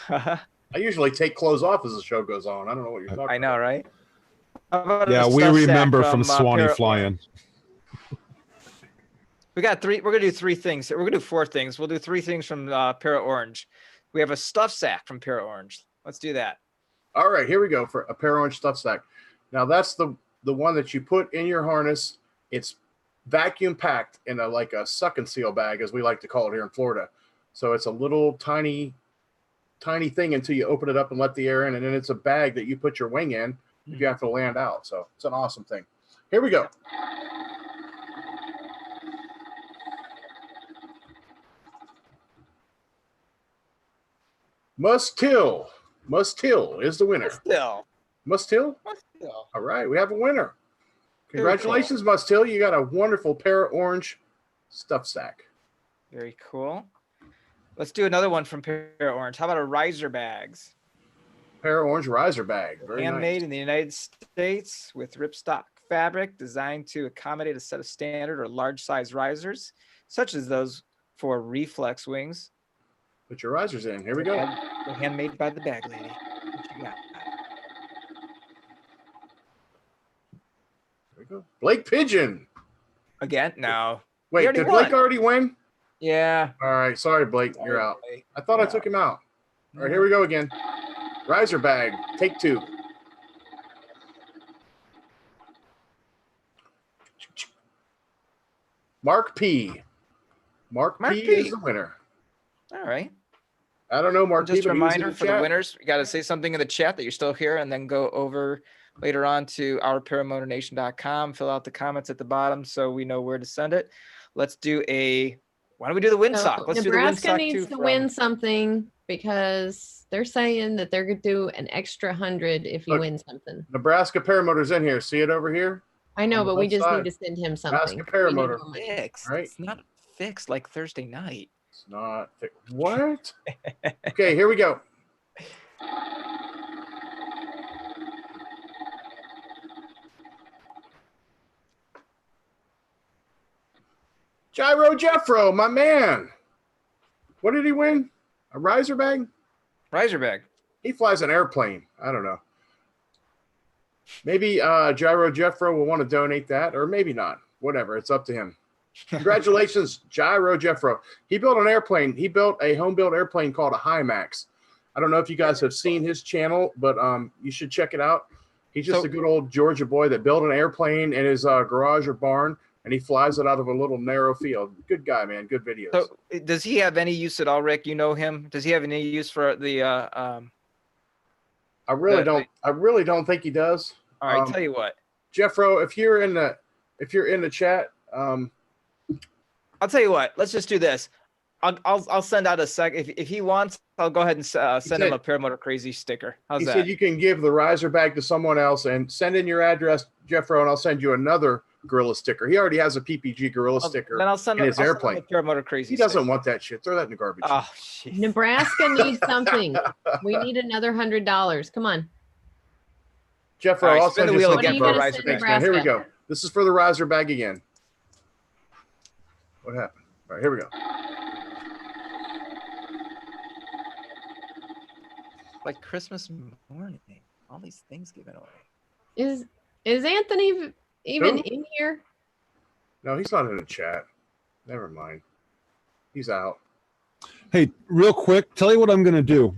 I usually take clothes off as the show goes on. I don't know what you're talking about. I know, right? How about Yeah, a we stuff sack remember from Swanee Para- flying. We got three. We're gonna do three things. We're gonna do four things. We'll do three things from Para Orange. We have a stuff sack from Para Orange. Let's do that. All right, here we go for a Para Orange stuff sack. Now that's the one that you put in your harness. It's vacuum packed in like a suck and seal bag, as we like to call it here in Florida. So it's a little tiny thing until you open it up and let the air in, and then it's a bag that you put your wing in if you have to land out. So it's an awesome thing. Here we go. Mustill is the winner. Mustill. All right, we have a winner. Congratulations, cool. Mustill. You got a wonderful pair of orange stuff sack. Very cool. Let's do another one from Pair Orange. How about a riser bags? Pair of orange riser bag. Very handmade nice. In the United States with ripstop fabric designed to accommodate a set of standard or large size risers, such as those for reflex wings. Put your risers in. Here we go. They're handmade by the bag lady. What you got? There we go. Blake Pigeon. Again? No. Wait, did Blake already win? Yeah. All right. Sorry, Blake. You're out. I thought I took him out. All right, here we go again. Riser bag. Take 2. Mark P. Mark P is the winner. All right. I don't know, Mark. Just a reminder for the winners, you got to say something in the chat that you're still here, and then go over later on to ourparamotornation.com, fill out the comments at the bottom so we know where to send it. Let's do why don't we do the windsock? Let's Nebraska needs to win something because they're saying that they're going to do an extra 100 if you win something. Nebraska Paramotor's in here. See it over here? I know, but we just need to send him something. Nebraska Paramotor. Fixed. Right? It's not fixed like Thursday night. It's not fixed. What? Okay, here we go. Gyro Jeffro, my man. What did he win? A riser bag? Riser bag. He flies an airplane. I don't know. Maybe Gyro Jeffro will want to donate that, or maybe not. Whatever. It's up to him. Congratulations, Gyro Jeffro. He built an airplane. He built a home-built airplane called a Himax. I don't know if you guys have seen his channel, but you should check it out. He's just a good old Georgia boy that built an airplane in his garage or barn, and he flies it out of a little narrow field. Good guy, man. Good videos. So does he have any use at all, Rick? You know him. Does he have any use for the I really don't think he does. All right, tell you what. Jeffro, if you're in the chat, I'll tell you what. Let's just do this. I'll send out a sec. If he wants, I'll go ahead and send him a Paramotor Crazy sticker. How's that? He said you can give the riser bag to someone else and send in your address, Jeffro, and I'll send you another Gorilla sticker. He already has a PPG Gorilla sticker then I'll send in his airplane. Paramotor Crazy. He doesn't want that shit. Throw that in the garbage. Oh, shit. Nebraska needs something. We need another $100. Come on. Jeffro, I'll send the you wheel something again for for riser bag. man. Here we go. This is for the riser bag again. What happened? All right, here we go. Like Christmas morning, all these things given away. Is Anthony even in here? No, he's not in the chat. Never mind. He's out. Hey, real quick, tell you what I'm going to do.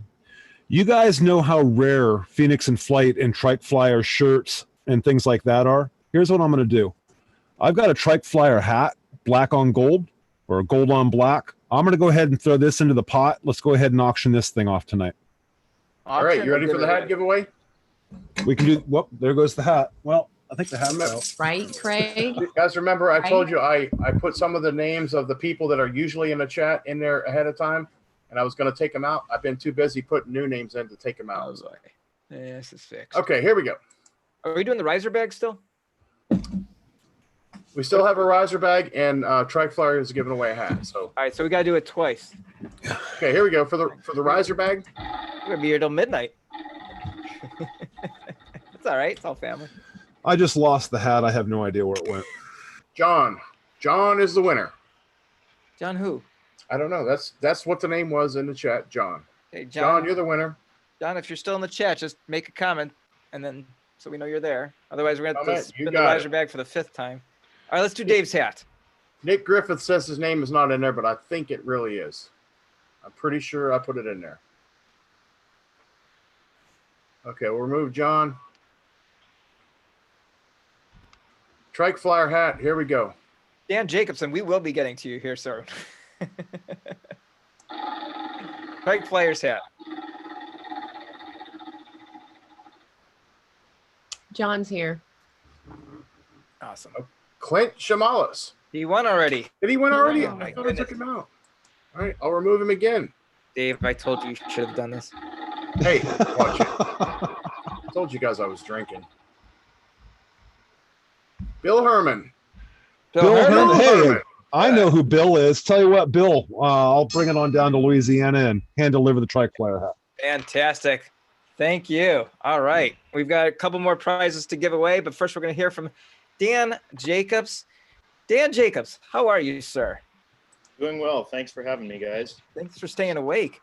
You guys know how rare Phoenix and Flight and Trike Flyer shirts and things like that are. Here's what I'm going to do. I've got a Trike Flyer hat, black on gold or gold on black. I'm going to go ahead and throw this into the pot. Let's go ahead and auction this thing off tonight. All right, you ready for the hat giveaway? We can do. Whoop! There goes the hat. Well, I think the hat's out. Right, Craig? You guys remember I told you I put some of the names of the people that are usually in the chat in there ahead of time, and I was going to take them out. I've been too busy putting new names in to take them out. This is fixed. Okay, here we go. Are we doing the riser bag still? We still have a riser bag, and Trike Flyer is giving away a hat. So all right, so we got to do it twice. Okay, here we go for the riser bag. We're gonna be here till midnight. It's all right. It's all family. I just lost the hat. I have no idea where it went. John is the winner. John who? I don't know. That's what the name was in the chat. John. Okay, John, you're the winner. John, if you're still in the chat, just make a comment, and then so we know you're there. Otherwise, we're gonna have to spin the riser bag for the 5th time. All right, let's do Dave's hat. Nick Griffith says his name is not in there, but I think it really is. I'm pretty sure I put it in there. Okay, we'll remove John. Trike Flyer hat. Here we go. Dan Jacobson, we will be getting to you here, sir. Craig Flyer's hat. John's here. Awesome. Clint Shamalis. He won already. Did he win already? Oh, my I thought I took goodness. him out. All right, I'll remove him again. Dave, I told you should have done this. Hey, watch it. I told you guys I was drinking. Bill Herman. Bill Herman. Hey, Herman. I know who Bill is. Tell you what, Bill, I'll bring it on down to Louisiana and hand deliver the Tri-Flyer hat. Fantastic. Thank you. All right. We've got a couple more prizes to give away, but first we're going to hear from Dan Jacobs. Dan Jacobs, how are you, sir? Doing well. Thanks for having me, guys. Thanks for staying awake.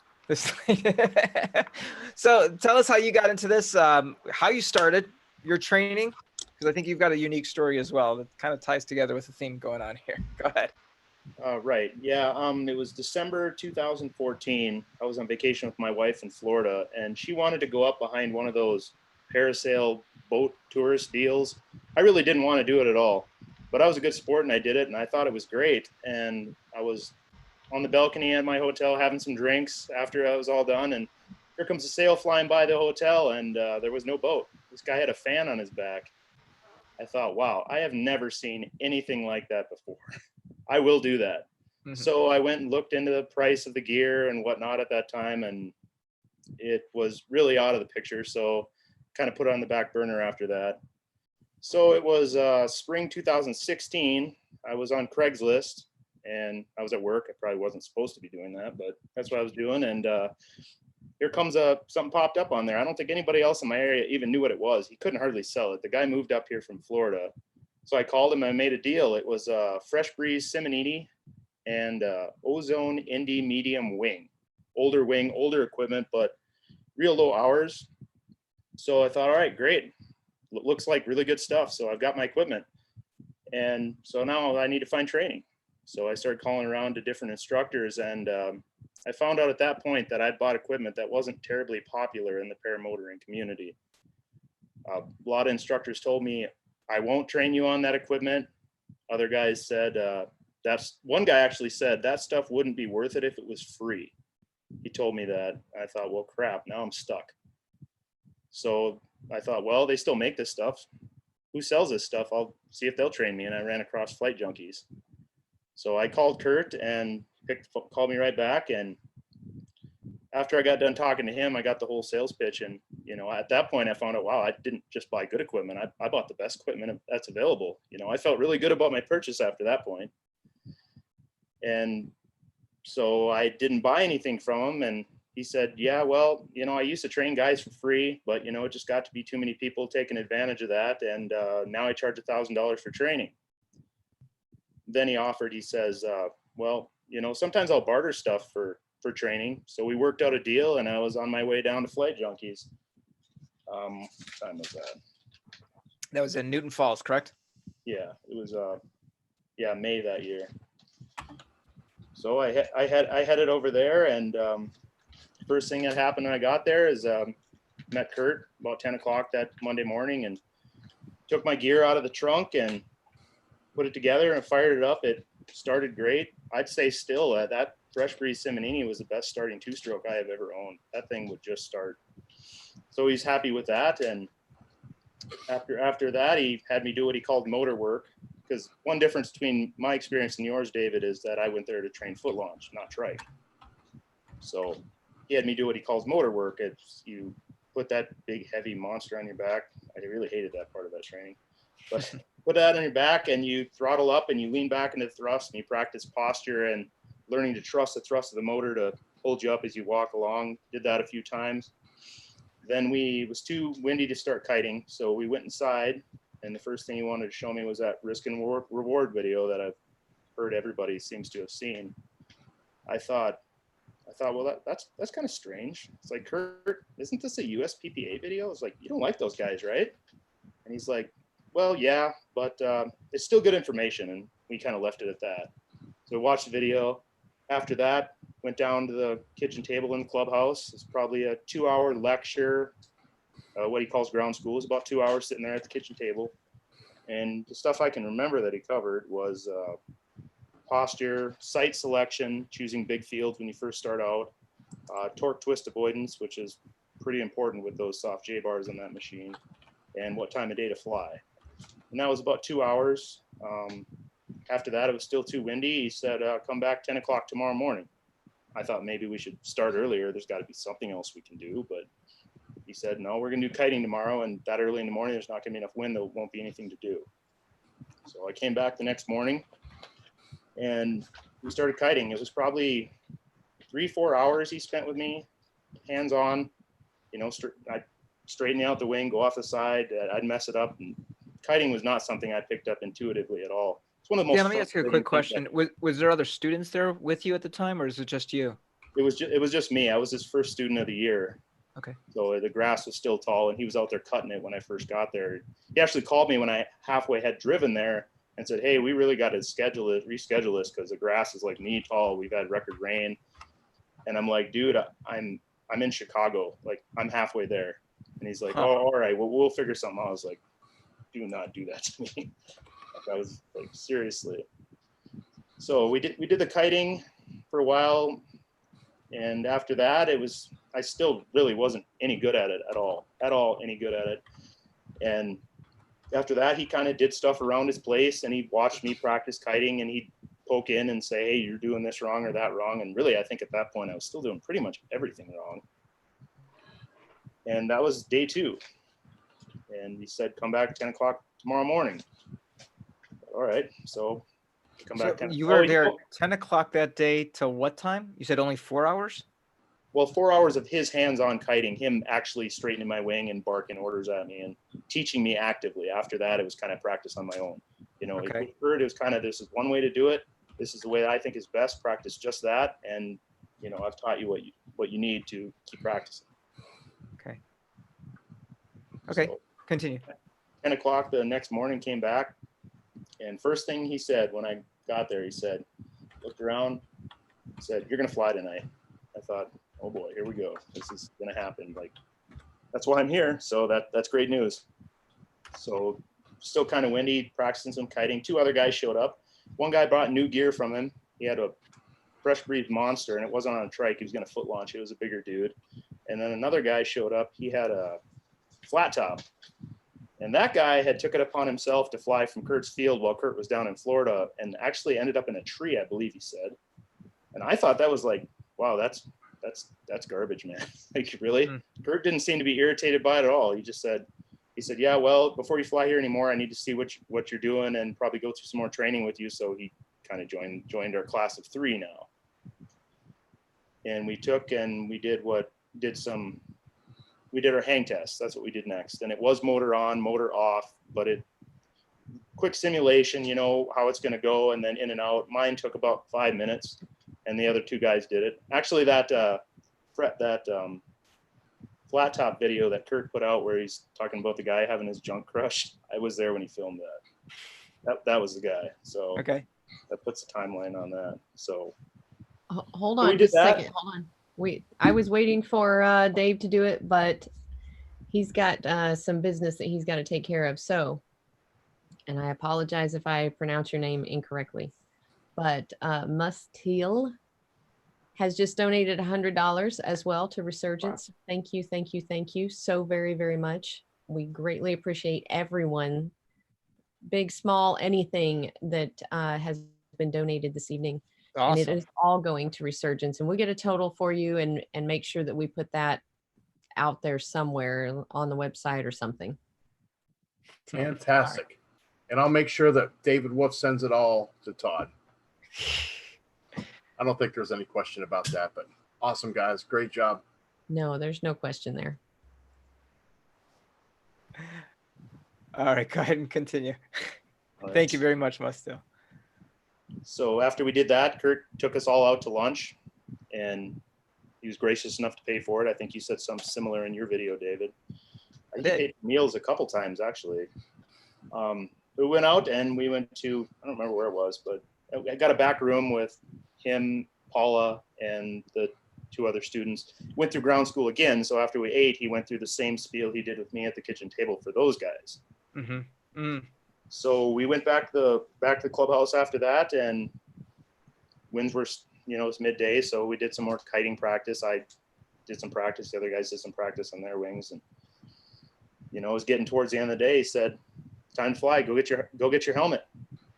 So tell us how you got into this, how you started your training, because I think you've got a unique story as well that kind of ties together with the theme going on here. Go ahead. Right. Yeah. It was December 2014. I was on vacation with my wife in Florida, and she wanted to go up behind one of those parasail boat tourist deals. I really didn't want to do it at all, but I was a good sport and I did it, and I thought it was great. And I was on the balcony at my hotel having some drinks after I was all done, and here comes a sail flying by the hotel, and there was no boat. This guy had a fan on his back. I thought, wow, I have never seen anything like that before. I will do that. Mm-hmm. So I went and looked into the price of the gear and whatnot at that time, and it was really out of the picture. So kind of put it on the back burner after that. So it was spring 2016. I was on Craigslist and I was at work. I probably wasn't supposed to be doing that, but that's what I was doing. And here comes something popped up on there. I don't think anybody else in my area even knew what it was. He couldn't hardly sell it. The guy moved up here from Florida. So I called him and I made a deal. It was a Fresh Breeze Simonini and Ozone Indy medium wing, older equipment, but real low hours. So I thought, all right, great. Looks like really good stuff. So I've got my equipment. And so now I need to find training. So I started calling around to different instructors, and I found out at that point that I'd bought equipment that wasn't terribly popular in the paramotoring community. A lot of instructors told me, I won't train you on that equipment. Other guys said, one guy actually said that stuff wouldn't be worth it if it was free. He told me that. I thought, well, crap, now I'm stuck. So I thought, well, they still make this stuff. Who sells this stuff? I'll see if they'll train me. And I ran across Flight Junkies. So I called Kurt and called me right back. And after I got done talking to him, I got the whole sales pitch. And, at that point I found out, wow, I didn't just buy good equipment. I bought the best equipment that's available. I felt really good about my purchase after that point. And so I didn't buy anything from him. And he said, yeah, well, I used to train guys for free, but, it just got to be too many people taking advantage of that. And now I charge $1,000 for training. Then he says, well, sometimes I'll barter stuff for training. So we worked out a deal and I was on my way down to Flight Junkies. What time was that? That was in Newton Falls, correct? Yeah, it was, May that year. So I headed over there, and first thing that happened when I got there is met Kurt about 10 o'clock that Monday morning and took my gear out of the trunk and put it together and fired it up. It started great. I'd say still that Fresh Breeze Simonini was the best starting two-stroke I have ever owned. That thing would just start. So he's happy with that. And after that, he had me do what he called motor work. Because one difference between my experience and yours, David, is that I went there to train foot launch, not trike. So he had me do what he calls motor work. It's you put that big heavy monster on your back. I really hated that part of that training. But put that on your back and you throttle up and you lean back into the thrust and you practice posture and learning to trust the thrust of the motor to hold you up as you walk along. Did that a few times. Then it was too windy to start kiting. So we went inside. And the first thing he wanted to show me was that risk and reward video that I've heard everybody seems to have seen. I thought, well, that's kind of strange. It's like, Kurt, isn't this a USPPA video? It's like, you don't like those guys, right? And he's like, well, yeah, but it's still good information. And we kind of left it at that. So we watched the video. After that, went down to the kitchen table in the clubhouse. It's probably a 2-hour lecture. What he calls ground school is about 2 hours sitting there at the kitchen table. And the stuff I can remember that he covered was posture, sight selection, choosing big fields when you first start out, torque twist avoidance, which is pretty important with those soft J bars on that machine, and what time of day to fly. And that was about 2 hours. After that, it was still too windy. He said, come back 10 o'clock tomorrow morning. I thought maybe we should start earlier. There's got to be something else we can do. But he said, no, we're going to do kiting tomorrow. And that early in the morning, there's not going to be enough wind. There won't be anything to do. So I came back the next morning and we started kiting. It was probably 3-4 hours he spent with me, hands on, you know, I'd straighten out the wing, go off the side. I'd mess it up. And kiting was not something I picked up intuitively at all. It's one of the most. Yeah, let me ask you a quick question. Was there other students there with you at the time, or is it just you? It was just me. I was his first student of the year. Okay. So the grass was still tall, and he was out there cutting it when I first got there. He actually called me when I halfway had driven there and said, "Hey, we really got to reschedule this because the grass is like knee tall. We've had record rain." And I'm like, "Dude, I'm in Chicago. Like, I'm halfway there." And he's like, "Oh, all right. Well, we'll figure something out." I was like, "Do not do that to me." Like, I was like, seriously. So we did the kiting for a while, and after that, I still really wasn't any good at it at all any good at it. And after that, he kind of did stuff around his place, and he watched me practice kiting, and he'd poke in and say, "Hey, you're doing this wrong or that wrong." And really, I think at that point, I was still doing pretty much everything wrong. And that was day 2. And he said, "Come back 10 o'clock tomorrow morning." All right, so come back. So you were there 10 o'clock that day till what time? You said only 4 hours? Well, 4 hours of his hands-on kiting, him actually straightening my wing and barking orders at me and teaching me actively. After that, it was kind of practice on my own. You know, okay. It was kind of, this is one way to do it. This is the way that I think is best. Practice just that, and you know, I've taught you what you need to keep practicing. Okay. Okay. So, continue. 10 o'clock the next morning, came back. And first thing he said when I got there, he said, looked around, said, "You're going to fly tonight." I thought, oh boy, here we go. This is going to happen. Like, that's why I'm here. So that's great news. So still kind of windy, practicing some kiting. 2 other guys showed up. One guy brought new gear from him. He had a fresh breed Monster, and it wasn't on a trike. He was going to foot launch. It was a bigger dude. And then another guy showed up. He had a flat top. And that guy had took it upon himself to fly from Kurt's field while Kurt was down in Florida, and actually ended up in a tree, I believe he said. And I thought that was like, wow, that's garbage, man. Like, really? Kurt didn't seem to be irritated by it at all. He said, "Yeah, well, before you fly here anymore, I need to see what you're doing and probably go through some more training with you." So he kind of joined our class of 3 now. And we did our hang test. That's what we did next. And it was motor on, motor off, but quick simulation, you know, how it's going to go, and then in and out. Mine took about 5 minutes, and the other 2 guys did it. Actually, that flat top video that Kurt put out where he's talking about the guy having his junk crushed, I was there when he filmed that. That was the guy. So okay, that puts a timeline on that. So hold on just a second. Hold on. I was waiting for Dave to do it, but he's got some business that he's got to take care of. So, and I apologize if I pronounce your name incorrectly, but Mustil has just donated $100 as well to Resurgence. Wow. Thank you so very, very much. We greatly appreciate everyone, big, small, anything that has been donated this evening. Awesome. And it is all going to Resurgence, and we'll get a total for you and make sure that we put that out there somewhere on the website or something. Fantastic. Right. And I'll make sure that David Wolf sends it all to Todd. I don't think there's any question about that, but awesome, guys. Great job. No, there's no question there. All right, go ahead and continue. Right. Thank you very much, Mustil. So after we did that, Kurt took us all out to lunch, and he was gracious enough to pay for it. I think you said something similar in your video, David. I paid meals a couple times, actually. We went out and we went to, I don't remember where it was, but I got a back room with him, Paula, and the 2 other students. Went through ground school again. So after we ate, he went through the same spiel he did with me at the kitchen table for those guys. So we went back to the clubhouse after that, and winds were, you know, it was midday, so we did some more kiting practice. I did some practice. The other guys did some practice on their wings, and you know, it was getting towards the end of the day. He said, "Time to fly. Go get your helmet."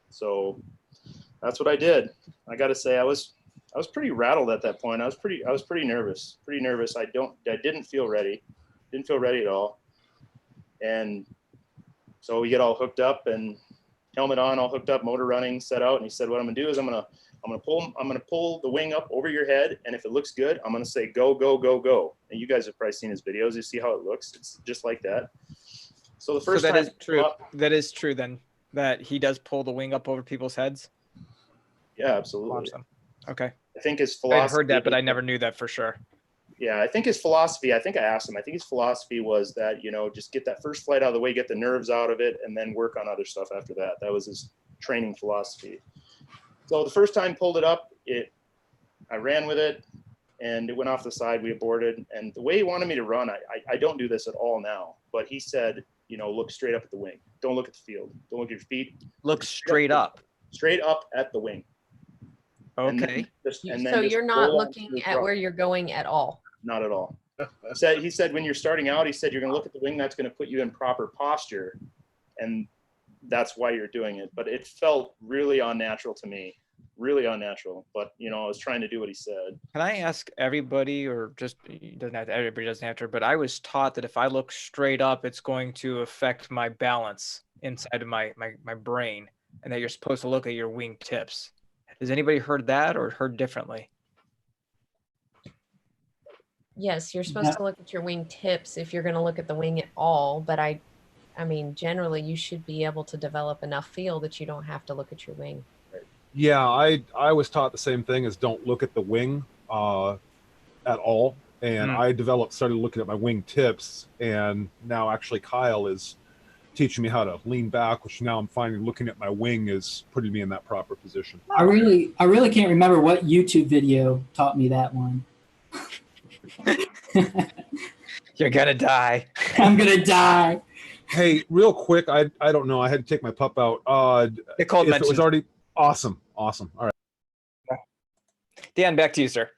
So that's what I did. I got to say, I was pretty rattled at that point. I was pretty nervous. I didn't feel ready. Didn't feel ready at all. And so we get all hooked up and helmet on, all hooked up, motor running, set out. And he said, "What I'm gonna do is I'm gonna pull the wing up over your head, and if it looks good, I'm gonna say go, go, go, go." And you guys have probably seen his videos. You see how it looks. It's just like that. So the first time is true. That is true then, that he does pull the wing up over people's heads. Yeah, absolutely. Awesome. Okay. I think his philosophy. I've heard that, but I never knew that for sure. Yeah, I think his philosophy, I think I asked him, I think his philosophy was that, you know, just get that first flight out of the way, get the nerves out of it, and then work on other stuff after that. That was his training philosophy. So the first time pulled it up, I ran with it, and it went off the side. We aborted. And the way he wanted me to run, I don't do this at all now, but he said, you know, look straight up at the wing. Don't look at the field. Don't look at your feet. Look straight up. Straight up at the wing. Okay. So you're not looking at where you're going at all? Not at all. He said when you're starting out, he said you're going to look at the wing. That's going to put you in proper posture, and that's why you're doing it. But it felt really unnatural to me, really unnatural. But you know, I was trying to do what he said. Can I ask everybody, or just everybody doesn't have to, but I was taught that if I look straight up, it's going to affect my balance inside of my brain, and that you're supposed to look at your wing tips. Has anybody heard that or heard differently? Yes, you're supposed to look at your wing tips if you're going to look at the wing at all. But I mean, generally, you should be able to develop enough feel that you don't have to look at your wing. Yeah, I was taught the same thing, as don't look at the wing at all. And I started looking at my wing tips, and now actually Kyle is teaching me how to lean back, which now I'm finding looking at my wing is putting me in that proper position. I really can't remember what YouTube video taught me that one. You're gonna die. I'm gonna die. Hey, real quick, I don't know. I had to take my pup out. Nicole if it was already awesome. All right. Dan, back to you, sir.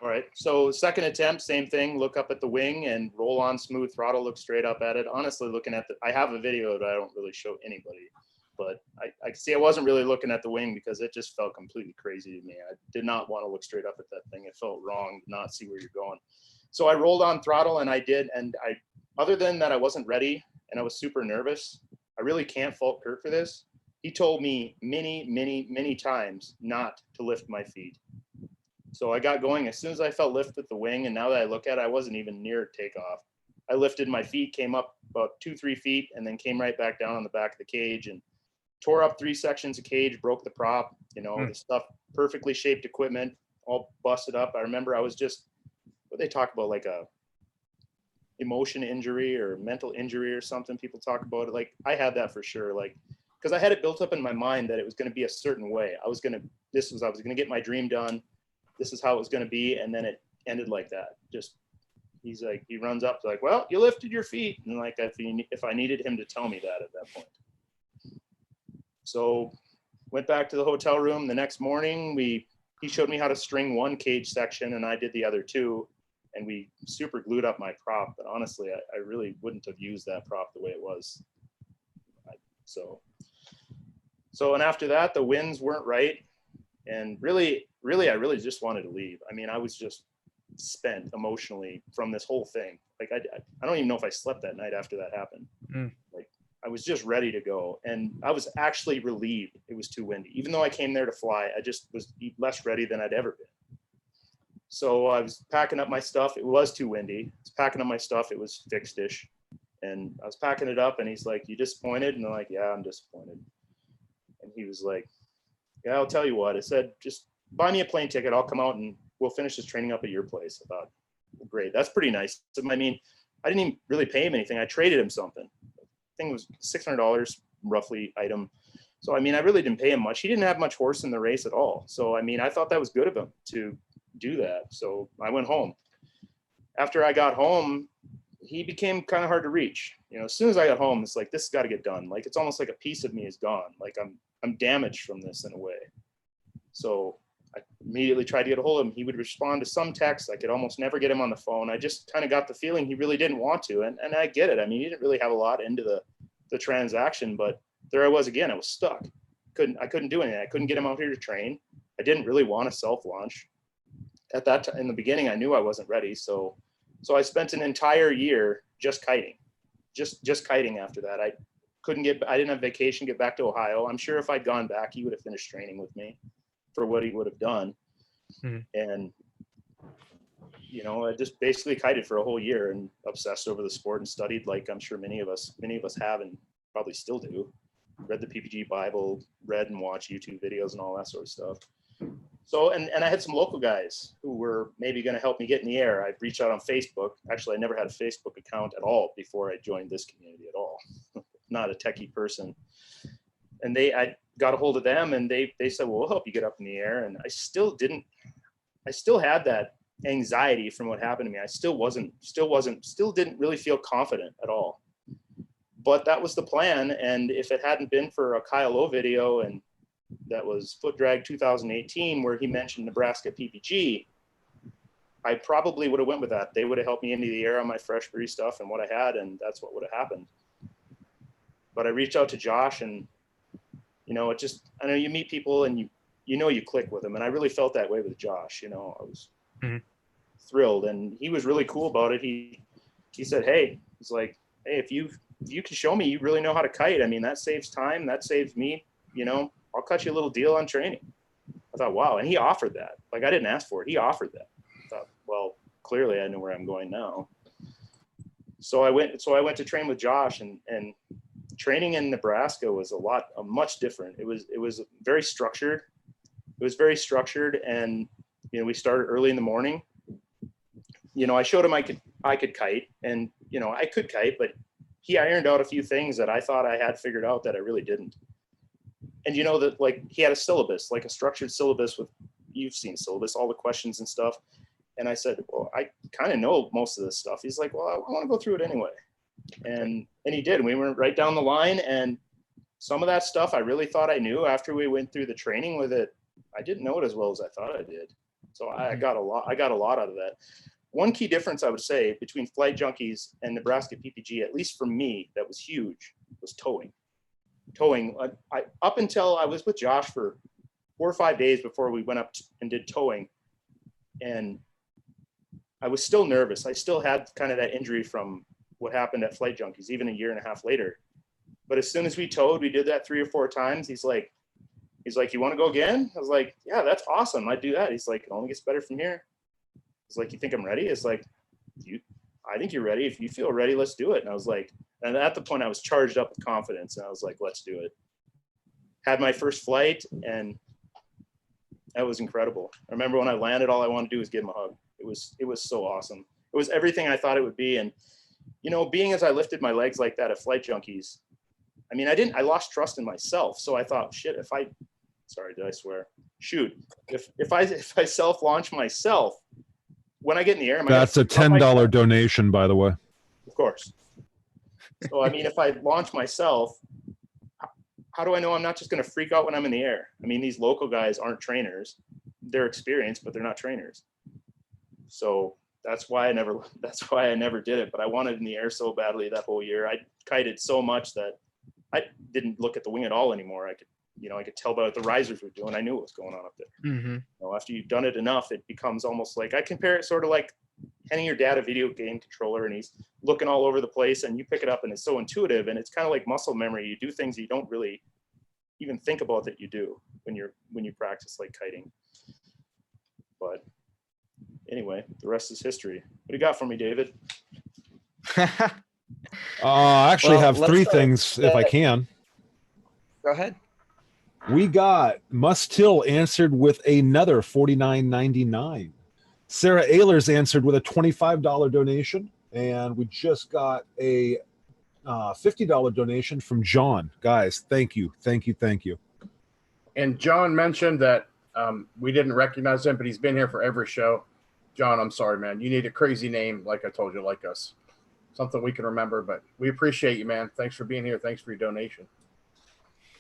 All right. So second attempt, same thing. Look up at the wing and roll on smooth throttle. Look straight up at it. Honestly, looking at I have a video that I don't really show anybody, but I see I wasn't really looking at the wing because it just felt completely crazy to me. I did not want to look straight up at that thing. It felt wrong to not see where you're going. So I rolled on throttle, and I did. And other than that, I wasn't ready and I was super nervous. I really can't fault Kurt for this. He told me many, many, many times not to lift my feet. So I got going as soon as I felt lift with the wing, and now that I look at it, I wasn't even near takeoff. I lifted my feet, came up about 2-3 feet, and then came right back down on the back of the cage and tore up 3 sections of cage, broke the prop, you know, the stuff, perfectly shaped equipment, all busted up. I remember I was just, what they talk about, like a emotion injury or mental injury or something. People talk about it. Like I had that for sure. Like, because I had it built up in my mind that it was going to be a certain way. I was going to get my dream done. This is how it was going to be. And then it ended like that. Just, he runs up like, well, you lifted your feet. And like, if I needed him to tell me that at that point. So went back to the hotel room the next morning. He showed me how to string one cage section and I did the other 2. And we super glued up my prop. But honestly, I really wouldn't have used that prop the way it was. So, and after that, the winds weren't right. And really, I really just wanted to leave. I mean, I was just spent emotionally from this whole thing. Like, I don't even know if I slept that night after that happened. Like, I was just ready to go. And I was actually relieved it was too windy. Even though I came there to fly, I just was less ready than I'd ever been. So I was packing up my stuff. It was too windy. I was packing up my stuff. It was fixed-ish. And I was packing it up, and he's like, "You disappointed?" And I'm like, "Yeah, I'm disappointed." And he was like, "Yeah, I'll tell you what." I said, "Just buy me a plane ticket. I'll come out and we'll finish this training up at your place." I thought, well, great. That's pretty nice. I mean, I didn't even really pay him anything. I traded him something. I think it was $600 roughly item. So, I mean, I really didn't pay him much. He didn't have much horse in the race at all. So, I mean, I thought that was good of him to do that. So I went home. After I got home, he became kind of hard to reach. You know, as soon as I got home, it's like, this has got to get done. Like, it's almost like a piece of me is gone. Like I'm damaged from this in a way. So I immediately tried to get a hold of him. He would respond to some texts. I could almost never get him on the phone. I just kind of got the feeling he really didn't want to. And I get it. I mean, he didn't really have a lot into the transaction, but there I was again. I was stuck. I couldn't do anything. I couldn't get him out here to train. I didn't really want to self-launch. At that time, in the beginning, I knew I wasn't ready. So I spent an entire year just kiting, just kiting after that. I didn't have vacation, get back to Ohio. I'm sure if I'd gone back, he would have finished training with me for what he would have done. And, you know, I just basically kited for a whole year and obsessed over the sport and studied, like I'm sure many of us have and probably still do. Read the PPG Bible, read and watched YouTube videos and all that sort of stuff. So, and I had some local guys who were maybe going to help me get in the air. I reached out on Facebook. Actually, I never had a Facebook account at all before I joined this community at all. Not a techie person. And I got a hold of them and they said, well, we'll help you get up in the air. And I still had that anxiety from what happened to me. I still didn't really feel confident at all. But that was the plan. And if it hadn't been for a Kyle Lowe video, and that was Foot Drag 2018, where he mentioned Nebraska PPG, I probably would have went with that. They would have helped me into the air on my fresh breeze stuff and what I had, and that's what would have happened. But I reached out to Josh, and you know, I know you meet people and you know you click with them, and I really felt that way with Josh. You know, I was thrilled, and he was really cool about it. He said, hey, he's like, hey, if you can show me you really know how to kite, I mean, that saves time, that saves me, you know, I'll cut you a little deal on training. I thought, wow. And he offered that. Like, I didn't ask for it. He offered that. I thought, well, clearly I know where I'm going now. So I went to train with Josh, and training in Nebraska was much different. It was very structured. It was very structured. And, you know, we started early in the morning. You know, I showed him I could kite, and, you know, I could kite, but he ironed out a few things that I thought I had figured out that I really didn't. And, you know, that, like, he had a syllabus, like a structured syllabus with, you've seen syllabus, all the questions and stuff. And I said, well, I kind of know most of this stuff. He's like, well, I want to go through it anyway. And he did. And we went right down the line. And some of that stuff I really thought I knew. After we went through the training with it, I didn't know it as well as I thought I did. So I got a lot out of that. One key difference I would say between Flight Junkies and Nebraska PPG, at least for me, that was huge, was towing. Up until I was with Josh for 4 or 5 days before we went up and did towing, and I was still nervous. I still had kind of that injury from what happened at Flight Junkies, even a year and a half later. But as soon as we towed, we did that 3 or 4 times. He's like, you want to go again? I was like, yeah, that's awesome. I'd do that. He's like, it only gets better from here. He's like, you think I'm ready? It's like, I think you're ready. If you feel ready, let's do it. And I was like, and at the point I was charged up with confidence, and I was like, let's do it. Had my first flight, and that was incredible. I remember when I landed, all I wanted to do was give him a hug. It was so awesome. It was everything I thought it would be. And, you know, being as I lifted my legs like that at Flight Junkies, I mean, I lost trust in myself. So I thought, shit, sorry, did I swear? Shoot. If I self-launch myself, when I get in the air, that's a $10 donation, by the way. Of course. So, I mean, if I launch myself, how do I know I'm not just going to freak out when I'm in the air? I mean, these local guys aren't trainers. They're experienced, but they're not trainers. So that's why I never did it. But I wanted in the air so badly that whole year. I kited so much that I didn't look at the wing at all anymore. I could tell by what the risers were doing. I knew what was going on up there. You know, after you've done it enough, it becomes almost like, I compare it sort of like handing your dad a video game controller, and he's looking all over the place, and you pick it up and it's so intuitive, and it's kind of like muscle memory. You do things you don't really even think about that you do when you practice, like kiting. But anyway, the rest is history. What do you got for me, David? I actually have 3 things if I can. Go ahead. We got Must Till answered with another $49.99. Sarah Ehlers answered with a $25 donation, and we just got a $50 donation from John. Guys, thank you. And John mentioned that we didn't recognize him, but he's been here for every show. John, I'm sorry, man. You need a crazy name, like I told you, like us. something we can remember. But we appreciate you, man. Thanks for being here. Thanks for your donation.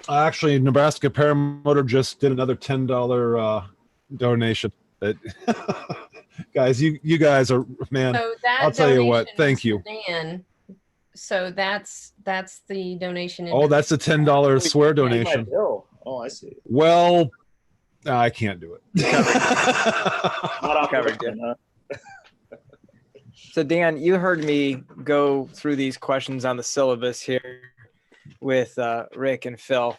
Actually, Nebraska Paramotor just did another $10 donation. Guys, you guys are, man. So that I'll tell you what. donation Thank was you. for Dan. So that's the donation. Oh, that's a $10 swear Paid my donation. bill. Oh, I see. Well, I can't do it. Not off Covered, the huh? So Dan, you heard me go through these questions on the syllabus here with Rick and Phil.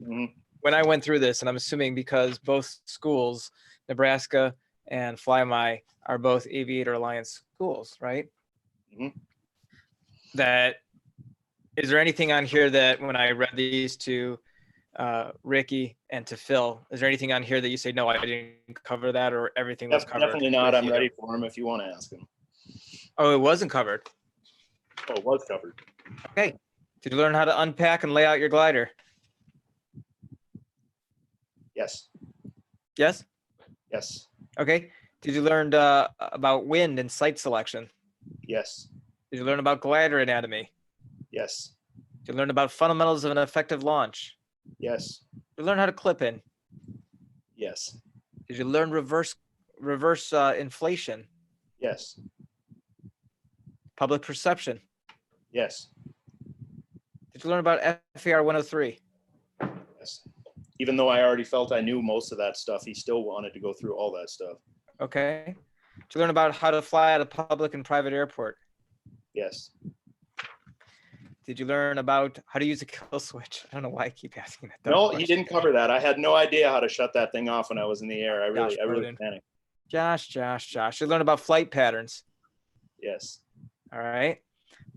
Mhm. When I went through this, and I'm assuming because both schools, Nebraska and FlyMy, are both Aviator Alliance schools, right? Mhm. That is there anything on here that when I read these to Ricky and to Phil, is there anything on here that you say, no, I didn't cover that, or everything was covered? Definitely not. with I'm you? ready for him if you want to ask him. Oh, it wasn't covered. Oh, it was covered. Okay. Did you learn how to unpack and lay out your glider? Yes. Yes? Yes. Okay. Did you learn about wind and sight selection? Yes. Did you learn about glider anatomy? Yes. Did you learn about fundamentals of an effective launch? Yes. Did you learn how to clip in? Yes. Did you learn reverse inflation? Yes. Public perception? Yes. Did you learn about FAR 103? Yes. Even though I already felt I knew most of that stuff, he still wanted to go through all that stuff. Okay. Did you learn about how to fly at a public and private airport? Yes. Did you learn about how to use a kill switch? I don't know why I keep asking that. No, he didn't cover that. I had no idea how to shut that thing off when I was in the air. I really panicked. Josh. You learn about flight patterns. Yes. All right.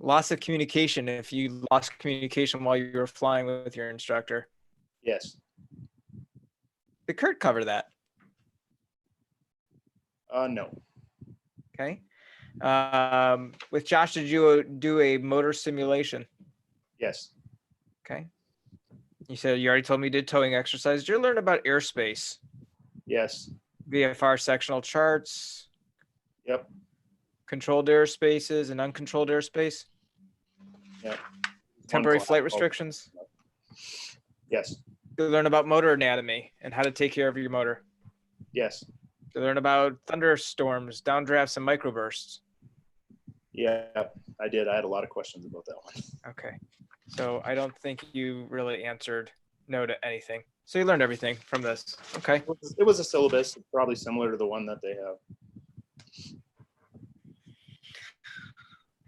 Loss of communication. If you lost communication while you were flying with your instructor. Yes. Did Kurt cover that? No. Okay. With Josh, did you do a motor simulation? Yes. Okay. You said you already told me you did towing exercise. Did you learn about airspace? Yes. VFR sectional charts? Yep. Controlled airspaces and uncontrolled airspace? Yep. Temporary flight restrictions? Yes. Did you learn about motor anatomy and how to take care of your motor? Yes. Did you learn about thunderstorms, downdrafts, and microbursts? Yeah, I did. I had a lot of questions about that one. Okay. So I don't think you really answered no to anything. So you learned everything from this. Okay. It was a syllabus, probably similar to the one that they have.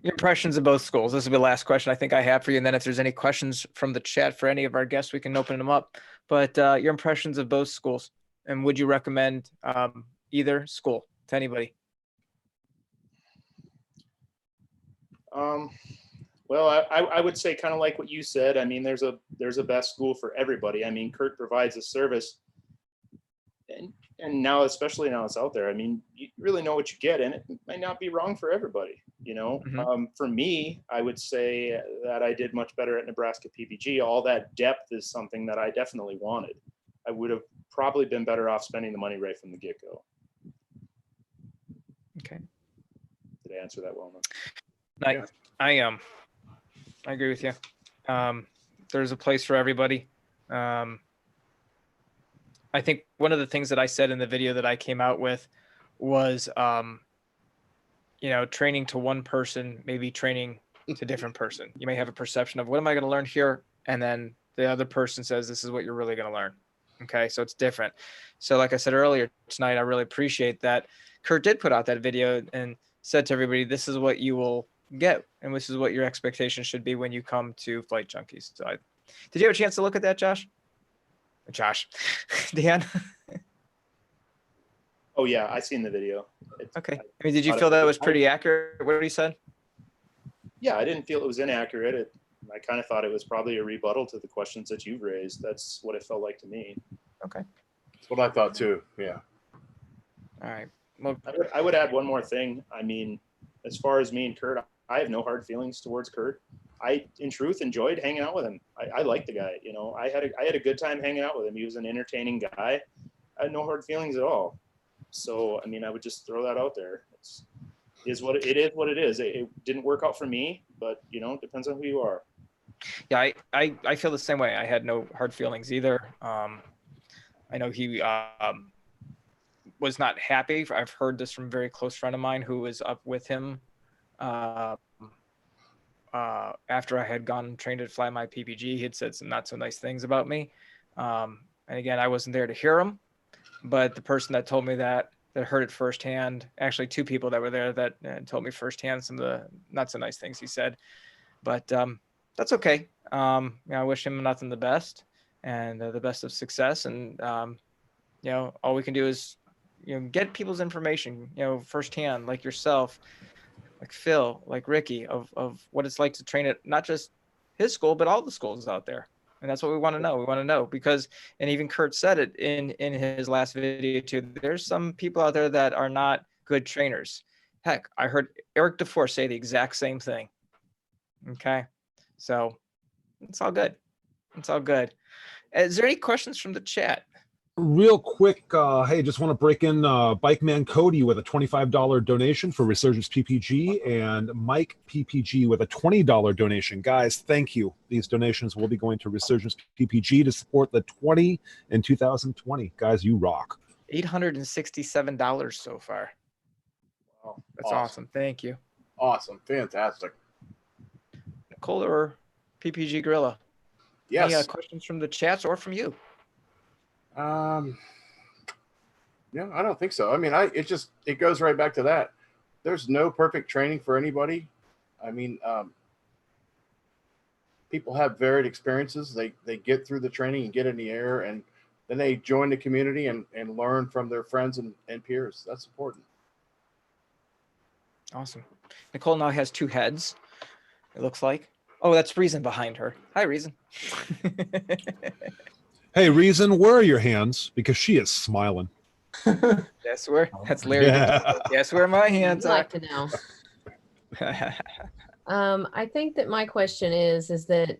Your impressions of both schools. This will be the last question I think I have for you. And then if there's any questions from the chat for any of our guests, we can open them up. But your impressions of both schools, and would you recommend either school to anybody? Well, I would say kind of like what you said. I mean, there's a best school for everybody. I mean, Kurt provides a service, and now, especially now it's out there, I mean, you really know what you get, and it might not be wrong for everybody, you know. Mm-hmm. For me, I would say that I did much better at Nebraska PPG. All that depth is something that I definitely wanted. I would have probably been better off spending the money right from the get-go. Okay. Did I answer that well enough? I agree with you. There's a place for everybody. I think one of the things that I said in the video that I came out with was, training to one person, maybe training to a different person. You may have a perception of what am I going to learn here? And then the other person says, this is what you're really going to learn. Okay. So it's different. So like I said earlier tonight, I really appreciate that Kurt did put out that video and said to everybody, this is what you will get. And this is what your expectation should be when you come to Flight Junkies. So did you have a chance to look at that, Josh? Dan? Oh yeah, I seen the video. Okay. I mean, did you feel that was pretty accurate, what he said? Yeah, I didn't feel it was inaccurate. I kind of thought it was probably a rebuttal to the questions that you've raised. That's what it felt like to me. Okay. That's what I thought too. Yeah. All right. Well, I would add one more thing. I mean, as far as me and Kurt, I have no hard feelings towards Kurt. I, in truth, enjoyed hanging out with him. I like the guy. You know, I had a good time hanging out with him. He was an entertaining guy. I had no hard feelings at all. So, I mean, I would just throw that out there. is what it is. What it is. It didn't work out for me, but you know, it depends on who you are. Yeah, I feel the same way. I had no hard feelings either. I know he was not happy. I've heard this from a very close friend of mine who was up with him after I had gone and trained to fly my PPG. He had said some not so nice things about me. And again, I wasn't there to hear them, but the person that told me that heard it firsthand, actually two people that were there that told me firsthand some of the not so nice things he said. But that's okay. You know, I wish him nothing the best and the best of success. And you know, all we can do is, you know, get people's information, you know, firsthand, like yourself, like Phil, like Ricky, of what it's like to train at not just his school, but all the schools out there. And that's what we want to know. We want to know because, and even Kurt said it in his last video too, there's some people out there that are not good trainers. Heck, I heard Eric DeFore say the exact same thing. Okay. So it's all good. It's all good. Is there any questions from the chat? Real quick, hey, just want to break in Bike Man Cody with a $25 donation for Resurgence PPG and Mike PPG with a $20 donation. Guys, thank you. These donations will be going to Resurgence PPG to support the 20 in 2020. Guys, you rock. $867 so far. Wow, that's awesome. Thank you. Awesome, fantastic. Nicole or PPG Gorilla? Yes. Any questions from the chats or from you? Yeah, I don't think so. I mean, it goes right back to that. There's no perfect training for anybody. I mean, people have varied experiences. They get through the training and get in the air, and then they join the community and learn from their friends and peers. That's important. Awesome. Nicole now has two heads, it looks like. Oh, that's Reason behind her. Hi, Reason. Hey, Reason, where are your hands? Because she is smiling. Guess where? That's Larry. Yeah. Guess where my hands I'd are? like to know. I think that my question is that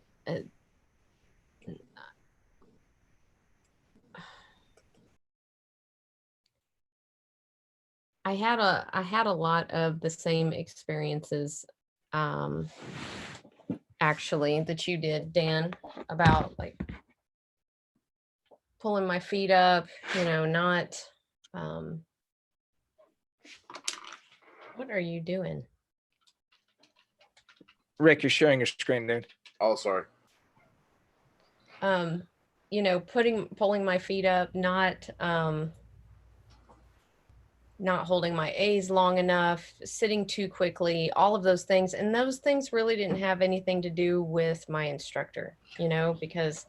I had a lot of the same experiences actually that you did, Dan, about like pulling my feet up, you know, not what are you doing? Rick, you're sharing your screen, dude. Oh, sorry. You know, pulling my feet up, not holding my A's long enough, sitting too quickly, all of those things. And those things really didn't have anything to do with my instructor, you know, because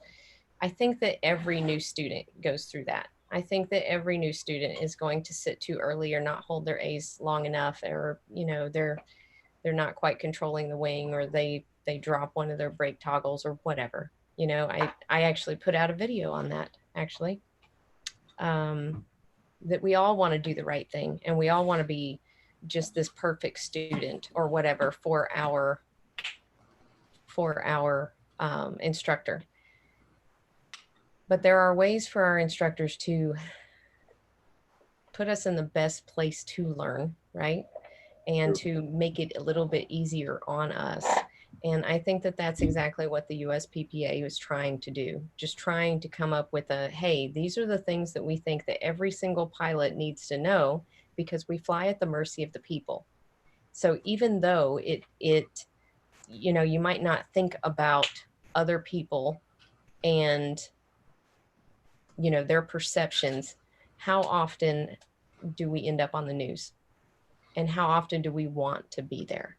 I think that every new student goes through that. I think that every new student is going to sit too early or not hold their A's long enough, or, you know, they're not quite controlling the wing, or they drop one of their brake toggles or whatever. You know, I actually put out a video on that, actually. That we all want to do the right thing, and we all want to be just this perfect student or whatever for our instructor. But there are ways for our instructors to put us in the best place to learn, right? And to make it a little bit easier on us. And I think that that's exactly what the USPPA was trying to do. Just trying to come up with hey, these are the things that we think that every single pilot needs to know, because we fly at the mercy of the people. So even though it you know, you might not think about other people and, you know, their perceptions, how often do we end up on the news? And how often do we want to be there?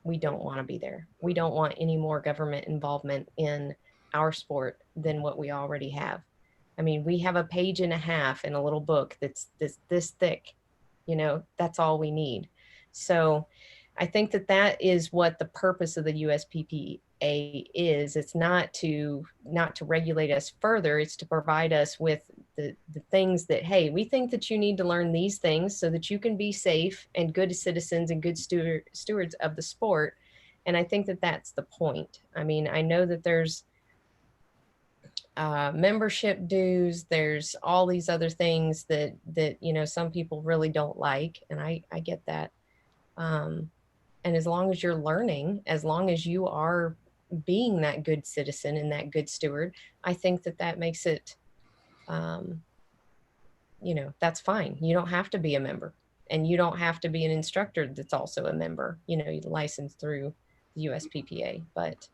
We don't want to be there. We don't want any more government involvement in our sport than what we already have. I mean, we have a page and a half in a little book that's this thick, you know, that's all we need. So I think that that is what the purpose of the USPPA is. It's not to regulate us further. It's to provide us with the things that, hey, we think that you need to learn these things so that you can be safe and good citizens and good stewards of the sport. And I think that that's the point. I mean, I know that there's membership dues, there's all these other things that you know, some people really don't like, and I get that. And as long as you're learning, as long as you are being that good citizen and that good steward, I think that that makes it, you know, that's fine. You don't have to be a member, and you don't have to be an instructor that's also a member, you know, licensed through the USPPA. But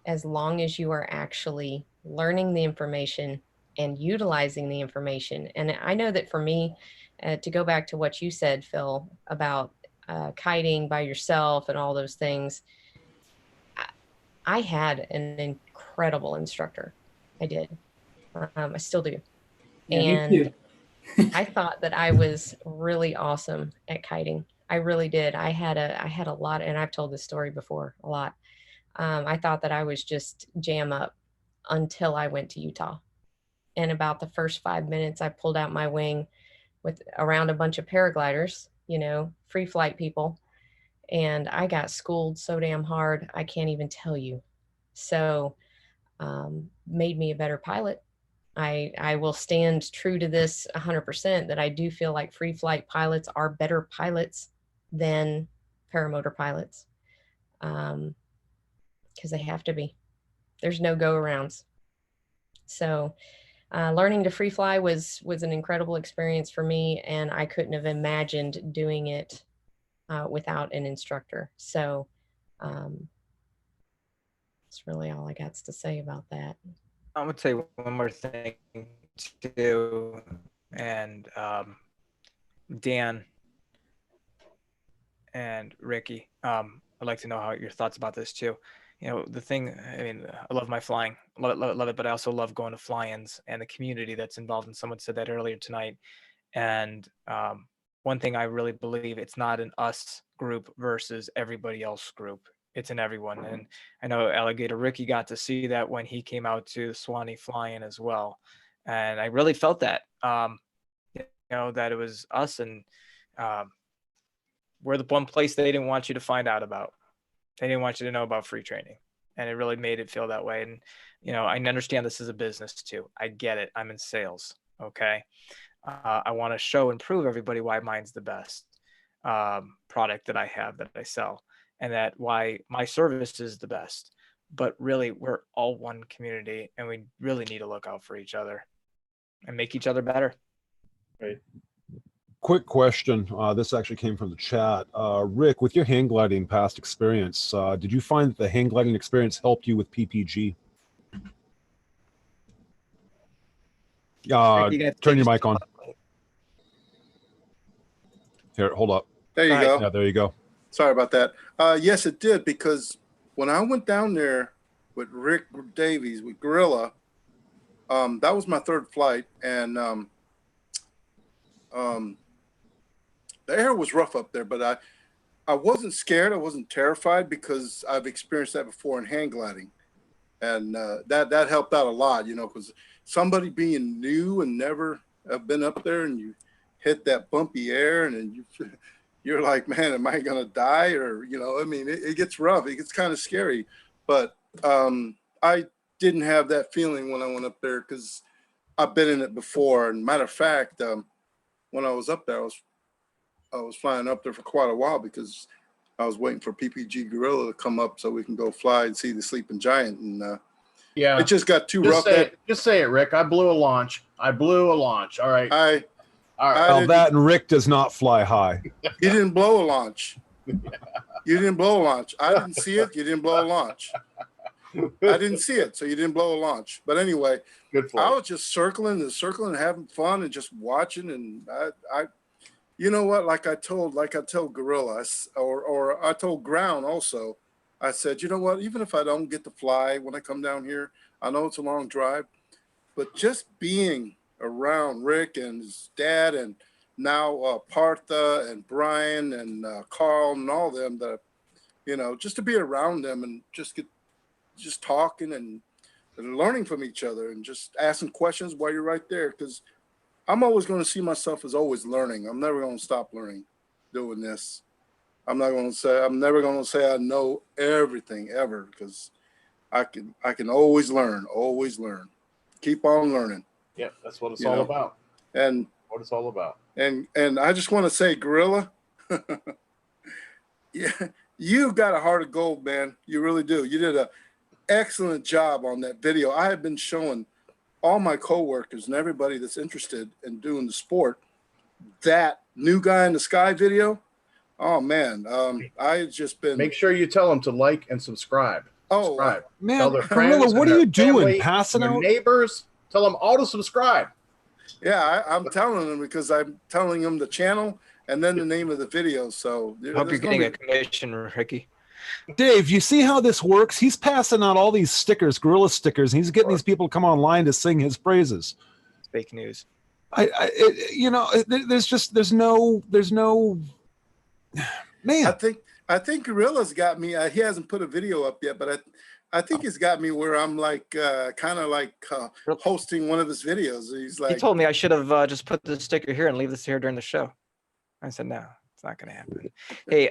as long as you are actually learning the information and utilizing the information. And I know that for me, to go back to what you said, Phil, about kiting by yourself and all those things, I had an incredible instructor. I did. I still do. Yeah, And me too. I thought that I was really awesome at kiting. I really did. I had a lot, and I've told this story before a lot. I thought that I was just jam up until I went to Utah. And about the first 5 minutes, I pulled out my wing with around a bunch of paragliders, you know, free flight people. And I got schooled so damn hard, I can't even tell you. So made me a better pilot. I will stand true to this 100%, that I do feel like free flight pilots are better pilots than paramotor pilots, because they have to be. There's no go arounds. So learning to free fly was an incredible experience for me, and I couldn't have imagined doing it without an instructor. So that's really all I got to say about that. I'm gonna say one more thing too, and Dan and Ricky, I'd like to know how your thoughts about this too. You know, the thing, I mean, I love my flying, love it, but I also love going to fly-ins and the community that's involved. And someone said that earlier tonight. And one thing I really believe, it's not an us group versus everybody else group. It's an everyone. And I know Alligator Ricky got to see that when he came out to Swanee fly-in as well. And I really felt that, you know, that it was us, and we're the one place they didn't want you to find out about. They didn't want you to know about free training. And it really made it feel that way. And, you know, I understand this is a business too. I get it. I'm in sales. Okay. I want to show and prove everybody why mine's the best product that I have, that I sell, and that why my service is the best. But really, we're all one community, and we really need to look out for each other and make each other better. Right. Quick question. This actually came from the chat. Rick, with your hang gliding past experience, did you find that the hang gliding experience helped you with PPG? Turn your mic on. Here, hold up. There you go. Yeah, there you go. Sorry about that. Yes, it did, because when I went down there with Rick Davies with Gorilla, that was my third flight, and the air was rough up there, but I wasn't scared. I wasn't terrified, because I've experienced that before in hang gliding, and that helped out a lot, you know, because somebody being new and never have been up there, and you hit that bumpy air, and then you're like, man, am I gonna die? Or, you know, I mean, it gets rough. It gets kind of scary. But I didn't have that feeling when I went up there, because I've been in it before. And matter of fact, when I was up there, I was flying up there for quite a while, because I was waiting for PPG Gorilla to come up so we can go fly and see the Sleeping Giant. And yeah, it just got too rough. Just say it, Rick. I blew a launch. All right. All right. Well, that and Rick does not fly high. You didn't blow a launch. You didn't blow a launch. I didn't see it. You didn't blow a launch. I didn't see it, so you didn't blow a launch. But anyway, Good I was just circling and having fun and just watching. And I you know what? Like I told Gorilla, or I told Ground also. I said, you know what? Even if I don't get to fly when I come down here, I know it's a long drive, but just being around Rick and his dad, and now Partha and Brian and Carl and all them, that, you know, just to be around them and just talking and learning from each other and just asking questions while you're right there. Because I'm always going to see myself as always learning. I'm never going to stop learning doing this. I'm never going to say I know everything ever, because I can always learn. Keep on learning. Yeah, that's what it's all about. And what it's all about. And I just want to say, Gorilla, Yeah, you got a heart of gold, man. You really do. You did an excellent job on that video. I have been showing all my coworkers and everybody that's interested in doing the sport that New Guy in the Sky video. Oh man, I've just been. Make sure you tell them to like and subscribe. Oh subscribe. Man, tell their Gorilla, friends, what and are you their doing? family, Passing their out neighbors. Tell them all to subscribe. Yeah, I'm telling them because I'm telling them the channel and then the name of the video. So Hope you're getting a commission, Ricky. Dave, you see how this works? He's passing out all these stickers, Gorilla stickers, and he's getting these people to come online to sing his praises. It's fake news. There's no man. I think Gorilla's got me. He hasn't put a video up yet, but I think he's got me where I'm like kind of like hosting one of his videos. He's like, he told me I should have just put the sticker here and leave this here during the show. I said no, it's not going to happen. Hey,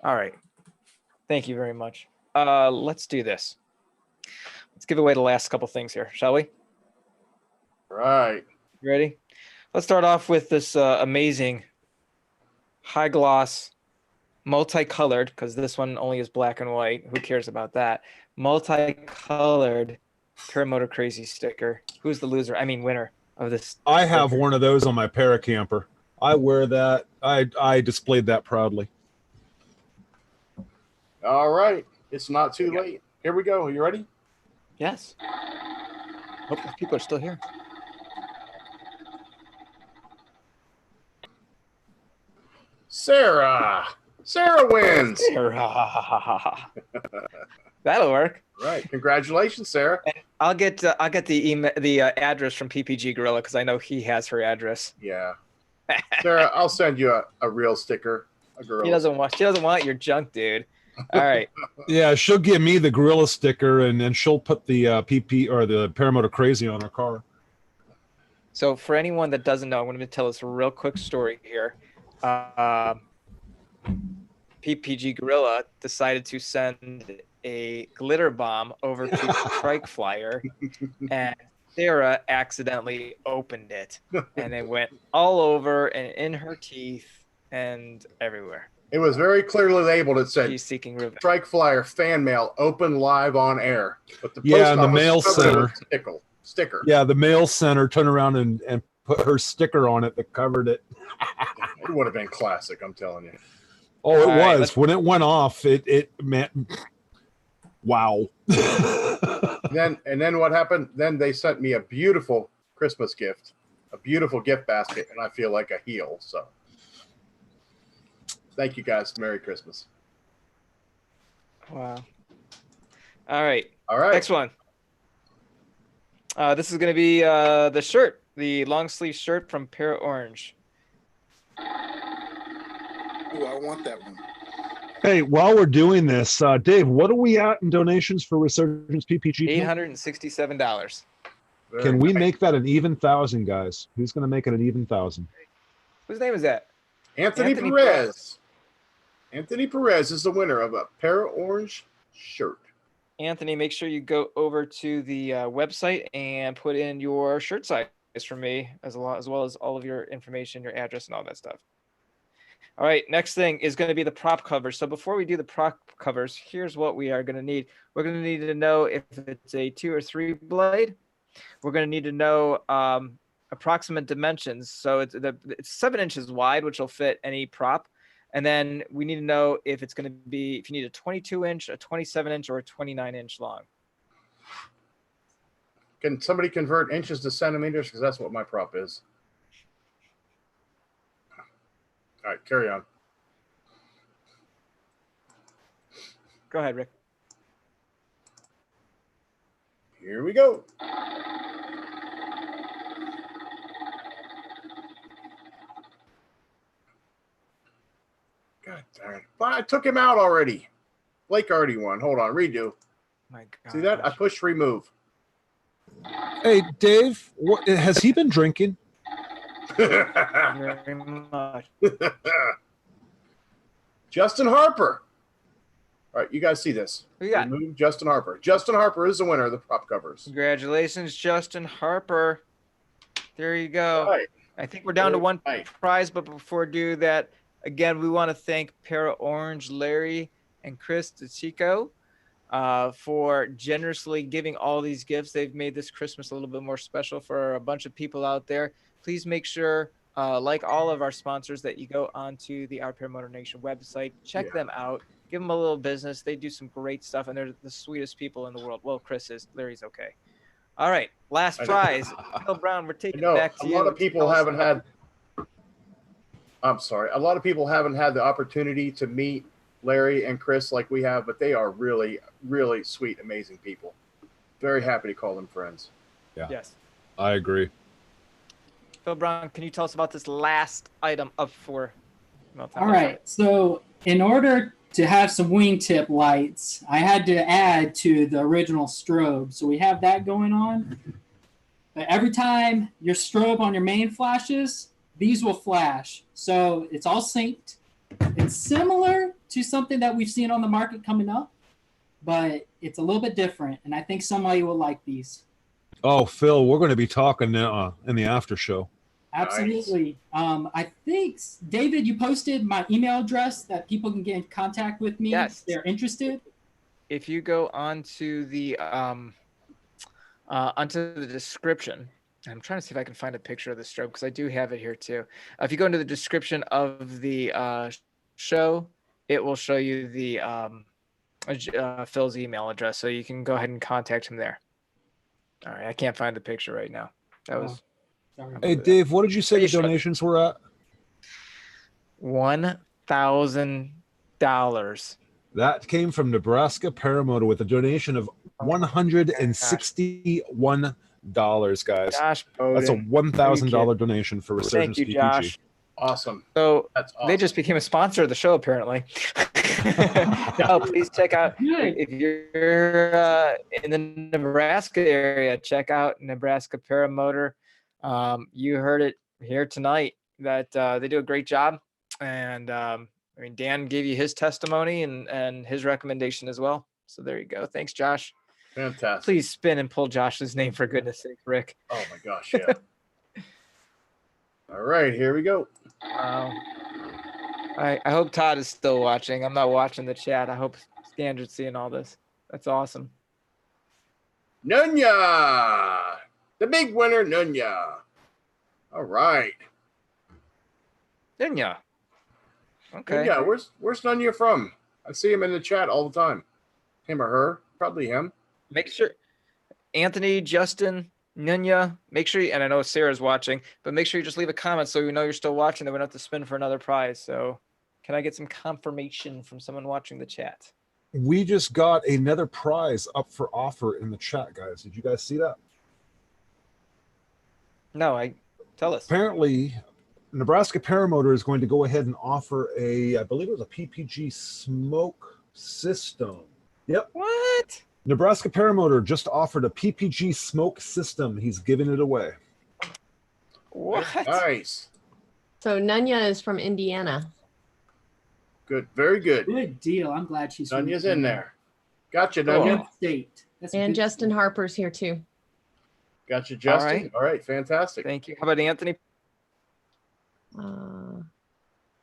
all right. Thank you very much. Let's do this. Let's give away the last couple things here, shall we? Right. You ready? Let's start off with this amazing high gloss, multicolored, because this one only is black and white. Who cares about that? Multicolored Paramotor Crazy sticker. Who's the loser? I mean, winner of this. I have one of those on my Paracamper. I wear that. I displayed that proudly. All right. It's not too late. Here we go. You ready? Yes. Hope those people are still here. Sarah wins. Sarah. That'll work. Right. Congratulations, Sarah. And I'll get the email, the address from PPG Gorilla because I know he has her address. Yeah. Sarah, I'll send you a real sticker. She doesn't want your junk, dude. All right. Yeah, she'll give me the Gorilla sticker, and then she'll put the PP or the Paramotor Crazy on her car. So for anyone that doesn't know, I'm going to tell us a real quick story here. PPG Gorilla decided to send a glitter bomb over to the trike flyer, and Sarah accidentally opened it, and it went all over and in her teeth and everywhere. It was very clearly labeled. It said, "She's seeking revenge." Strike Flyer fan mail open live on air. But the and the mail center sticker. Yeah, the mail center turned around and put her sticker on it that covered it. It would have been classic, I'm telling you. Oh, it was. When it went off, it meant wow. And then what happened? Then they sent me a beautiful Christmas gift, a beautiful gift basket, and I feel like a heel. So thank you guys. Merry Christmas. Wow. All right. Next one. This is going to be the shirt, the long sleeve shirt from Para Orange. Oh, I want that one. Hey, while we're doing this, Dave, what are we at in donations for Resurgence PPG? $867. Can we make that an even 1,000, guys? Who's going to make it an even 1,000? Whose name is that? Anthony Perez. Anthony Perez is the winner of a Para Orange shirt. Anthony, make sure you go over to the website and put in your shirt size for me, as well as all of your information, your address, and all that stuff. All right, next thing is going to be the prop covers. So before we do the prop covers, here's what we are going to need. We're going to need to know if it's a 2 or 3 blade. We're going to need to know approximate dimensions. So it's 7 inches wide, which will fit any prop. And then we need to know if it's going to be, if you need a 22-inch, a 27-inch, or a 29-inch long. Can somebody convert inches to centimeters? Because that's what my prop is. All right, carry on. Go ahead, Rick. Here we go. God darn it. But I took him out already. Blake already won. Hold on, redo. My God. See that? I pushed remove. Hey, Dave, has he been drinking? Very much. Justin Harper. All right, you guys see this. Who you got? Remove Justin Harper. Justin Harper is the winner of the prop covers. Congratulations, Justin Harper. There you go. All right. I think we're down to one prize, but before we do that, Again, we want to thank Para Orange, Larry, and Chris DeChico for generously giving all these gifts. They've made this Christmas a little bit more special for a bunch of people out there. Please make sure, like all of our sponsors, that you go onto the Our Paramotor Nation website, check them out, give them a little business. They do some great stuff, and they're the sweetest people in the world. Well, Chris is. Larry's okay. All right, last prize. Phil Brown, we're taking it back to you. A lot of people haven't had. I'm sorry. A lot of people haven't had the opportunity to meet Larry and Chris like we have, but they are really, really sweet, amazing people. Very happy to call them friends. Yeah. Yes. I agree. Phil Brown, can you tell us about this last item up for? All right. So in order to have some wingtip lights, I had to add to the original strobe. So we have that going on. But every time your strobe on your main flashes, these will flash. So it's all synced. It's similar to something that we've seen on the market coming up, but it's a little bit different. And I think somebody will like these. Oh, Phil, we're going to be talking in the after show. Absolutely. Nice. I think, David, you posted my email address that people can get in contact with me if they're interested. If you go onto the description, I'm trying to see if I can find a picture of the strobe because I do have it here too. If you go into the description of the show, it will show you the Phil's email address, so you can go ahead and contact him there. All right, I can't find the picture right now. That was. Hey, Dave, what did you say the donations were at? $1,000. That came from Nebraska Paramotor with a donation of $161, guys. Josh That's a $1,000 donation for Resurgence Thank you, PPG. Josh. Awesome. So That's awesome. They just became a sponsor of the show, apparently. No, please check out, if you're in the Nebraska area, check out Nebraska Paramotor. You heard it here tonight that they do a great job. And I mean, Dan gave you his testimony and his recommendation as well. So there you go. Thanks, Josh. Fantastic. Please spin and pull Josh's name for goodness sake, Rick. Oh my gosh, yeah. All right, here we go. I hope Todd is still watching. I'm not watching the chat. I hope Standard's seeing all this. That's awesome. Nunya, the big winner, Nunya. All right. Nunya. Okay. Yeah, where's Nunya from? I see him in the chat all the time. Him or her? Probably him. Make sure, Anthony, Justin, Nunya, make sure, and I know Sarah's watching, but make sure you just leave a comment so we know you're still watching, that we don't have to spin for another prize. So can I get some confirmation from someone watching the chat? We just got another prize up for offer in the chat, guys. Did you guys see that? No, tell us. Apparently, Nebraska Paramotor is going to go ahead and offer I believe it was a PPG smoke system. Yep. What? Nebraska Paramotor just offered a PPG smoke system. He's giving it away. What? Nice. So Nunya is from Indiana. Good. Very good. Good deal. I'm glad she's Nunya's in there. Gotcha, Nunya. State. And Justin Harper's here too. Gotcha, Justin. All right. Fantastic. Thank you. How about Anthony I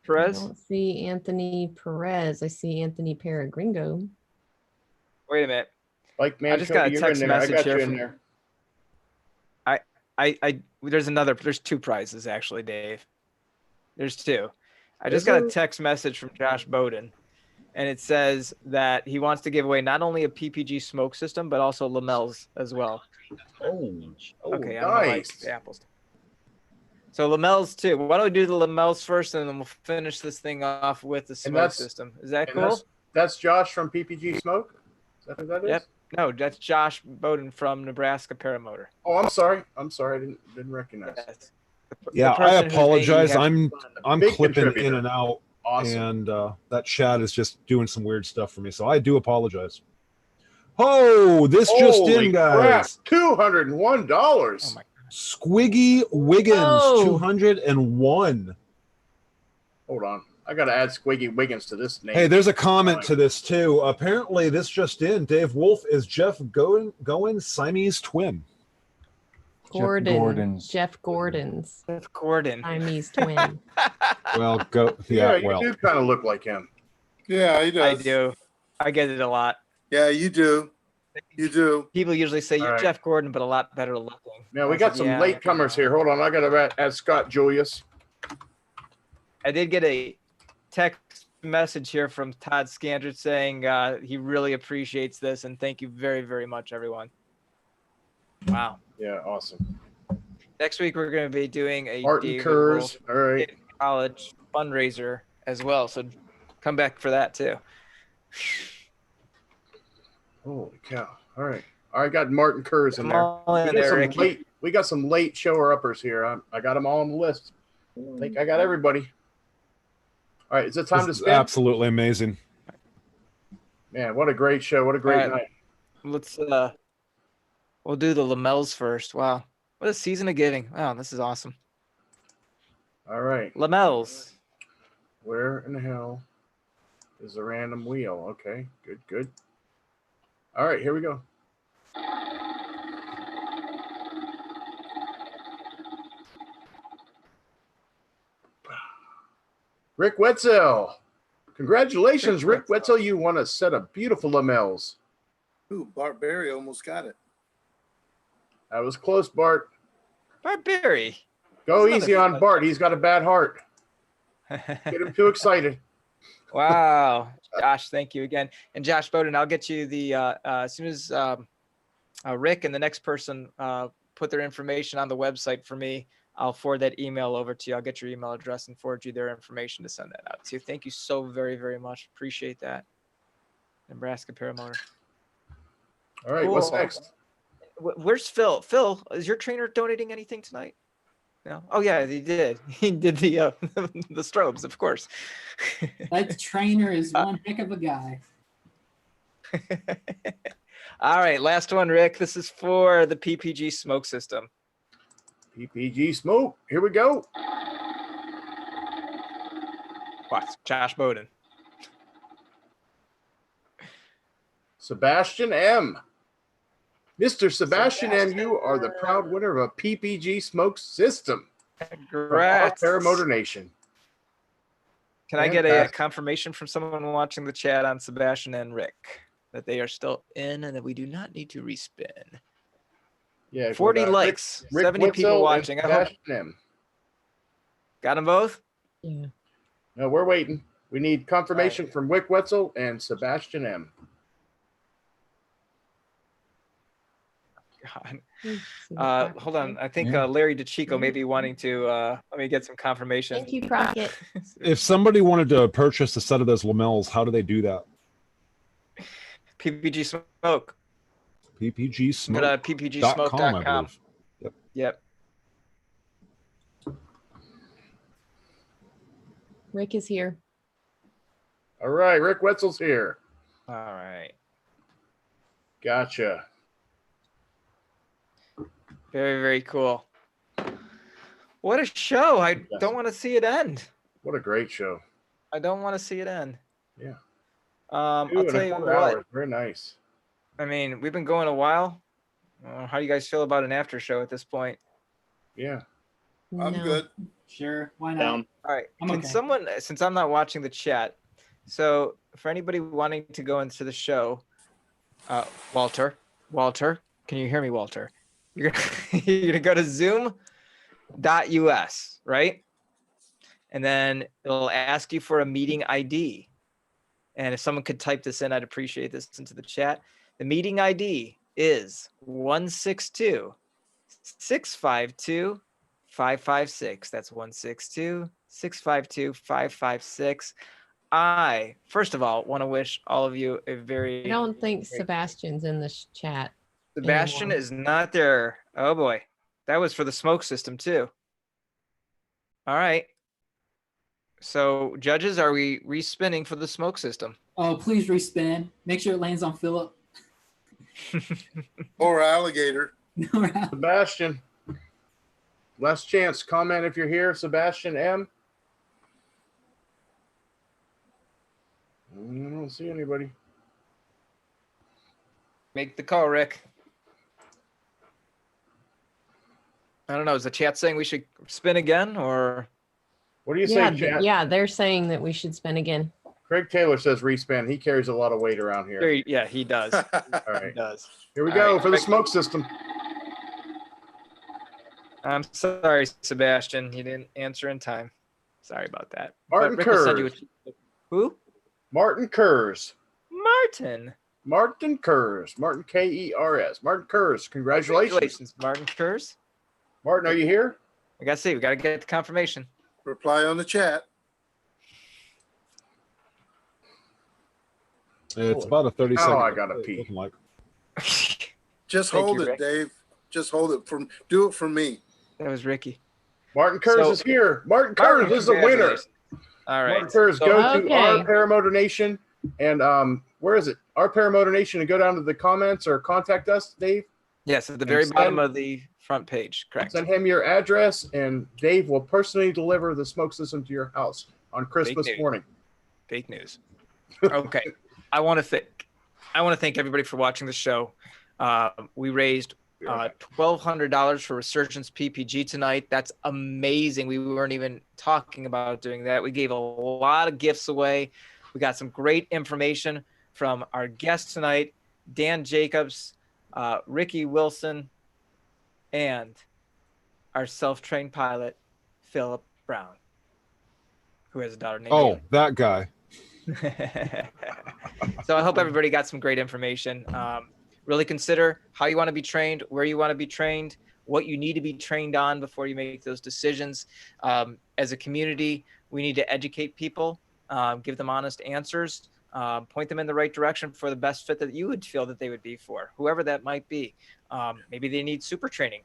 Perez? don't see Anthony Perez. I see Anthony Peregringo. Wait a minute. Like, man, I just got a text message here from there. There's two prizes actually, Dave. There's two. I just got a text message from Josh Bowden, and it says that he wants to give away not only a PPG smoke system, but also Lamels as well. Oh, okay, nice. The apples. So Lamels too. Why don't we do the Lamels first, and then we'll finish this thing off with the smoke system. Is that cool? That's Josh from PPG Smoke? Is that who that is? Yep. No, that's Josh Bowden from Nebraska Paramotor. Oh, I'm sorry. I didn't recognize. Yes. Yeah, I apologize. I'm clipping contributor. in and out, Awesome. and that chat is just doing some weird stuff for me. So I do apologize. Oh, this just in, guys. $201. Oh my. Squiggy Wiggins, Oh. 201. Hold on. I got to add Squiggy Wiggins to this name. Hey, there's a comment to this too. Apparently, this just in. Dave Wolf is Jeff Goen Siamese twin. Jeff Gordon's Jeff Gordon. Siamese twin. Well, go. Yeah, Yeah, you well, do kind of look like him. Yeah, he I does. do. I get it a lot. Yeah, you do. You do. People usually say you're All right. Jeff Gordon, but a lot better looking. Now I we was got like, some yeah. latecomers here. Hold on, I got to add Scott Julius. I did get a text message here from Todd Scandrett saying he really appreciates this and thank you very, very much, everyone. Wow. Yeah, awesome. Next week we're going to be doing a Martin David Kurz. Wolf All right. College fundraiser as well, so come back for that too. Holy cow! All right, I got Martin Kurz in Come there. on in there, Ricky. We got some late shower uppers here. I got them all on the list. I think I got everybody. All right, is it time to this is spin? absolutely amazing. Man, what a great show! What a great All right. night. Let's we'll do the Lamels first. Wow. What a season of giving. Wow, this is awesome. All right, Lamels. where in the hell is the random wheel? Okay, good, good. All right, here we go. Rick Wetzel. Congratulations, Rick Wetzel. You won a set of beautiful lamels. Ooh, Bart Berry almost got it. That was close, Bart. Barberry. Go He's not easy a- on Bart. He's got a bad heart. Get him too excited. Wow. Josh, thank you again. And Josh Bowden, I'll get you the as soon as Rick and the next person put their information on the website for me, I'll forward that email over to you. I'll get your email address and forward you their information to send that out to you. Thank you so very, very much. Appreciate that. Nebraska Paramotor. All right, what's Cool. next? Where's Phil? Phil, is your trainer donating anything tonight? No. Oh yeah, he did. He did the the strobes, of course. That trainer is one heck of a guy. All right, last one, Rick. This is for the PPG smoke system. PPG Smoke. Here we go. Watch, Josh Bowden. Sebastian M. Mr. Sebastian M., you are the proud winner of a PPG Smoke system. Congrats. From our Paramotor Nation. Can I get a Fantastic. confirmation from someone watching the chat on Sebastian and Rick that they are still in and that we do not need to respin? Yeah, 40 Rick- likes, Rick 70 people Witzel and watching. I hope Sebastian M. got them both. Yeah. No, we're waiting. We need confirmation from Rick Wetzel and Sebastian M. God. Hold on. I think Larry DeChico may be wanting to let me get some confirmation. Thank you, Crockett. If somebody wanted to purchase a set of those lamels, how do they do that? PPG Smoke. PPG Go Smoke. to I ppgsmoke.com. believe. Yep. Rick is here. All right, Rick Wetzel's here. All right. Gotcha. Very, very cool. What a show. I don't want to see it end. What a great show. I don't want to see it end. Yeah. I'll 2 tell you and a what. quarter hours. Very nice. I mean, we've been going a while. How do you guys feel about an after show at this point? Yeah. I'm No. good. Sure, why not? Down. All right. I'm Can okay. someone, since I'm not watching the chat, so for anybody wanting to go into the show, Walter, can you hear me, Walter? You're gonna go to zoom.us, right? And then it'll ask you for a meeting ID. And if someone could type this in, I'd appreciate this into the chat. The meeting ID is 162-652-556. That's 162-652-556. I, first of all, want to wish all of you a I very don't think Sebastian's in the chat. Sebastian anymore. is not there. Oh boy. That was for the smoke system too. All right. So judges, are we respinning for the smoke system? Oh, please respin. Make sure it lands on Philip. Or alligator. Sebastian. Last chance. Comment if you're here, Sebastian M. I don't see anybody. Make the call, Rick. I don't know. Is the chat saying we should spin again, or what do you Yeah, say, chat? yeah, they're saying that we should spin again. Craig Taylor says respin. He carries a lot of weight around here. yeah, he does. All He right. does. Here we All go right, for the Craig. smoke system. I'm sorry, Sebastian. You didn't answer in time. Sorry about that. Martin Rick will send you Kurz. who? Martin Kurz. Martin. Martin Kurz. Martin Kers. Martin Kurz. Congratulations. Martin Kurz. Martin, are you here? We gotta see. We gotta get the confirmation. Reply on the chat. It's about a 30-second. Oh, I gotta pee. Looking like. Just Thank hold you, it, Rick. Dave. Just hold it. Do it for me. That was Ricky. Martin Kurz So- is here. Martin Kurz is the winner. Congratulations. All right. Martin Kurz, So- go to Okay. our Paramotor Nation and where is it? Our Paramotor Nation, and go down to the comments or contact us, Dave. Yes, at the very send- bottom of the front page. Correct. Send him your address, and Dave will personally deliver the smoke system to your house on Christmas news. morning. Fake news. Okay. I want to thank everybody for watching the show. We raised $1,200 for Resurgence PPG tonight. That's amazing. We weren't even talking about doing that. We gave a lot of gifts away. We got some great information from our guest tonight, Dan Jacobs, Ricky Wilson, and our self-trained pilot, Philip Brown, who has a daughter named Oh, that guy. So I hope everybody got some great information. Really consider how you want to be trained, where you want to be trained, what you need to be trained on before you make those decisions. As a community, we need to educate people, give them honest answers, point them in the right direction for the best fit that you would feel that they would be for, whoever that might be. Maybe they need super training.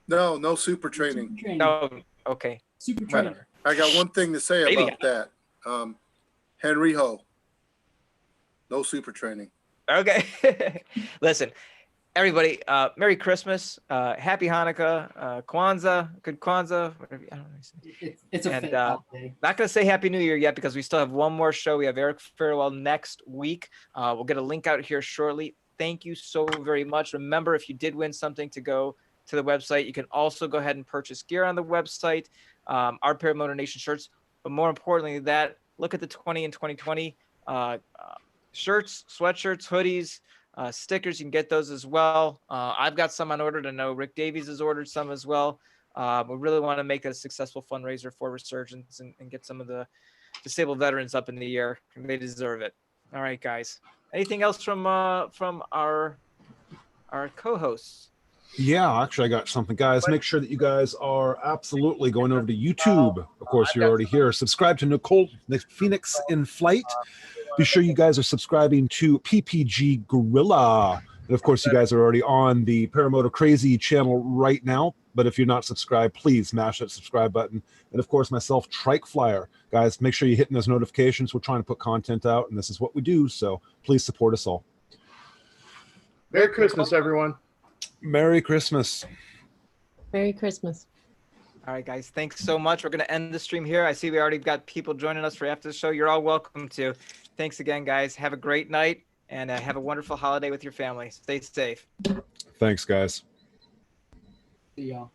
No super training. Super training. No, okay, Super training. whatever. I got one thing to say Maybe. about that. Henry Ho. No super training. Okay. Listen, everybody, Merry Christmas, Happy Hanukkah, Kwanzaa, good Kwanzaa, whatever. I don't know. It's a And, fake holiday. Not going to say Happy New Year yet because we still have one more show. We have Eric Farewell next week. We'll get a link out here shortly. Thank you so very much. Remember, if you did win something, to go to the website. You can also go ahead and purchase gear on the website, our Paramotor Nation shirts. But more importantly than that, look at the 20 and 2020 shirts, sweatshirts, hoodies, stickers. You can get those as well. I've got some on order. I know Rick Davies has ordered some as well. We really want to make it a successful fundraiser for Resurgence and get some of the disabled veterans up in the air. They deserve it. All right, guys. Anything else from our co-hosts? Yeah, actually, I got something, guys. Make sure that you guys are absolutely going over to YouTube. Of course, you're already here. Subscribe to Nicole Phoenix in Flight. Be sure you guys are subscribing to PPG Gorilla. And of course, you guys are already on the Paramotor Crazy channel right now. But if you're not subscribed, please smash that subscribe button. And of course, myself, Trike Flyer. Guys, make sure you're hitting those notifications. We're trying to put content out, and this is what we do. So please support us all. Merry Christmas, everyone. Merry Christmas. Merry Christmas. All right, guys. Thanks so much. We're going to end the stream here. I see we already got people joining us for after the show. You're all welcome to. Thanks again, guys. Have a great night and have a wonderful holiday with your family. Stay safe. Thanks, guys. See y'all.